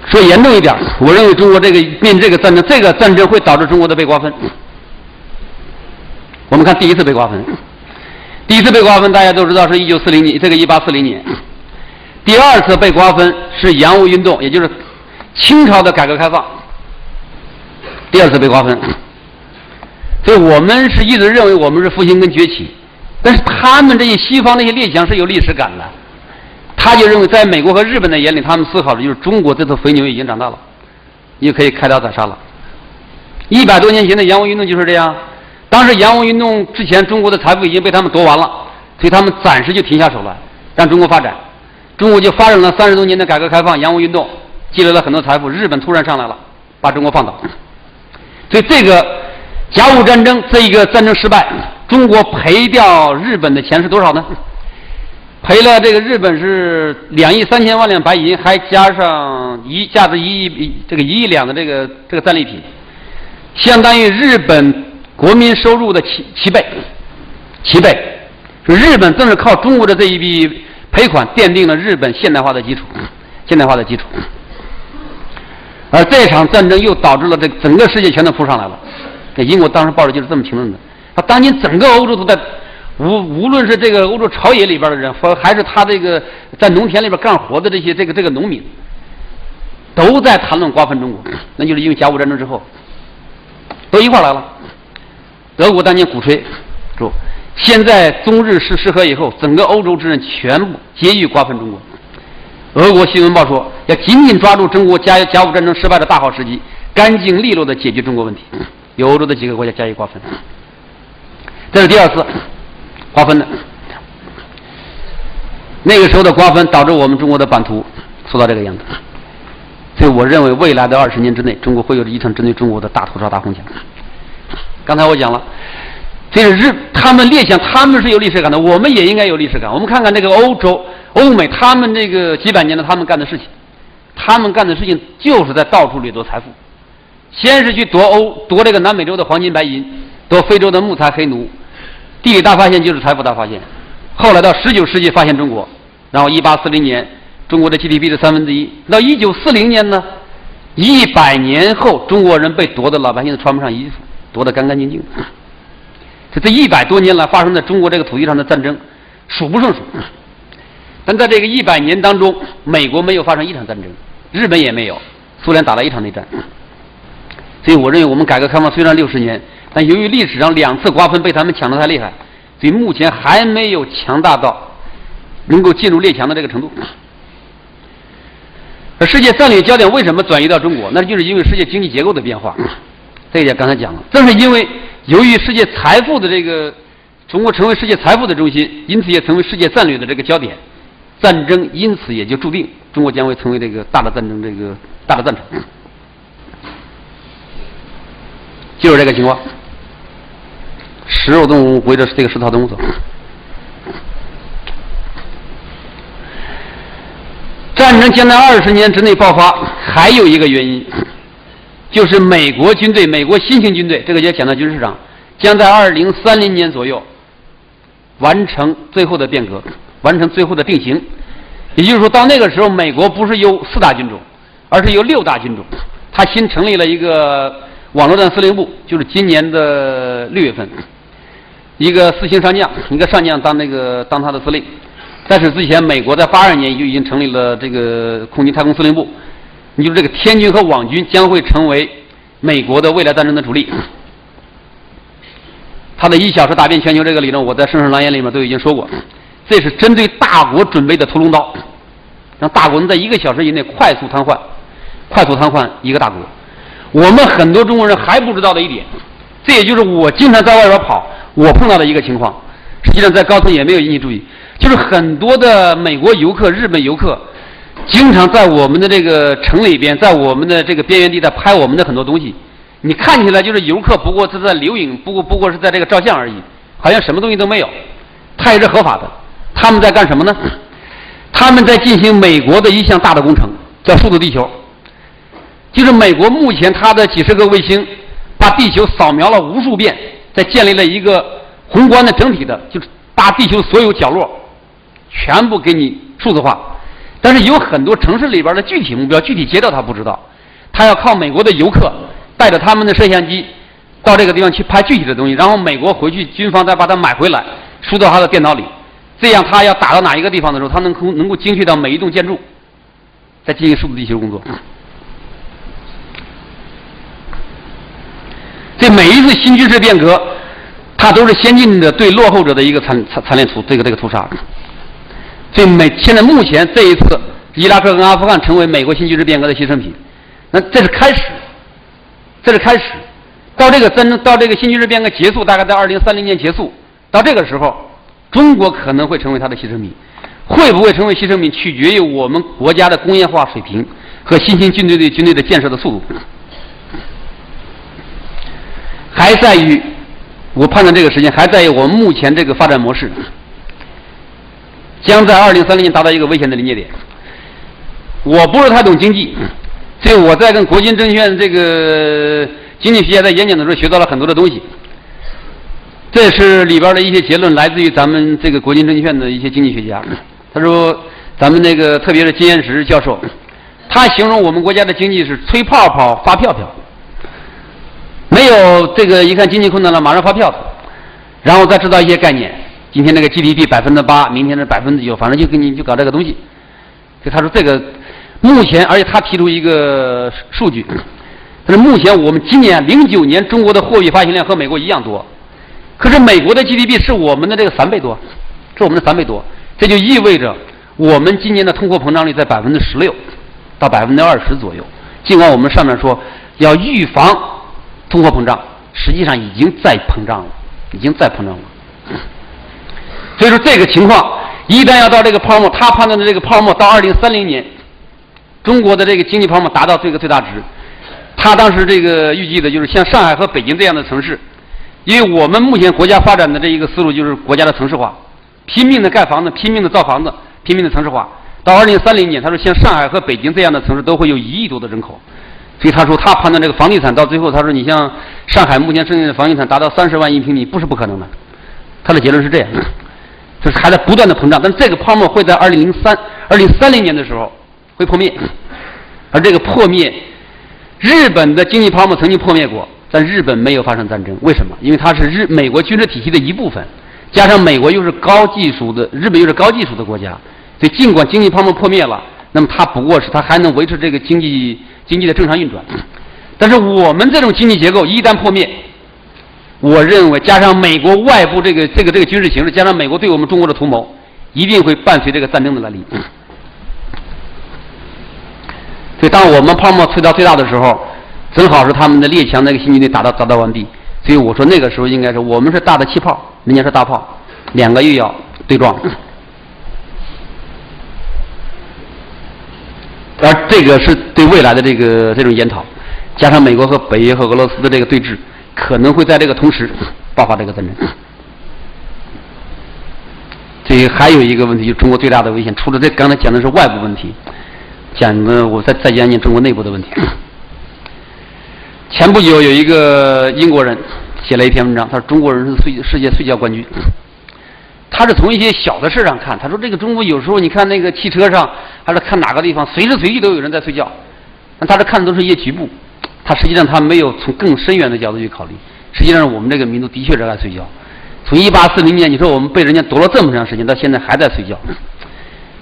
说严重一点，我认为中国面这个战争会导致中国的被瓜分。我们看第一次被瓜分，第一次被瓜分大家都知道是1940年，这个1840年。第二次被瓜分是洋务运动，也就是清朝的改革开放。第二次被瓜分，所以我们是一直认为我们是复兴跟崛起，但是他们这些西方那些列强是有历史感的，他就认为在美国和日本的眼里，他们思考的就是中国这头肥牛已经长大了，也可以开刀宰杀了。100多年前的洋务运动就是这样，当时洋务运动之前，中国的财富已经被他们夺完了，所以他们暂时就停下手来，让中国发展。中国就发展了30多年的改革开放、洋务运动，积累了很多财富。日本突然上来了，把中国放倒。所以这个甲午战争这一个战争失败，中国赔掉日本的钱是多少呢？赔了这个日本是2亿3千万两白银，还加上价值1亿两的这个战利品，相当于日本国民收入的7倍。日本正是靠中国的这一笔赔款奠定了日本现代化的基础。而这场战争又导致了这整个世界全都扑上来了。英国当时报纸就是这么评论的，他当今整个欧洲都在无论是这个欧洲朝野里边的人，还是他这个在农田里边干活的这些这个农民，都在谈论瓜分中国。那就是因为甲午战争之后都一块来了。德国当年鼓吹说，现在中日失和以后，整个欧洲之人全部皆欲瓜分中国。俄国新闻报说，要紧紧抓住中国甲午战争失败的大好时机，干净利落地解决中国问题，有欧洲的几个国家加以瓜分。这是第二次瓜分的。那个时候的瓜分导致我们中国的版图塑到这个样子。所以我认为未来的20年之内，中国会有一场针对中国的大屠杀、大哄抢。刚才我讲了，这是他们列强，他们是有历史感的，我们也应该有历史感。我们看看这个欧洲、欧美，他们这个几百年的他们干的事情，他们干的事情就是在到处掠夺财富。先是去夺这个南美洲的黄金白银，夺非洲的木材黑奴，地理大发现就是财富大发现。后来到19世纪发现中国，然后1840年中国的 GDP 的1/3，到1940年呢，100年后中国人被夺的老百姓都穿不上衣服，夺得干干净净。这100多年来发生在中国这个土地上的战争数不胜数，但在这个100年当中，美国没有发生一场战争，日本也没有，苏联打了一场内战。所以我认为我们改革开放虽然60年，但由于历史上2次瓜分被他们抢得太厉害，所以目前还没有强大到能够进入列强的这个程度。而世界战略焦点为什么转移到中国？那就是因为世界经济结构的变化。这一点刚才讲了，正是因为由于世界财富的这个中国成为世界财富的中心，因此也成为世界战略的这个焦点，战争因此也就注定中国将会成为这个大的战争，这个大的战场，就是这个情况。食肉动物围着这个食草动物走。战争将在20年之内爆发，还有一个原因，就是美国军队，美国新型军队，这个也讲到军事上，将在2030年左右完成最后的变革，完成最后的定型。也就是说，到那个时候，美国不是有4大军种，而是有6大军种。他新成立了一个网络战司令部，就是今年的6月份，一个4星上将，一个上将当他的司令。在此之前，美国在82年就已经成立了这个空军太空司令部。你就是这个天军和网军将会成为美国的未来战争的主力。他的1小时打遍全球这个理论，我在《圣上狼言》里面都已经说过，这是针对大国准备的屠龙刀，让大国能在1个小时以内快速瘫痪一个大国。我们很多中国人还不知道的一点，这也就是我经常在外边跑，我碰到的一个情况，实际上在高层也没有引起注意，就是很多的美国游客、日本游客经常在我们的这个城里边，在我们的这个边缘地带拍我们的很多东西，你看起来就是游客，不过是在留影，不过是在这个照相而已，好像什么东西都没有，它也是合法的。他们在干什么呢？他们在进行美国的一项大的工程，叫数字地球。就是美国目前它的几十个卫星把地球扫描了无数遍，再建立了一个宏观的整体的，就是把地球所有角落全部给你数字化。但是有很多城市里边的具体目标、具体街道他不知道，他要靠美国的游客带着他们的摄像机到这个地方去拍具体的东西，然后美国回去军方再把它买回来，输到他的电脑里，这样他要打到哪一个地方的时候，他能够精确到每一栋建筑，再进行数字地球工作。这每一次新军事变革，它都是先进的对落后者的一个残烈这个屠杀。所以现在目前这一次，伊拉克跟阿富汗成为美国新军事变革的牺牲品，那这是开始，到这个战争，到这个新军事变革结束，大概在2030年结束，到这个时候，中国可能会成为它的牺牲品，会不会成为牺牲品，取决于我们国家的工业化水平和新型军队的建设的速度。还在于我判断这个时间，还在于我们目前这个发展模式将在2030年达到一个危险的临界点。我不是太懂经济，所以我在跟国金证券这个经济学家在演讲的时候学到了很多的东西。这是里边的一些结论，来自于咱们这个国金证券的一些经济学家。他说，咱们那个特别是金岩石教授，他形容我们国家的经济是吹泡泡发票票。没有这个一看经济困难了，马上发票子，然后再制造一些概念。今天那个 GDP 8%，明天是9%，反正就给你就搞这个东西。所以他说这个目前，而且他提出一个数据，他说目前我们今年09年中国的货币发行量和美国一样多，可是美国的 GDP 是我们的这个3倍多，是我们的3倍多，这就意味着我们今年的通货膨胀率在16%到20%左右。尽管我们上面说要预防通货膨胀，实际上已经在膨胀了。所以说这个情况一旦要到这个泡沫，他判断的这个泡沫到2030年，中国的这个经济泡沫达到这个最大值。他当时这个预计的就是像上海和北京这样的城市，因为我们目前国家发展的这一个思路就是国家的城市化，拼命的盖房子，拼命的造房子，拼命的城市化。到2030年，他说像上海和北京这样的城市都会有1亿多的人口。所以他说，他判断这个房地产到最后，他说你像上海目前剩下的房地产达到30万一平米，不是不可能的。他的结论是这样，就是还在不断的膨胀，但是这个泡沫会在2030年的时候会破灭，而这个破灭，日本的经济泡沫曾经破灭过，但日本没有发生战争，为什么？因为它是美国军事体系的一部分，加上美国又是高技术的，日本又是高技术的国家，所以尽管经济泡沫破灭了，那么它不过是它还能维持这个经济的正常运转。但是我们这种经济结构一旦破灭，我认为加上美国外部这个军事形势，加上美国对我们中国的图谋，一定会伴随这个战争的来临。所以当我们泡沫吹到最大的时候，正好是他们的列强那个新军队达到完毕。所以我说那个时候应该是我们是大的气泡，人家是大炮，两个又要对撞。而这个是对未来的这种研讨，加上美国和北约和俄罗斯的这个对峙，可能会在这个同时爆发这个战争。这还有一个问题，就是中国最大的危险，除了这刚才讲的是外部问题，讲的我再讲讲中国内部的问题。前不久有一个英国人写了一篇文章，他说中国人是世界睡觉冠军。他是从一些小的事上看，他说这个中国有时候你看那个汽车上，还是看哪个地方随时随地都有人在睡觉，但他这看的都是一些局部，他实际上他没有从更深远的角度去考虑。实际上我们这个民族的确是爱睡觉，从1840年你说我们被人家夺了这么长时间，到现在还在睡觉。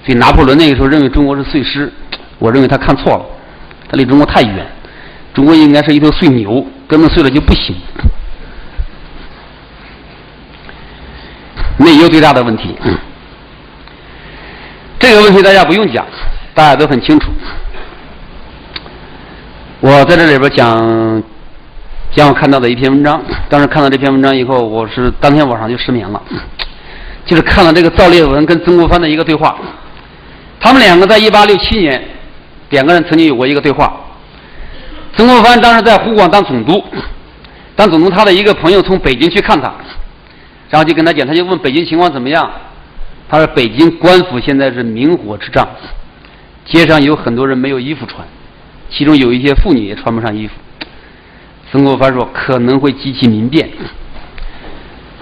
所以拿破仑那个时候认为中国是睡狮，我认为他看错了，他离中国太远，中国应该是一头睡牛，根本睡了就不行。内忧最大的问题，这个问题大家不用讲，大家都很清楚。我在这里边讲我看到的一篇文章，当时看到这篇文章以后，我是当天晚上就失眠了，就是看了这个赵烈文跟曾国藩的一个对话。他们两个在1867年，两个人曾经有过一个对话。曾国藩当时在湖广当总督，他的一个朋友从北京去看他。然后就跟他讲，他就问北京情况怎么样。他说北京官府现在是明火之仗，街上有很多人没有衣服穿，其中有一些妇女也穿不上衣服。曾国藩说可能会激起民变。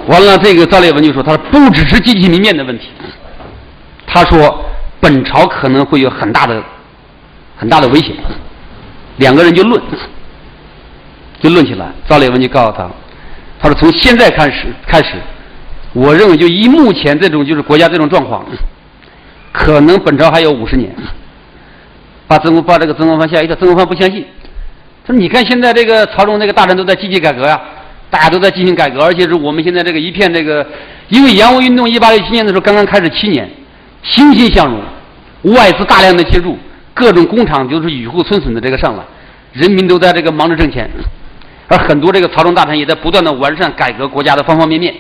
完了，这个赵烈文就说，他说不只是激起民变的问题，他说本朝可能会有很大的危险。两个人就论起来。赵烈文就告诉他说从现在开始。我认为就以目前这种就是国家这种状况，可能本朝还有50年。把这个曾国藩吓一跳，曾国藩不相信，他说你看现在这个朝中这个大臣都在积极改革呀，大家都在进行改革，而且是我们现在这个一片这个，因为洋务运动1867年的时候刚刚开始7年，欣欣向荣，外资大量的介入，各种工厂就是雨后春笋的这个上来，人民都在这个忙着挣钱，而很多这个朝中大臣也在不断的完善改革国家的方方面面。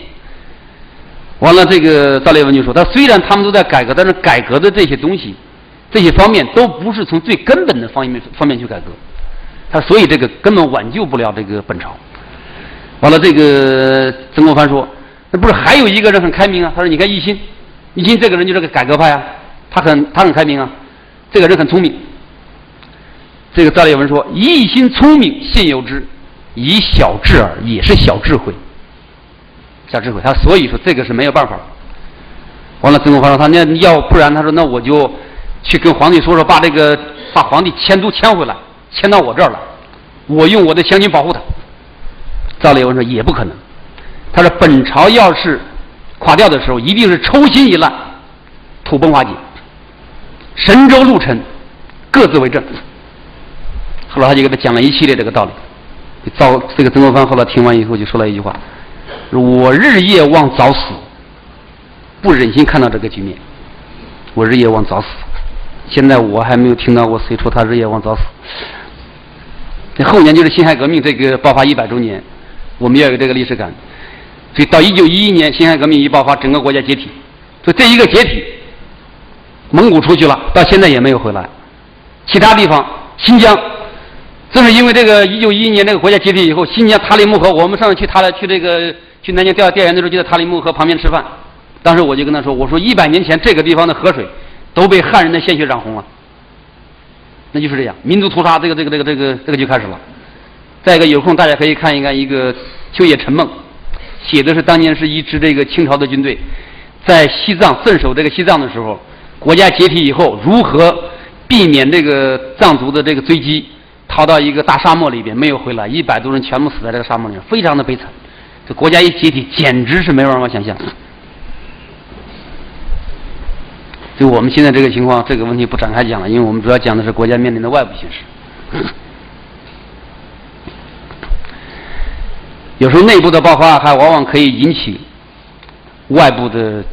完了，这个赵烈文就说，他虽然他们都在改革，但是改革的这些东西，这些方面都不是从最根本的方面去改革，他所以这个根本挽救不了这个本朝。完了，这个曾国藩说，那不是还有一个人很开明啊？他说，你看奕欣这个人就是个改革派啊，他很开明啊，这个人很聪明。这个赵烈文说，奕欣聪明，现有之，以小智耳，也是小智慧。他所以说这个是没有办法。完了，曾国藩说他那要不然，他说那我就去跟皇帝说，把皇帝迁都迁回来，迁到我这儿来，我用我的乡亲保护他。赵烈文说也不可能，他说本朝要是垮掉的时候，一定是抽薪一烂，土崩瓦解，神州陆沉，各自为政。后来他就给他讲了一系列这个道理。这个曾国藩后来听完以后就说了一句话，我日夜望早死，不忍心看到这个局面。我日夜望早死，现在我还没有听到过谁说他日夜望早死。这后年就是辛亥革命这个爆发100周年，我们要有这个历史感。所以到1911年辛亥革命一爆发，整个国家解体。所以这一个解体，蒙古出去了，到现在也没有回来。其他地方，新疆，正是因为这个1911年这个国家解体以后，新疆塔里木河，我们上次去南京调研的时候，就在塔里木河旁边吃饭。当时我就跟他说，我说100年前这个地方的河水都被汉人的鲜血染红了。那就是这样，民族屠杀这个就开始了。再一个，有空大家可以看一看一个《秋野沉梦》，写的是当年是一支这个清朝的军队在西藏镇守这个西藏的时候，国家解体以后如何避免这个藏族的这个追击，逃到一个大沙漠里边没有回来，100多人全部死在这个沙漠里面，非常的悲惨。这国家一解体，简直是没办法想象。就我们现在这个情况，这个问题不展开讲了，因为我们主要讲的是国家面临的外部形势。有时候内部的爆发还往往可以引起外部的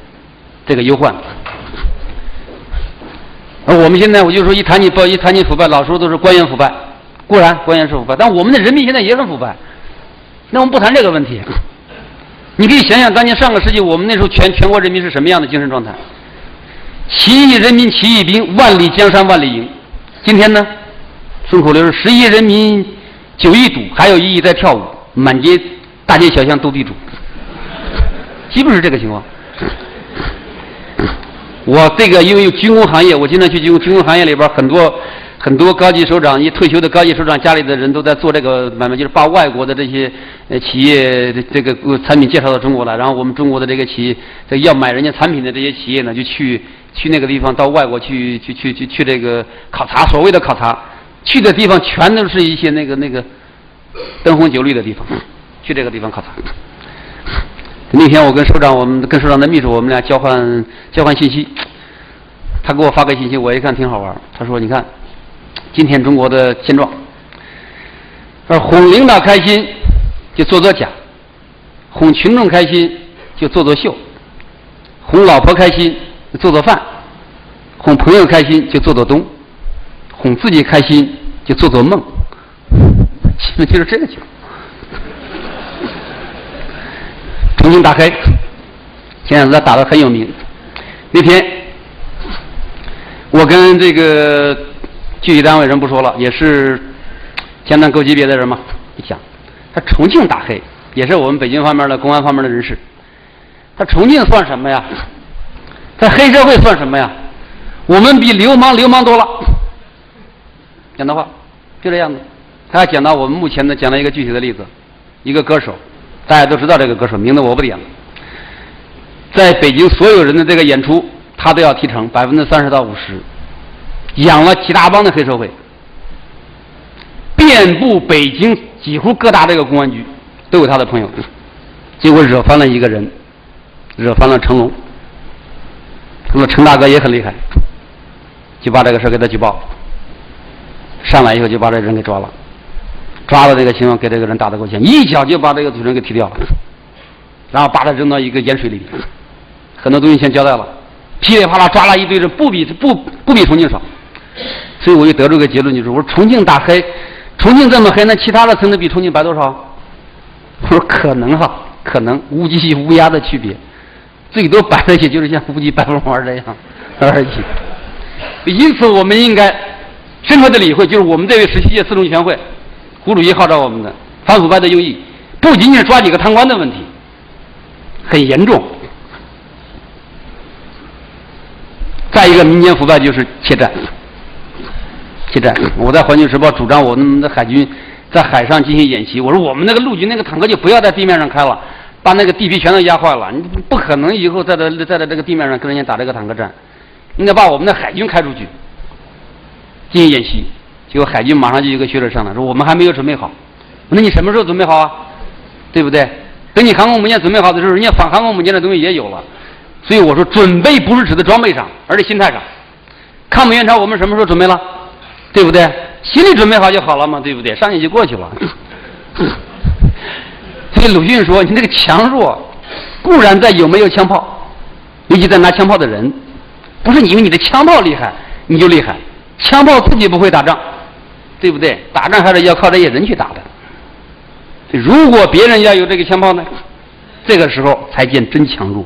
这个忧患。而我们现在我就说一谈起腐败，老说都是官员腐败，固然官员是腐败，但我们的人民现在也很腐败。那我们不谈这个问题。你可以想想当年上个世纪我们那时候全国人民是什么样的精神状态？7亿人民7亿兵，万里江山万里营。今天呢，顺口溜是10亿人民9亿赌，还有1亿在跳舞，满街大街小巷斗地主。基本是这个情况。我这个因为有军工行业，我经常去军工行业里边很多高级首长，退休的高级首长家里的人都在做这个买卖，就是把外国的这些企业这个产品介绍到中国来，然后我们中国的这个企业，这要买人家产品的这些企业呢，就去那个地方，到外国去这个考察，所谓的考察，去的地方全都是一些那个灯红酒绿的地方，去这个地方考察。那天我跟首长的秘书，我们俩交换信息，他给我发个信息，我一看挺好玩，他说你看今天中国的现状，哄领导开心就做假，哄群众开心就做秀，哄老婆开心就做饭，哄朋友开心就做东，哄自己开心就做梦，其实就是这个情况。重庆大黑前两天打得很有名。那天我跟这个具体单位人不说了，也是相当高级别的人嘛，一讲他重庆大黑也是我们北京方面的公安方面的人士，他重庆算什么呀？在黑社会算什么呀？我们比流氓多了。讲的话就这样子。他还讲到我们目前的讲了一个具体的例子，一个歌手，大家都知道这个歌手，名字我不点了。在北京所有人的这个演出，他都要提成30%到50%，养了几大帮的黑社会，遍布北京几乎各大这个公安局都有他的朋友，结果惹翻了一个人，惹翻了成龙。陈大哥也很厉害，就把这个事给他举报，上来以后就把这人给抓了，抓了这个情况给这个人打得过去，一脚就把这个主人给踢掉了，然后把他扔到一个盐水里，很多东西先交代了，噼里啪啦抓了一堆人，不比重庆少。所以我就得出个结论，就是我说重庆大黑，重庆这么黑，那其他的城市比重庆白多少？我说可能哈，可能乌鸡乌鸦的区别，最多白了些，就是像乌鸡白凤凰这样而已。因此我们应该深刻的理会，就是我们这位17届四中全会胡主席号召我们的反腐败的用意，不仅仅是抓几个贪官的问题，很严重。再一个，民间腐败就是窃占。我在《环球时报》主张我们的海军在海上进行演习，我说我们那个陆军那个坦克就不要在地面上开了，把那个地皮全都压坏了，你不可能以后在这个地面上跟人家打这个坦克战，应该把我们的海军开出去进行演习。结果海军马上就有个学者上来说我们还没有准备好。那你什么时候准备好啊？对不对？等你航空母舰准备好的时候，人家反航空母舰的东西也有了。所以我说准备不是指的装备上，而是心态上。抗美援朝我们什么时候准备了？对不对？心理准备好就好了嘛，对不对？上去就过去了。所以鲁迅说你这个强弱固然在有没有枪炮，尤其在拿枪炮的人，不是因为你的枪炮厉害你就厉害，枪炮自己不会打仗，对不对？打仗还是要靠这些人去打的。如果别人要有这个枪炮呢，这个时候才见真强弱。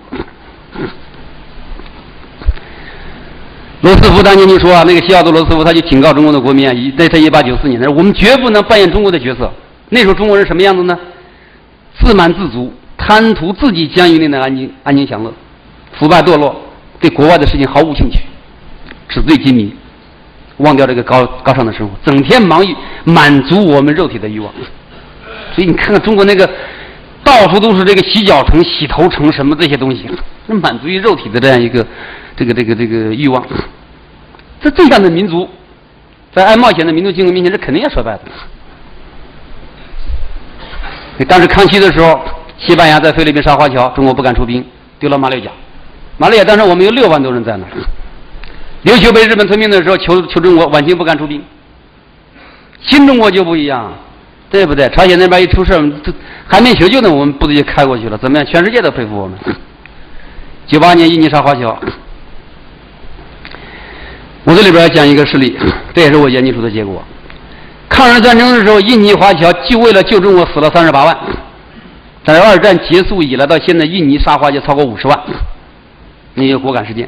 罗斯福当年就说啊，那个西奥多罗斯福他就警告中国的国民啊，在1894年的时候，我们绝不能扮演中国的角色。那时候中国人什么样子呢？自满自足，贪图自己疆域内的安宁享乐，腐败堕落，对国外的事情毫无兴趣，纸醉金迷，忘掉这个高尚的生活，整天忙于满足我们肉体的欲望。所以你看看中国那个到处都是这个洗脚城、洗头城什么这些东西，那满足于肉体的这样一个这个欲望。这样的民族在爱冒险的民族精神面前是肯定要衰败的。当时康熙的时候，西班牙在菲律宾沙华桥，中国不敢出兵，丢了马六甲。马六甲当时我们有6万多人在那儿。琉球被日本吞并的时候，求中国，晚清不敢出兵。新中国就不一样，对不对？朝鲜那边一出事，还没求救呢，我们部队就开过去了，怎么样？全世界都佩服我们。98年印尼沙华桥，我这里边要讲一个事例，这也是我研究出的结果。抗日战争的时候，印尼华侨就为了救中国死了38万，但是二战结束以来到现在，印尼沙华就超过50万，那个果敢事件。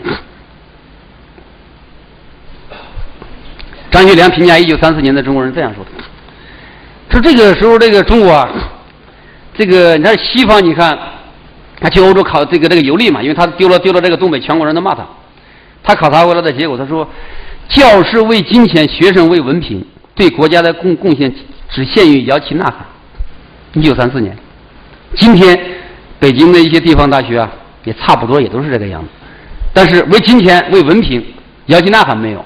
张学良评价1934年的中国人这样说的：说这个时候这个中国啊，这个你看西方，你看他去欧洲考这个游历嘛，因为他丢了这个东北，全国人都骂他。他考察回来的结果，他说，教师为金钱，学生为文凭，对国家的贡献只限于摇旗呐喊。1934年，今天北京的一些地方大学啊，也差不多也都是这个样子。但是为金钱、为文凭，摇旗呐喊没有。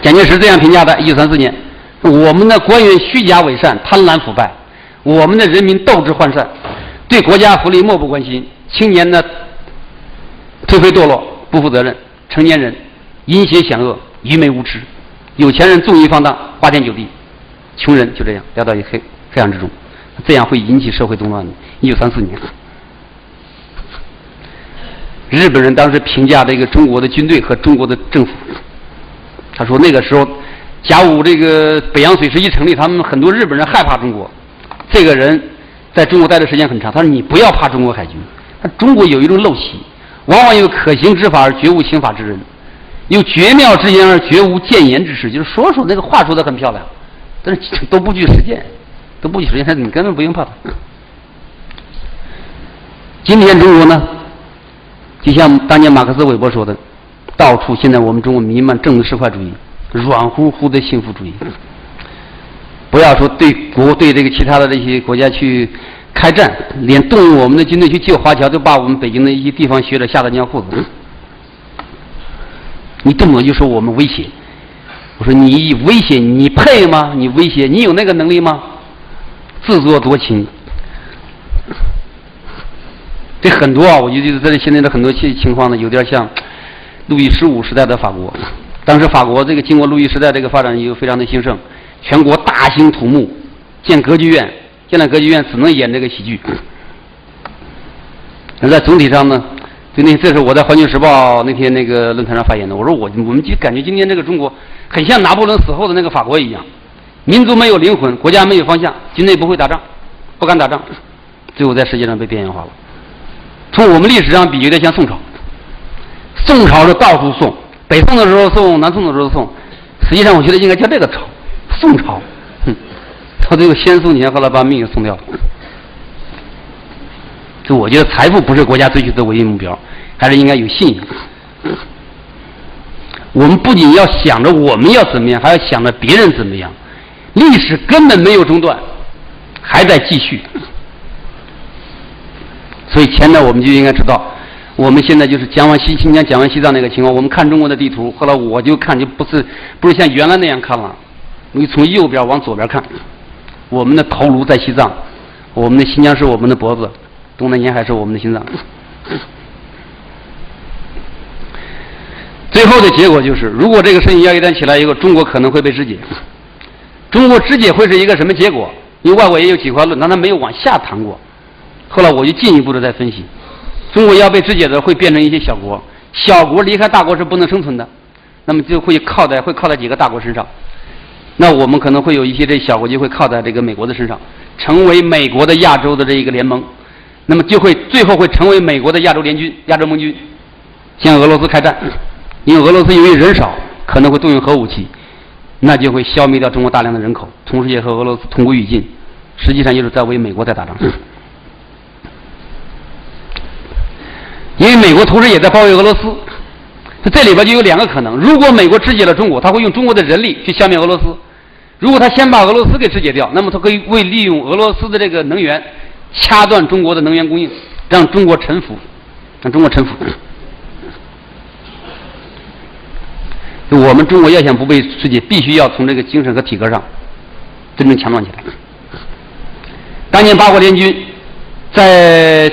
蒋介石这样评价的：1934年，我们的官员虚假伪善、贪婪腐败，我们的人民斗志涣散，对国家福利漠不关心，青年呢颓废堕落、不负责任，成年人阴邪险恶、愚昧无知，有钱人纵欲放荡、花天酒地，穷人就这样掉到一黑暗之中，这样会引起社会动乱的。1934年，日本人当时评价这个中国的军队和中国的政府，他说那个时候甲午这个北洋水师一成立，他们很多日本人害怕中国。这个人在中国待的时间很长，他说你不要怕中国海军，他中国有一种陋习，往往有可行之法而绝无刑法之人，有绝妙之言而绝无谏言之事，就是说那个话说得很漂亮，但是都不具实践，你根本不用怕他。今天中国呢，就像当年马克思韦伯说的，到处现在我们中国弥漫政治市侩主义，软乎乎的幸福主义。不要说对这个其他的这些国家去开战，连动用我们的军队去救华侨，都把我们北京的一些地方学者吓得尿裤子。你动不动就说我们威胁，我说你威胁你配吗？你威胁你有那个能力吗？自作多情。这很多啊，我觉得在现在的很多情况呢，有点像路易15时代的法国。当时法国这个经过路易时代这个发展又非常的兴盛，全国大兴土木，建歌剧院，现在歌剧院只能演这个喜剧。而在总体上呢，这是我在《环球时报》那天那个论坛上发言的。我说我们就感觉今天这个中国很像拿破仑死后的那个法国一样，民族没有灵魂，国家没有方向，军队不会打仗，不敢打仗，最后在世界上被边缘化了。从我们历史上比，有点像宋朝。宋朝是到处宋，北宋的时候宋，南宋的时候宋，实际上我觉得应该叫这个朝，宋朝。到最后先宋前，后来把命给送掉了。就我觉得财富不是国家追求的唯一目标，还是应该有信仰。我们不仅要想着我们要怎么样，还要想着别人怎么样。历史根本没有中断，还在继续。所以前面我们就应该知道，我们现在就是讲完新疆、讲完西藏那个情况，我们看中国的地图，后来我就看就不是像原来那样看了，你从右边往左边看，我们的头颅在西藏，我们的新疆是我们的脖子，东南沿海是我们的心脏。最后的结果就是，如果这个事情要一旦起来以后，中国可能会被肢解。中国肢解会是一个什么结果？因为外国也有几块论，但他没有往下谈过。后来我就进一步的在分析，中国要被肢解的会变成一些小国，小国离开大国是不能生存的，那么就会靠在几个大国身上。那我们可能会有一些这小国就会靠在这个美国的身上，成为美国的亚洲的这一个联盟，那么就会最后会成为美国的亚洲联军、亚洲盟军，向俄罗斯开战。因为俄罗斯由于人少，可能会动用核武器，那就会消灭掉中国大量的人口，同时也和俄罗斯同归于尽，实际上就是在为美国在打仗。因为美国同时也在包围俄罗斯，这里边就有两个可能：如果美国肢解了中国，他会用中国的人力去消灭俄罗斯；如果他先把俄罗斯给肢解掉，那么他可以利用俄罗斯的这个能源，掐断中国的能源供应，让中国臣服，我们中国要想不被肢解，必须要从这个精神和体格上真正强壮起来。当年八国联军在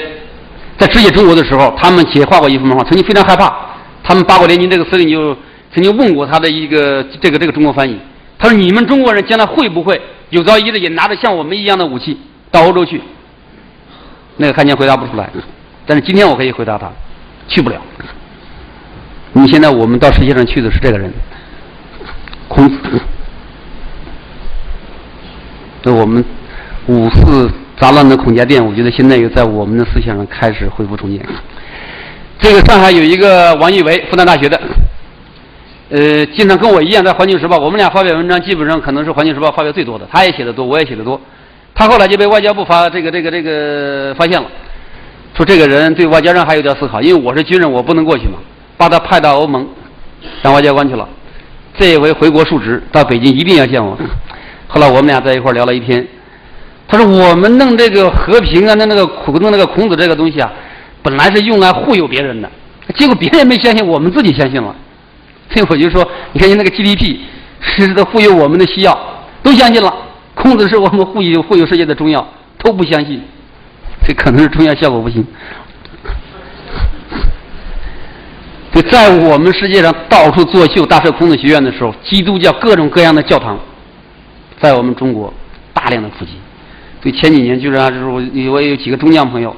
肢解中国的时候，他们写画过一幅漫画，曾经非常害怕。他们八国联军这个司令就曾经问过他的一个这个中国翻译，他说：“你们中国人将来会不会有朝一日也拿着像我们一样的武器到欧洲去？”那个汉奸回答不出来，但是今天我可以回答他，去不了。你现在我们到世界上去的是这个人，孔子。那我们5·4杂乱的孔家店，我觉得现在又在我们的思想上开始恢复重建。这个上海有一个王一维，复旦大学的，经常跟我一样在《环球时报》，我们俩发表文章基本上可能是《环球时报》发表最多的，他也写得多，我也写得多。他后来就被外交部发现了，说这个人对外交上还有点思考，因为我是军人，我不能过去嘛，把他派到欧盟当外交官去了。这一回回国述职，到北京一定要见我。后来我们俩在一块聊了一天，他说我们弄这个和平啊，弄那个孔子这个东西啊，本来是用来忽悠别人的，结果别人没相信，我们自己相信了。所以我就说，你看那个 GDP 是在忽悠我们的西药，都相信了。孔子是我们忽悠世界的中药，都不相信，这可能是中药效果不行。就在我们世界上到处作秀大设孔子学院的时候，基督教各种各样的教堂在我们中国大量的普及。对，前几年居然就是我有几个中将朋友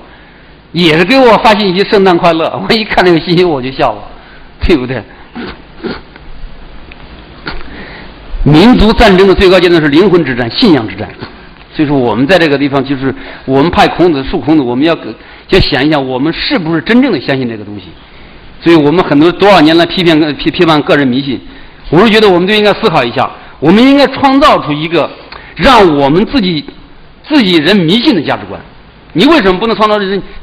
也是给我发信息圣诞快乐，我一看那个信息我就笑了，对不对？民族战争的最高阶段是灵魂之战、信仰之战。所以说我们在这个地方，就是我们派孔子、述孔子，我们要想一想，我们是不是真正的相信这个东西。所以我们很多少年来批判个人迷信，我是觉得我们就应该思考一下，我们应该创造出一个让我们自己人迷信的价值观。你为什么不能创造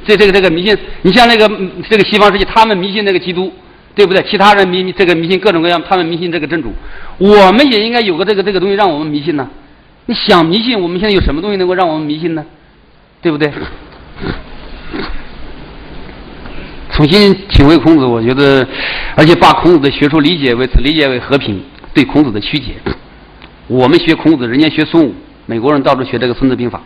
这个迷信？你像这个西方世界，他们迷信那个基督，对不对？其他人迷信各种各样，他们迷信这个真主，我们也应该有个这个东西让我们迷信呢。你想迷信，我们现在有什么东西能够让我们迷信呢？对不对？重新体会孔子，我觉得，而且把孔子的学说理解为和平，对孔子的曲解。我们学孔子，人家学孙武，美国人到处学这个《孙子兵法》。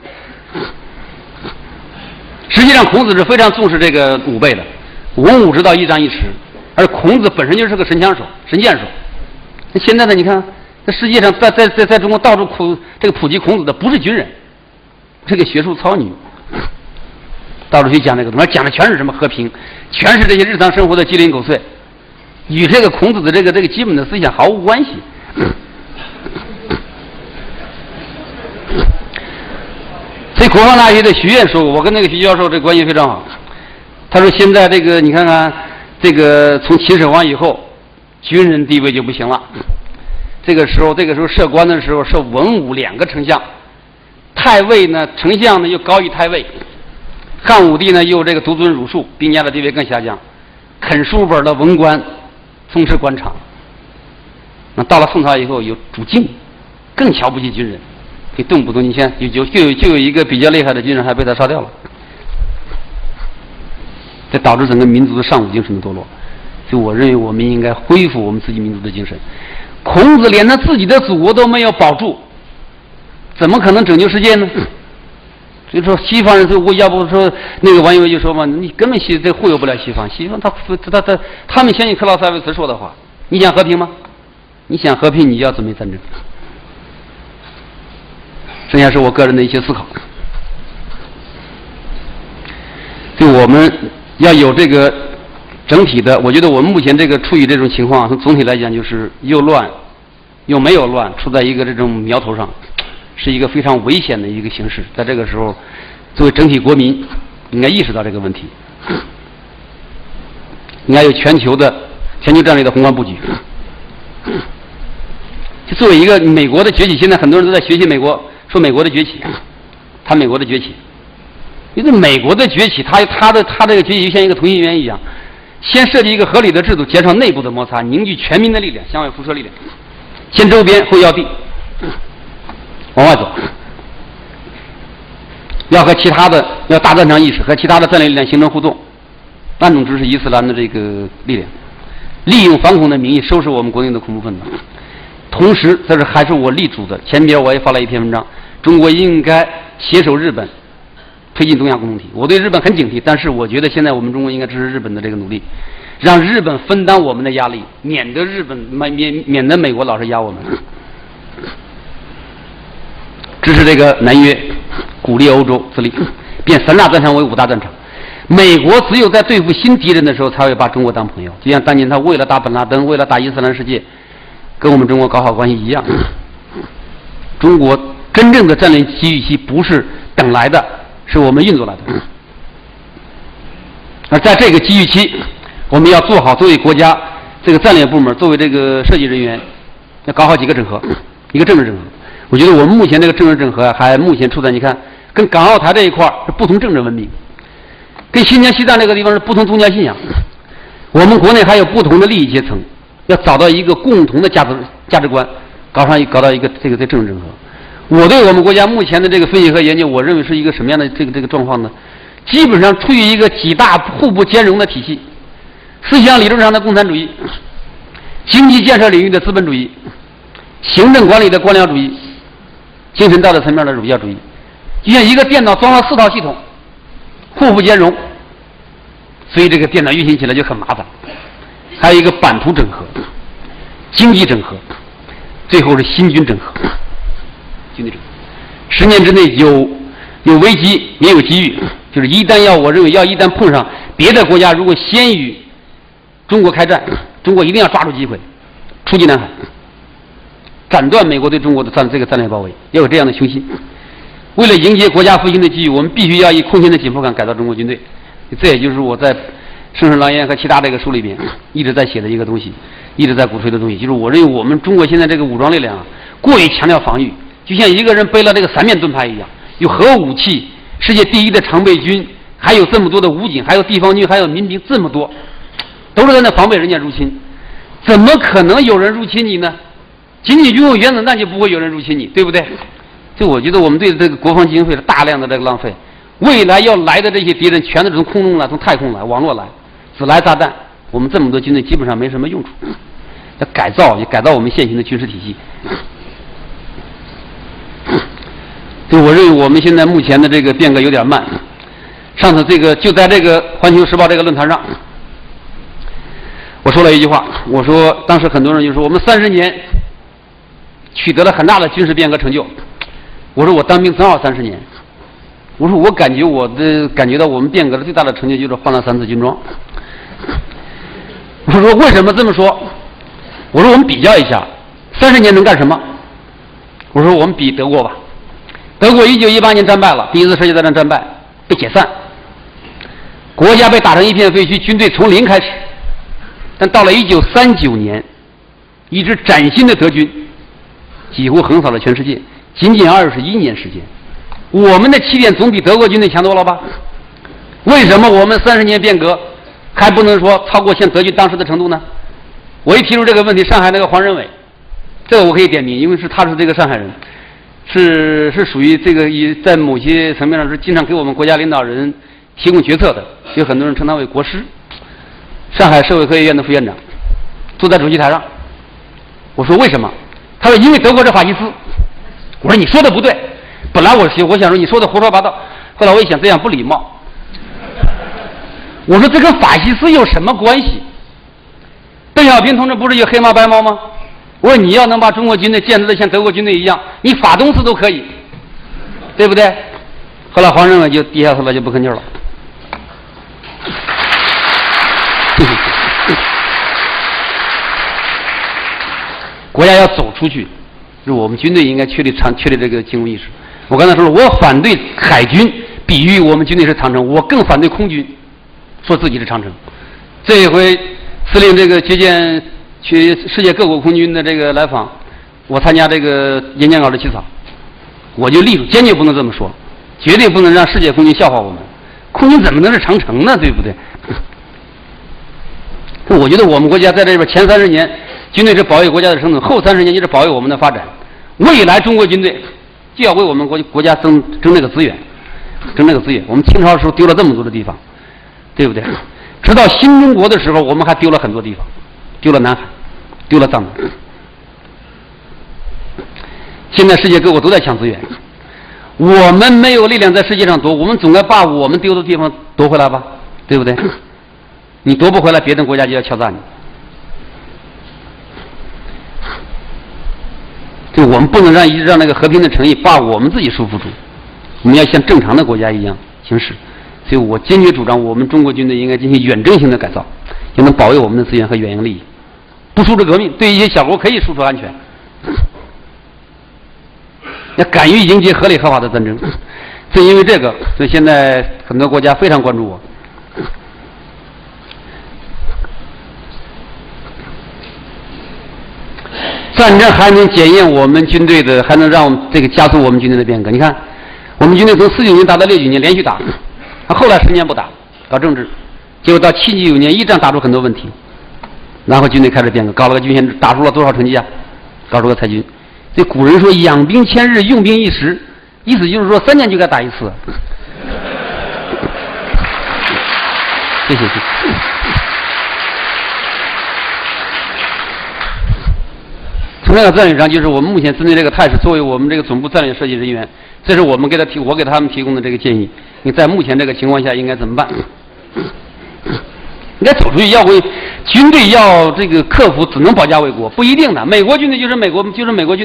实际上，孔子是非常重视这个武备的，文武之道，一张一弛。而孔子本身就是个神箭手。那现在呢？你看，在世界上，在中国到处普及孔子的不是军人，这个学术糙女。到处去讲这个东西，讲的全是什么和平，全是这些日常生活的鸡零狗碎，与这个孔子的这个基本的思想毫无关系。所以国防大学的徐院说过，我跟那个徐教授这关系非常好。他说现在这个你看看，这个从秦始皇以后，军人地位就不行了。这个时候设官的时候设文武两个丞相，太尉呢，丞相呢又高于太尉。汉武帝呢又这个独尊儒术，兵家的地位更下降，啃书本的文官充斥官场。那到了宋朝以后有主敬，更瞧不起军人，给动不动你看就有一个比较厉害的军人还被他杀掉了，这导致整个民族的上古精神的堕落。所以我认为我们应该恢复我们自己民族的精神。孔子连他自己的祖国都没有保住，怎么可能拯救世界呢？所以说西方人说，要不说那个网友就说嘛，你根本忽悠不了西方。西方他们相信克劳塞维茨说的话。你想和平吗？你想和平，你就要准备战争。剩下是我个人的一些思考。所以我们要有这个整体的，我觉得我们目前这个处于这种情况，从总体来讲就是又乱又没有乱，处在一个这种苗头上。是一个非常危险的一个形势，在这个时候，作为整体国民，应该意识到这个问题，应该有全球战略的宏观布局。就作为一个美国的崛起，现在很多人都在学习美国，说美国的崛起，谈美国的崛起。因为美国的崛起，它这个崛起就像一个同心圆一样，先设计一个合理的制度，减少内部的摩擦，凝聚全民的力量，向外辐射力量，先周边后要地。往外走，要大战场意识，和其他的战略力量形成互动，暗中支持伊斯兰的这个力量，利用反恐的名义收拾我们国内的恐怖分子。同时，这是还是我力主的。前边我也发了一篇文章，中国应该携手日本，推进东亚共同体。我对日本很警惕，但是我觉得现在我们中国应该支持日本的这个努力，让日本分担我们的压力，免得美国老是压我们。支持这个南约，鼓励欧洲自立，变3大战场为5大战场。美国只有在对付新敌人的时候，才会把中国当朋友。就像当年他为了打本拉登，为了打伊斯兰世界，跟我们中国搞好关系一样。中国真正的战略机遇期不是等来的，是我们运作来的。而在这个机遇期，我们要做好作为国家这个战略部门，作为这个设计人员，要搞好几个整合，一个政治整合。我觉得我们目前这个政治整合还目前处在你看跟港澳台这一块是不同政治文明，跟新疆西藏这个地方是不同宗教信仰，我们国内还有不同的利益阶层，要找到一个共同的价值观，搞到一个这个政治整合。我对我们国家目前的这个分析和研究，我认为是一个什么样的这个状况呢？基本上处于一个几大互不兼容的体系，思想理论上的共产主义，经济建设领域的资本主义，行政管理的官僚主义，精神道德层面的儒教主义，就像一个电脑装了4套系统，互不兼容，所以这个电脑运行起来就很麻烦。还有一个版图整合、经济整合，最后是新军整合。经济整合10年之内有危机也有机遇，就是我认为一旦碰上别的国家如果先于中国开战，中国一定要抓住机会出击南海，斩断美国对中国的这个战略包围，要有这样的雄心。为了迎接国家复兴的机遇，我们必须要以空前的紧迫感改造中国军队。这也就是我在《生生狼烟》和其他这个书里边一直在写的一个东西，一直在鼓吹的东西，就是我认为我们中国现在这个武装力量过于强调防御，就像一个人背了这个3面盾牌一样，有核武器，世界第1的常备军，还有这么多的武警，还有地方军，还有民兵，这么多都是在那防备人家入侵，怎么可能有人入侵你呢？仅仅拥有原子弹就不会有人入侵你，对不对？就我觉得我们对这个国防经费的大量的这个浪费，未来要来的这些敌人全都是从空中来，从太空来，网络来，只来炸弹，我们这么多军队基本上没什么用处。要改造我们现行的军事体系。就我认为我们现在目前的这个变革有点慢。上次就在这个《环球时报》这个论坛上，我说了一句话，我说当时很多人就说我们30年取得了很大的军事变革成就。我说我当兵正好30年，我说我感觉到我们变革的最大的成就就是换了3次军装。我说为什么这么说？我说我们比较一下，30年能干什么？我说我们比德国吧。德国1918年战败了，第1次世界大战战败，被解散，国家被打成一片废墟，军队从零开始。但到了1939年，一支崭新的德军几乎横扫了全世界，仅仅21年时间，我们的起点总比德国军队强多了吧？为什么我们30年变革还不能说超过像德军当时的程度呢？我一提出这个问题，上海那个黄仁伟，这个我可以点名，因为他是这个上海人，是属于这个在某些层面上是经常给我们国家领导人提供决策的，有很多人称他为国师。上海社会科学院的副院长，坐在主席台上，我说为什么？他说因为德国是法西斯。我说你说的不对，本来我想说你说的胡说八道，后来我一想这样不礼貌。我说这跟法西斯有什么关系？邓小平同志不是有黑猫白猫吗？我说你要能把中国军队建设的像德国军队一样，你法东斯都可以，对不对？后来黄仁伟就低下头来就不吭气了。国家要走出去，就是我们军队应该确立这个进攻意识。我刚才说了，我反对海军比喻我们军队是长城，我更反对空军说自己是长城。这一回司令这个接见去世界各国空军的这个来访，我参加这个演讲稿的起草，我就立住坚决不能这么说，绝对不能让世界空军笑话我们。空军怎么能是长城呢？对不对？我觉得我们国家在这边前30年军队是保卫国家的生存，后30年就是保卫我们的发展。未来中国军队就要为我们国家争这个资源，争这个资源。我们清朝的时候丢了这么多的地方，对不对？直到新中国的时候，我们还丢了很多地方，丢了南海，丢了藏南。现在世界各国都在抢资源，我们没有力量在世界上夺，我们总该把我们丢的地方夺回来吧，对不对？你夺不回来，别的国家就要敲诈你。就我们不能让那个和平的诚意把我们自己束缚住，我们要像正常的国家一样行事。所以我坚决主张，我们中国军队应该进行远征性的改造，也能保卫我们的资源和远洋利益，不输出革命。对一些小国可以输出安全，要敢于迎接合理合法的战争。正因为这个，所以现在很多国家非常关注我。战争还能检验我们军队的，还能让我们这个加速我们军队的变革。你看，我们军队从49年打到69年，连续打，后来10年不打，搞政治，结果到79年一战打出很多问题，然后军队开始变革，搞了个军衔制，打出了多少成绩啊？搞出个裁军。这古人说养兵千日，用兵一时，意思就是说3年就该打一次。谢谢。从这个战略上，就是我们目前针对这个态势，作为我们这个总部战略设计人员，这是我们我给他们提供的这个建议。你在目前这个情况下应该怎么办？应该走出去，要为军队要这个克服，只能保家卫国，不一定的。美国军队就是美国军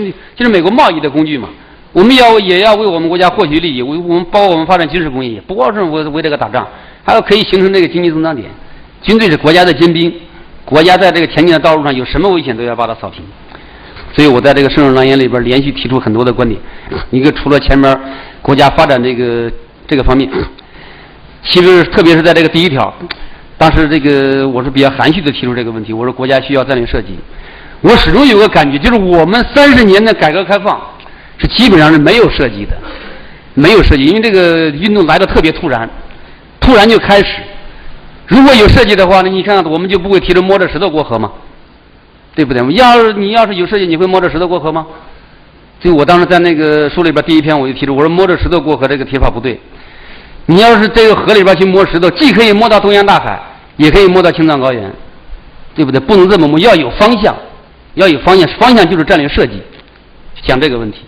队，就是美国贸易的工具嘛。我们也要为我们国家获取利益，包括我们发展军事工业，不光是为这个打仗，还要可以形成这个经济增长点。军队是国家的尖兵，国家在这个前进的道路上有什么危险都要把它扫平。所以我在这个圣人郎言里边连续提出很多的观点。一个除了前面国家发展这个方面，其实特别是在这个第一条，当时我是比较含蓄的提出这个问题，我说国家需要战略设计。我始终有个感觉，就是我们30年的改革开放是基本上是没有设计的，没有设计，因为这个运动来的特别突然就开始。如果有设计的话呢，你看看我们就不会提着摸着石头过河嘛，对不对？你要是有设计，你会摸着石头过河吗？所以我当时在那个书里边第一篇我就提出，我说摸着石头过河这个提法不对。你要是这个河里边去摸石头，既可以摸到东洋大海，也可以摸到青藏高原，对不对？不能这么摸，要有方向，方向就是战略设计，讲这个问题。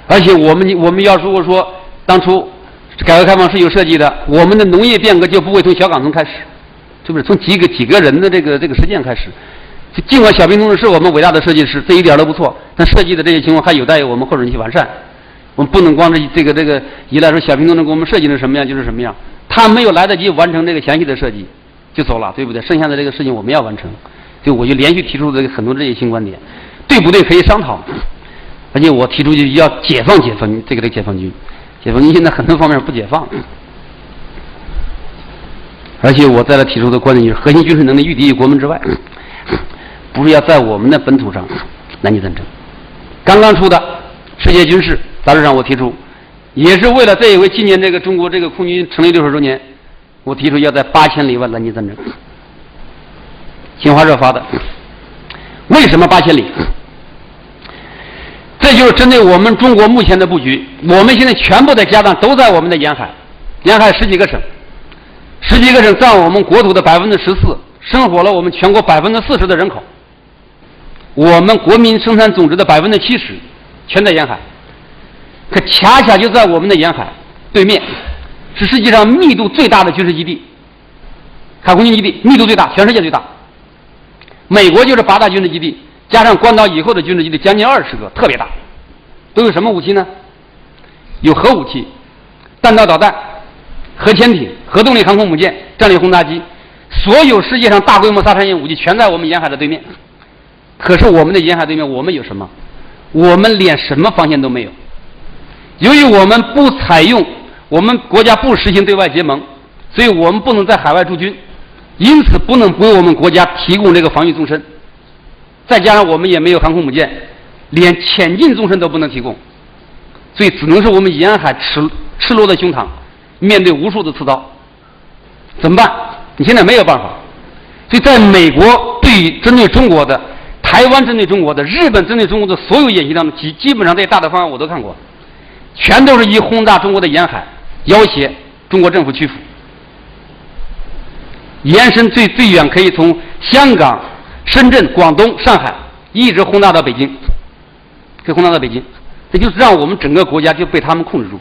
而且我们要如果说当初改革开放是有设计的，我们的农业变革就不会从小岗村开始，是不是？从几个人的这个实践开始。尽管小平同志是我们伟大的设计师，这一点都不错，但设计的这些情况还有待于我们后人去完善。我们不能光是这个一来说小平同志给我们设计成什么样就是什么样，他没有来得及完成这个详细的设计就走了，对不对？剩下的这个事情我们要完成，所以我就连续提出这个很多这些新观点，对不对可以商讨。而且我提出就要解放这个解放军现在很多方面不解放。而且我在这提出的观点就是核心军事能力御敌于国门之外，不是要在我们的本土上南极战争。刚刚出的世界军事杂志上我提出，也是为了这一回纪念这个中国这个空军成立60周年，我提出要在8000里外南极战争。新华社发的。为什么8000里？这就是针对我们中国目前的布局，我们现在全部的家当都在我们的沿海10几个省占我们国土的14%，生活了我们全国40%的人口，我们国民生产总值的70%全在沿海。可恰恰就在我们的沿海对面，是世界上密度最大的军事基地，海空军基地密度最大，全世界最大。美国就是8大军事基地，加上关岛以后的军事基地将近20个，特别大。都有什么武器呢？有核武器、弹道导弹、核潜艇、核动力航空母舰、战略轰炸机，所有世界上大规模杀伤性武器全在我们沿海的对面。可是我们的沿海对面，我们有什么？我们连什么防线都没有。由于我们不采用，我们国家不实行对外结盟，所以我们不能在海外驻军，因此不能为我们国家提供这个防御纵深。再加上我们也没有航空母舰，连潜进纵深都不能提供，所以只能是我们沿海赤裸的胸膛，面对无数的刺刀，怎么办？你现在没有办法。所以在美国针对中国的、台湾针对中国的、日本针对中国的所有演习当中，基本上这些大的方案我都看过，全都是以轰炸中国的沿海，要挟中国政府屈服，延伸最远可以从香港、深圳、广东、上海一直轰炸到北京，可以轰炸到北京，这就是让我们整个国家就被他们控制住。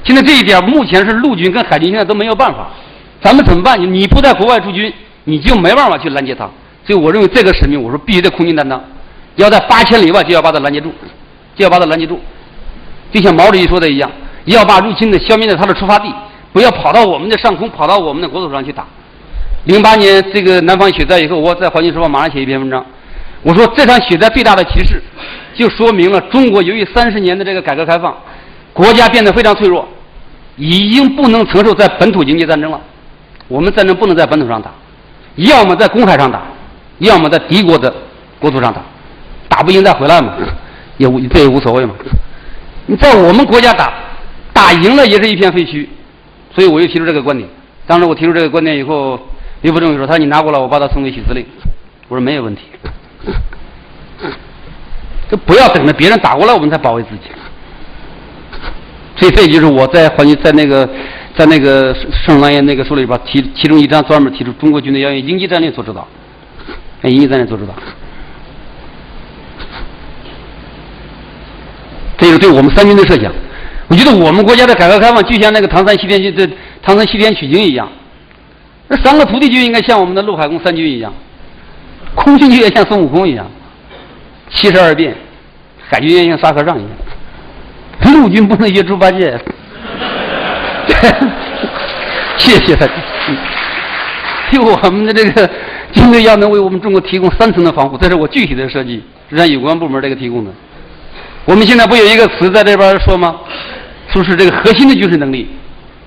现在这一点，目前是陆军跟海军现在都没有办法，咱们怎么办？你不在国外驻军，你就没办法去拦截他。所以我认为这个使命，我说必须得空军担当，要在8000里外就要把它拦截住，就像毛主席说的一样，要把入侵的消灭在他的出发地，不要跑到我们的上空，跑到我们的国土上去打。08年这个南方雪灾以后，我在《环球时报》马上写一篇文章，我说这场雪灾最大的启示，就说明了中国由于30年的这个改革开放，国家变得非常脆弱，已经不能承受在本土经济战争了。我们战争不能在本土上打，要么在公海上打，要么在敌国的国土上打，打不赢再回来嘛，这也无所谓嘛。你在我们国家打赢了也是一片废墟，所以我又提出这个观点。当时我提出这个观点以后，刘福正说：“他说你拿过来，我把它送给习司令。”我说没有问题。就不要等着别人打过来我们才保卫自己。所以这就是我在那个圣兰爷那个书里边其中一章专门提出中国军队要用应急战略做指导，应急战略做指导。这是对我们三军的设想。我觉得我们国家的改革开放就像那个唐山西天取经一样，那三个土地就应该像我们的陆海空三军一样，空军就也像孙悟空一样，72变，海军也像沙和尚一样，陆军不能学猪八戒。谢谢大家。就我们的这个军队要能为我们中国提供3层的防护，这是我具体的设计，是让有关部门这个提供的。我们现在不有一个词在这边说吗？说是这个核心的军事能力。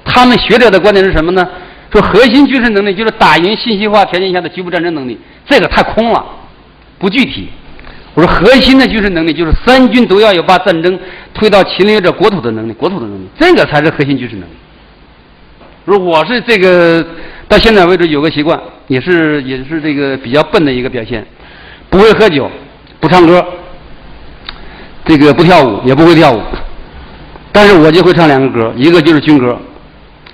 他们学者的观点是什么呢？说核心军事能力就是打赢信息化条件下的局部战争能力，这个太空了，不具体。我说核心的军事能力就是三军都要有把战争推到侵略者国土的能力，这个才是核心军事能力。说我是这个到现在为止有个习惯，也是这个比较笨的一个表现，不会喝酒，不唱歌，这个不跳舞，也不会跳舞，但是我就会唱2个歌，一个就是军歌，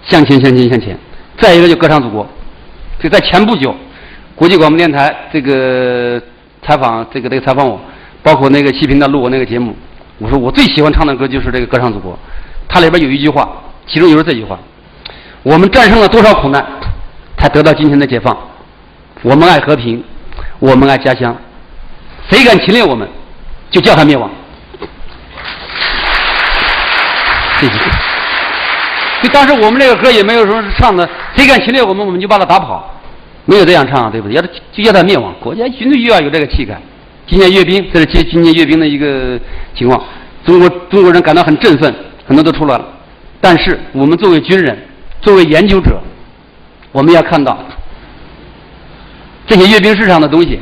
向前向前向前，再一个就歌唱祖国。就在前不久，国际广播电台这个采访采访我，包括那个西频道录我那个节目，我说我最喜欢唱的歌就是这个歌唱祖国。它里边有一句话，其中就是这句话：我们战胜了多少苦难，才得到今天的解放？我们爱和平，我们爱家乡，谁敢侵略我们，就叫他灭亡。谢谢。就当时我们这个歌也没有什么唱的，谁敢侵略我们，我们就把他打跑，没有这样唱，对不对？就叫他灭亡。国家军队就要有这个气概。今年阅兵，这是今年阅兵的一个情况，中国人感到很振奋，很多都出来了。但是我们作为军人，作为研究者，我们要看到这些阅兵式上的东西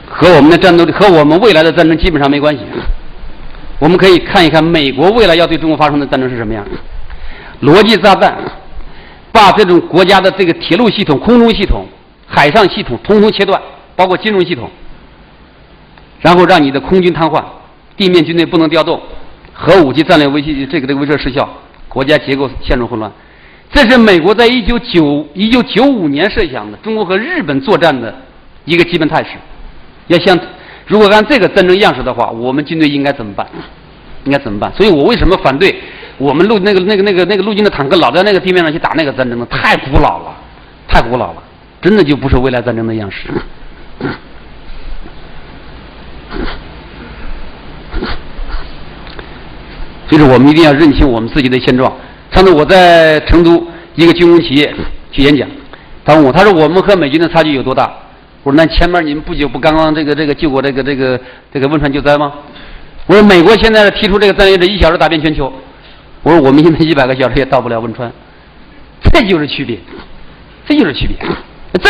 和我们的战斗和我们未来的战争基本上没关系。我们可以看一看美国未来要对中国发生的战争是什么样的。逻辑炸弹把这种国家的这个铁路系统、空中系统、海上系统统统切断，包括金融系统，然后让你的空军瘫痪，地面军队不能调动，核武器战略威慑失效，国家结构陷入混乱。这是美国在1995年设想的中国和日本作战的一个基本态势。如果按这个战争样式的话，我们军队应该怎么办？所以我为什么反对我们那个陆军的坦克老在那个地面上去打那个战争呢？太古老了，真的就不是未来战争的样式。所以说我们一定要认清我们自己的现状。上次我在成都一个军工企业去演讲，他问我，他说我们和美军的差距有多大？我说那前面你们不久不刚刚这个救过这个汶川救灾吗？我说美国现在提出这个战略是1小时打遍全球，我说我们现在100个小时也到不了汶川，这就是区别，正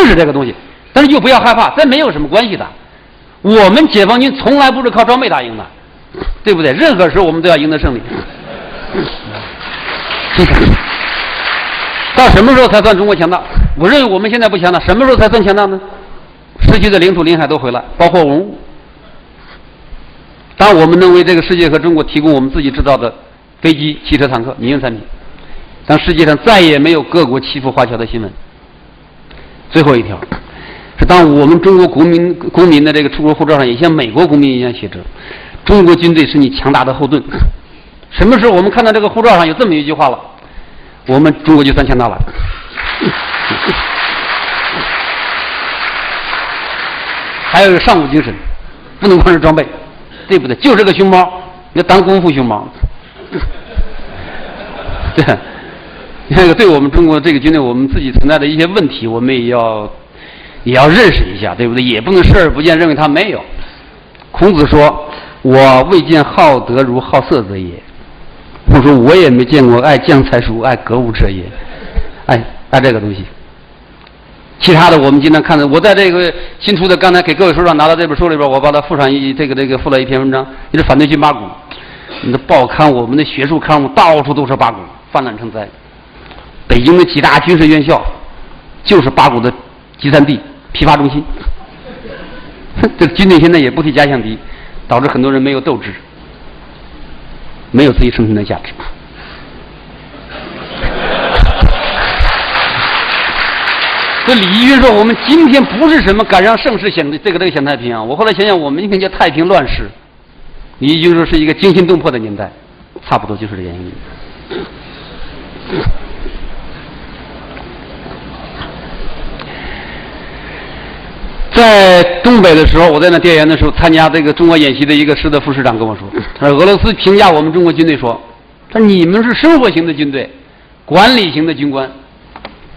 是这个东西。但是又不要害怕，这没有什么关系的。我们解放军从来不是靠装备打赢的，对不对？任何时候我们都要赢得胜利。到什么时候才算中国强大？我认为我们现在不强大，什么时候才算强大呢？失去的领土领海都回来，包括文物。当我们能为这个世界和中国提供我们自己制造的飞机、汽车、坦克、民用产品，当世界上再也没有各国欺负华侨的新闻。最后一条是，当我们中国公民的这个出国护照上也像美国公民一样写着中国军队是你强大的后盾。什么时候我们看到这个护照上有这么一句话了，我们中国就算强大了。还要有上古精神，不能光是装备，对不对？就是个熊猫，要当功夫熊猫。对，那个对我们中国这个军队，我们自己存在的一些问题，我们也要认识一下，对不对？也不能视而不见，认为他没有。孔子说：“我未见好德如好色者也。”我说我也没见过爱将才如爱歌舞者也。爱这个东西。其他的我们经常看的，我在这个新出的刚才给各位首长拿到这本书里边，我把它附上附了一篇文章，也是反对军八股。你的报刊，我们的学术刊物到处都是八股，泛滥成灾。北京的几大军事院校就是八股的集散地、批发中心。这军队现在也不提假想敌，导致很多人没有斗志，没有自己生存的价值。这李义云说：“我们今天不是什么赶上盛世显这个显太平啊！我后来想想，我们应该叫太平乱世。李义云说是一个惊心动魄的年代，差不多就是这原因。在东北的时候，我在那调研的时候，参加这个中国演习的一个师的副师长跟我说，他说俄罗斯评价我们中国军队说，他说你们是生活型的军队，管理型的军官，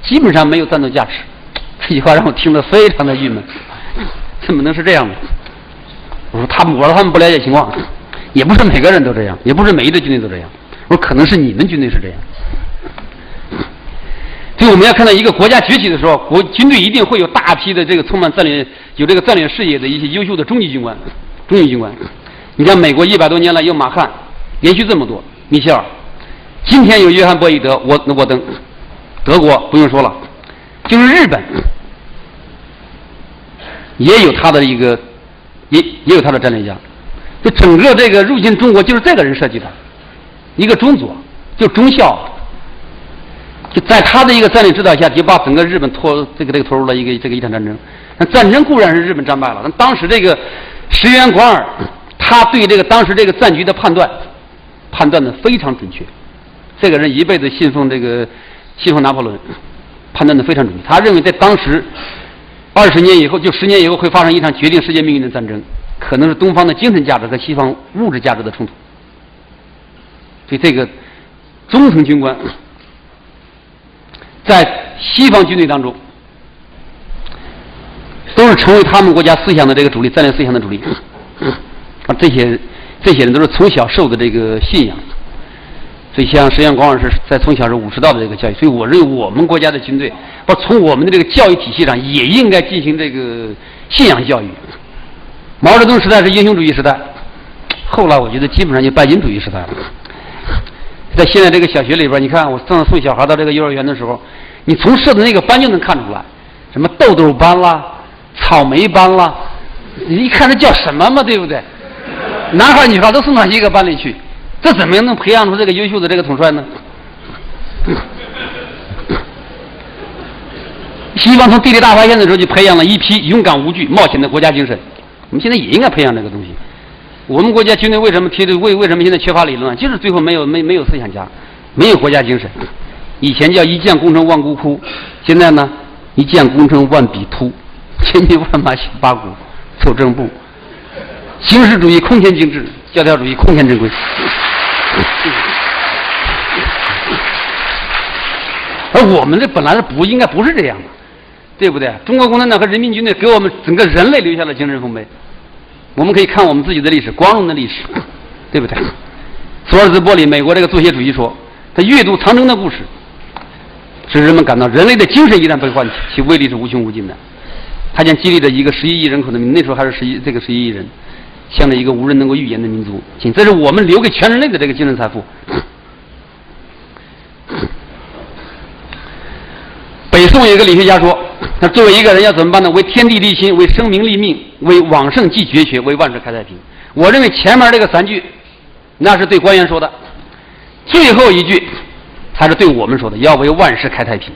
基本上没有战斗价值。”这句话让我听得非常的郁闷，怎么能是这样的？我说他们不了解情况，也不是每个人都这样，也不是每一个军队都这样。我说可能是你们军队是这样。所以我们要看到一个国家崛起的时候，军队一定会有大批的这个充满战略、有这个战略视野的一些优秀的中级军官。你像美国100多年来有马汉，连续这么多，米歇尔，今天有约翰伯伊德、沃登，德国不用说了。就是日本也有他的一个也有他的战略家，就整个这个入侵中国就是这个人设计的，一个中佐，就中校，就在他的一个战略指导下，就把整个日本拖入了一场战争。那战争固然是日本战败了，但当时这个石原广尔，他对这个当时这个战局的判断的非常准确。这个人一辈子信奉拿破仑。判断的非常准确，他认为在当时20年以后，就10年以后会发生一场决定世界命运的战争，可能是东方的精神价值和西方物质价值的冲突。所以这个中层军官在西方军队当中都是成为他们国家思想的这个主力，战略思想的主力。这些人都是从小受的这个信仰。所以像石原广尔是从小是武士道的这个教育，所以我认为我们国家的军队，从我们的这个教育体系上也应该进行这个信仰教育。毛泽东时代是英雄主义时代，后来我觉得基本上就拜金主义时代了。在现在这个小学里边，你看我送小孩到这个幼儿园的时候，你从设的那个班就能看出来，什么豆豆班啦、草莓班啦，你一看这叫什么嘛，对不对？男孩女孩都送到一个班里去。这怎么样能培养出这个优秀的这个统帅呢？西方从地理大发现的时候就培养了一批勇敢无惧、冒险的国家精神，我们现在也应该培养这个东西。我们国家军队为什么为什么现在缺乏理论？就是最后没有思想家，没有国家精神。以前叫一将功成万骨枯，现在呢一将功成万笔秃，千军万马行八股，走正步。形式主义空前精致，教条主义空前正规。而我们这本来应该不是这样的，对不对？中国共产党和人民军队给我们整个人类留下了精神丰碑。我们可以看我们自己的历史，光荣的历史，对不对？索尔兹伯里，美国这个作协主席说，他阅读长征的故事，使人们感到人类的精神一旦被唤起，其威力是无穷无尽的。他将激励着一个11亿人口的民，那时候还是11亿人。向着一个无人能够预言的民族，这是我们留给全人类的这个精神财富。北宋有一个理学家说，那作为一个人要怎么办呢？为天地立心，为生民立命，为往圣继绝学，为万世开太平。我认为前面这个3句，那是对官员说的，最后一句才是对我们说的，要为万世开太平。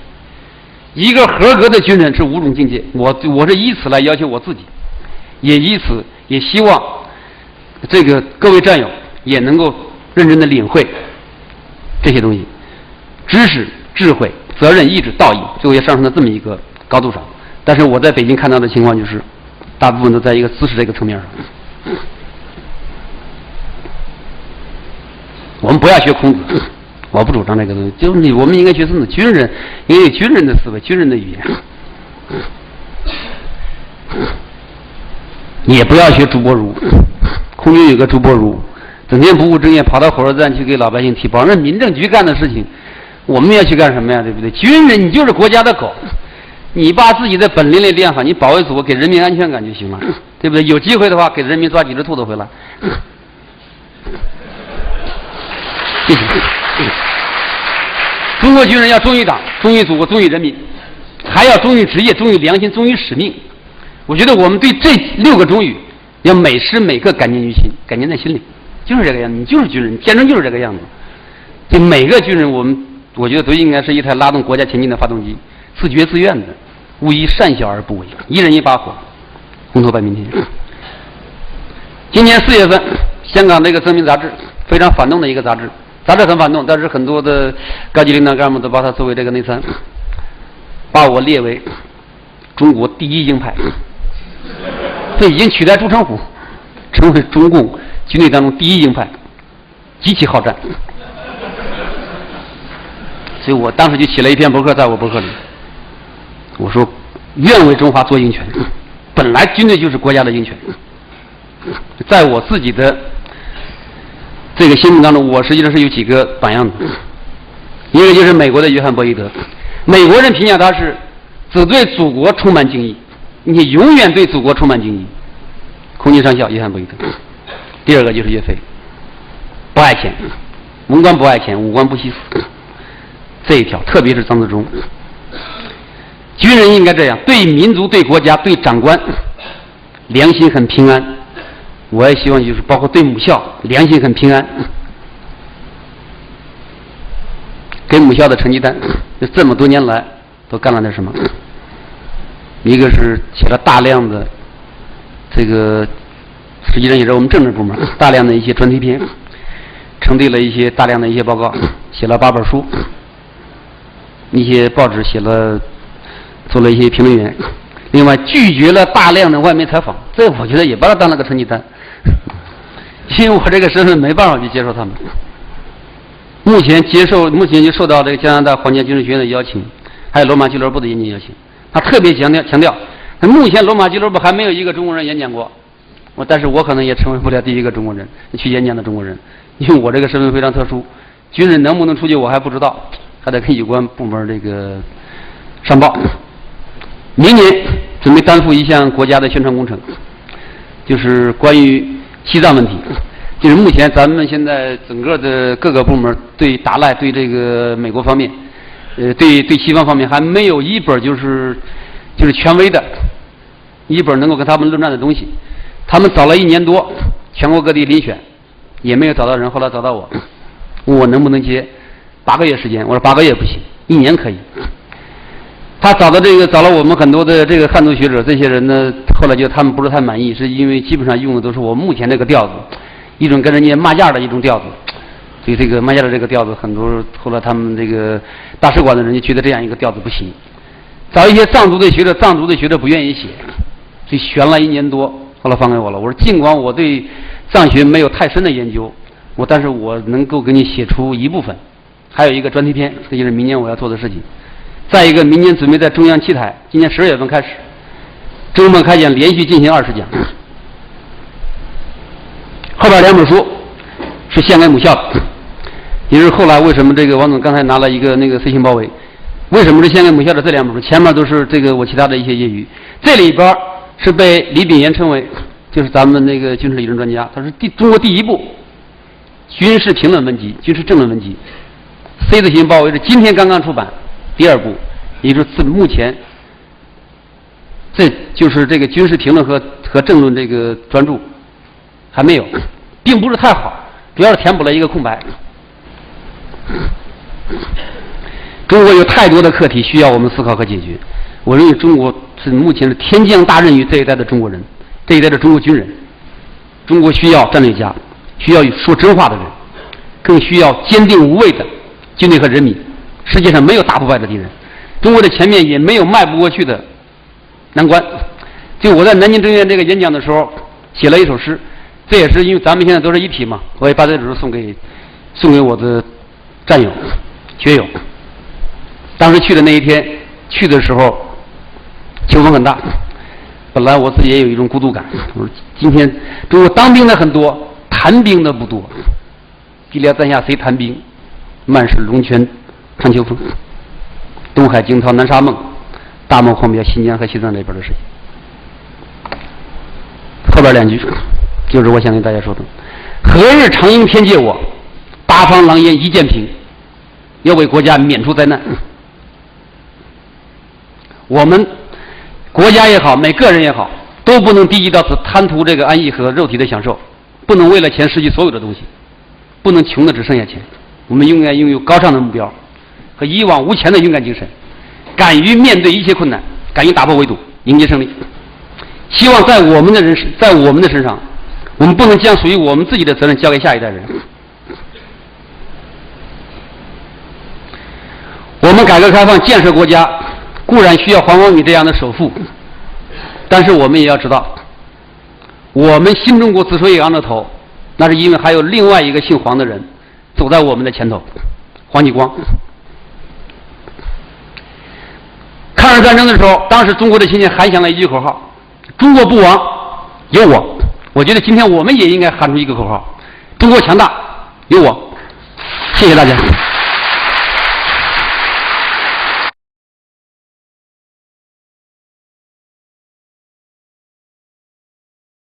一个合格的军人是5种境界，我是以此来要求我自己，也以此也希望这个各位战友也能够认真的领会这些东西，知识、智慧、责任、意志、道义，最后也上升到这么一个高度上。但是我在北京看到的情况就是，大部分都在一个知识这个层面上。我们不要学孔子，我不主张这个东西，就是我们应该学孙子，军人应该有军人的思维、军人的语言。也不要学朱伯儒，空军有个朱伯儒，整天不务正业，跑到火车站去给老百姓提包，那民政局干的事情，我们要去干什么呀？对不对？军人你就是国家的狗，你把自己的本领练练好，你保卫祖国，给人民安全感就行了，对不对？有机会的话，给人民抓几只兔子回来。谢谢。中国军人要忠于党、忠于祖国、忠于人民，还要忠于职业、忠于良心、忠于使命。我觉得我们对这6个忠于要每时每刻感念于心，感念在心里，就是这个样子。你就是军人，简直就是这个样子。就每个军人，我觉得都应该是一台拉动国家前进的发动机，自觉自愿的，勿以善小而不为，一人一把火，红头半边天。今年4月份，香港这个《增名》杂志非常反动的一个杂志很反动，但是很多的高级领导干部都把它作为这个内参，把我列为中国第1鹰派，这已经取代朱成虎，成为中共军队当中第1鹰派，极其好战。所以我当时就写了一篇博客，在我博客里，我说愿为中华做鹰犬，本来军队就是国家的鹰犬。在我自己的这个心目当中，我实际上是有几个榜样的，一个就是美国的约翰·伯伊德，美国人评价他是只对祖国充满敬意，你永远对祖国充满敬意，空军上校约翰·伯伊德。第二个就是岳飞，不爱钱，文官不爱钱，武官不惜死，这一条，特别是张自忠，军人应该这样，对民族、对国家、对长官，良心很平安。我也希望就是包括对母校，良心很平安。给母校的成绩单，就这么多年来都干了点什么？一个是写了大量的这个，实际上也是我们政治部门大量的一些专题片，成立了一些大量的一些报告，写了8本书，一些报纸做了一些评论员。另外拒绝了大量的外媒采访，这我觉得也把它当了个成绩单，因为我这个身份没办法去接受他们。目前就受到这个加拿大皇家军事学院的邀请，还有罗马俱乐部的演讲邀请。他特别强调，目前罗马俱乐部还没有一个中国人演讲过，但是我可能也成为不了第一个中国人去演讲的中国人，因为我这个身份非常特殊，军人能不能出去我还不知道，还得跟有关部门这个上报。明年准备担负一项国家的宣传工程，就是关于西藏问题，就是目前咱们现在整个的各个部门对达赖对这个美国方面，对西方方面还没有一本就是权威的一本能够跟他们论战的东西。他们找了1年多，全国各地遴选，也没有找到人。后来找到我，问我能不能接8个月时间。我说8个月不行，1年可以。他找了我们很多的这个汉族学者，这些人呢，后来他们不是太满意，是因为基本上用的都是我目前这个调子，一种跟人家骂架的一种调子。所以这个骂架的这个调子，很多后来他们这个大使馆的人就觉得这样一个调子不行。找一些藏族的学者不愿意写，所以选了1年多，后来放给我了。我说尽管我对藏学没有太深的研究，但是我能够给你写出一部分，还有一个专题片，这就是明年我要做的事情。再一个，明年准备在中央7台，今年12月份开始，周末开讲，连续进行20讲。后边2本书是献给母校的，也就是后来为什么这个王总刚才拿了一个那个 C 型包围，为什么是献给母校的这2本书？前面都是这个我其他的一些业余，这里边是被李炳炎称为就是咱们那个军事理论专家，他是中国第1部军事评论文集、军事政论文集。C 字型包围是今天刚刚出版。第2部，也就是目前，这就是这个军事评论和政论这个专著还没有，并不是太好，主要是填补了一个空白。中国有太多的课题需要我们思考和解决。我认为中国是目前是天降大任于这一代的中国人，这一代的中国军人。中国需要战略家，需要说真话的人，更需要坚定无畏的军队和人民。世界上没有打不败的敌人，中国的前面也没有迈不过去的难关。就我在南京政院这个演讲的时候，写了一首诗，这也是因为咱们现在都是一体嘛，我也把这首诗送给我的战友、学友。当时去的那一天，去的时候秋风很大，本来我自己也有一种孤独感。我说今天中国当兵的很多，谈兵的不多。碧莲赞下谁谈兵？漫是龙泉看秋风，东海惊涛南沙梦，大漠荒别新疆和西藏这边的事情。后边2句就是我想跟大家说的：何日长缨天借我，八方狼烟一剑平，要为国家免除灾难。我们国家也好，每个人也好，都不能低级到此贪图这个安逸和肉体的享受，不能为了钱失去所有的东西，不能穷的只剩下钱。我们应该拥有高尚的目标和一往无前的勇敢精神，敢于面对一切困难，敢于打破围堵，迎接胜利。希望在我们的身上，我们不能将属于我们自己的责任交给下一代人。我们改革开放建设国家，固然需要黄光米这样的首富，但是我们也要知道，我们新中国之所以昂着头，那是因为还有另外一个姓黄的人走在我们的前头，黄继光。抗日战争的时候，当时中国的青年喊响了一句口号：中国不亡，有我。我觉得今天我们也应该喊出一个口号：中国强大，有我。谢谢大家。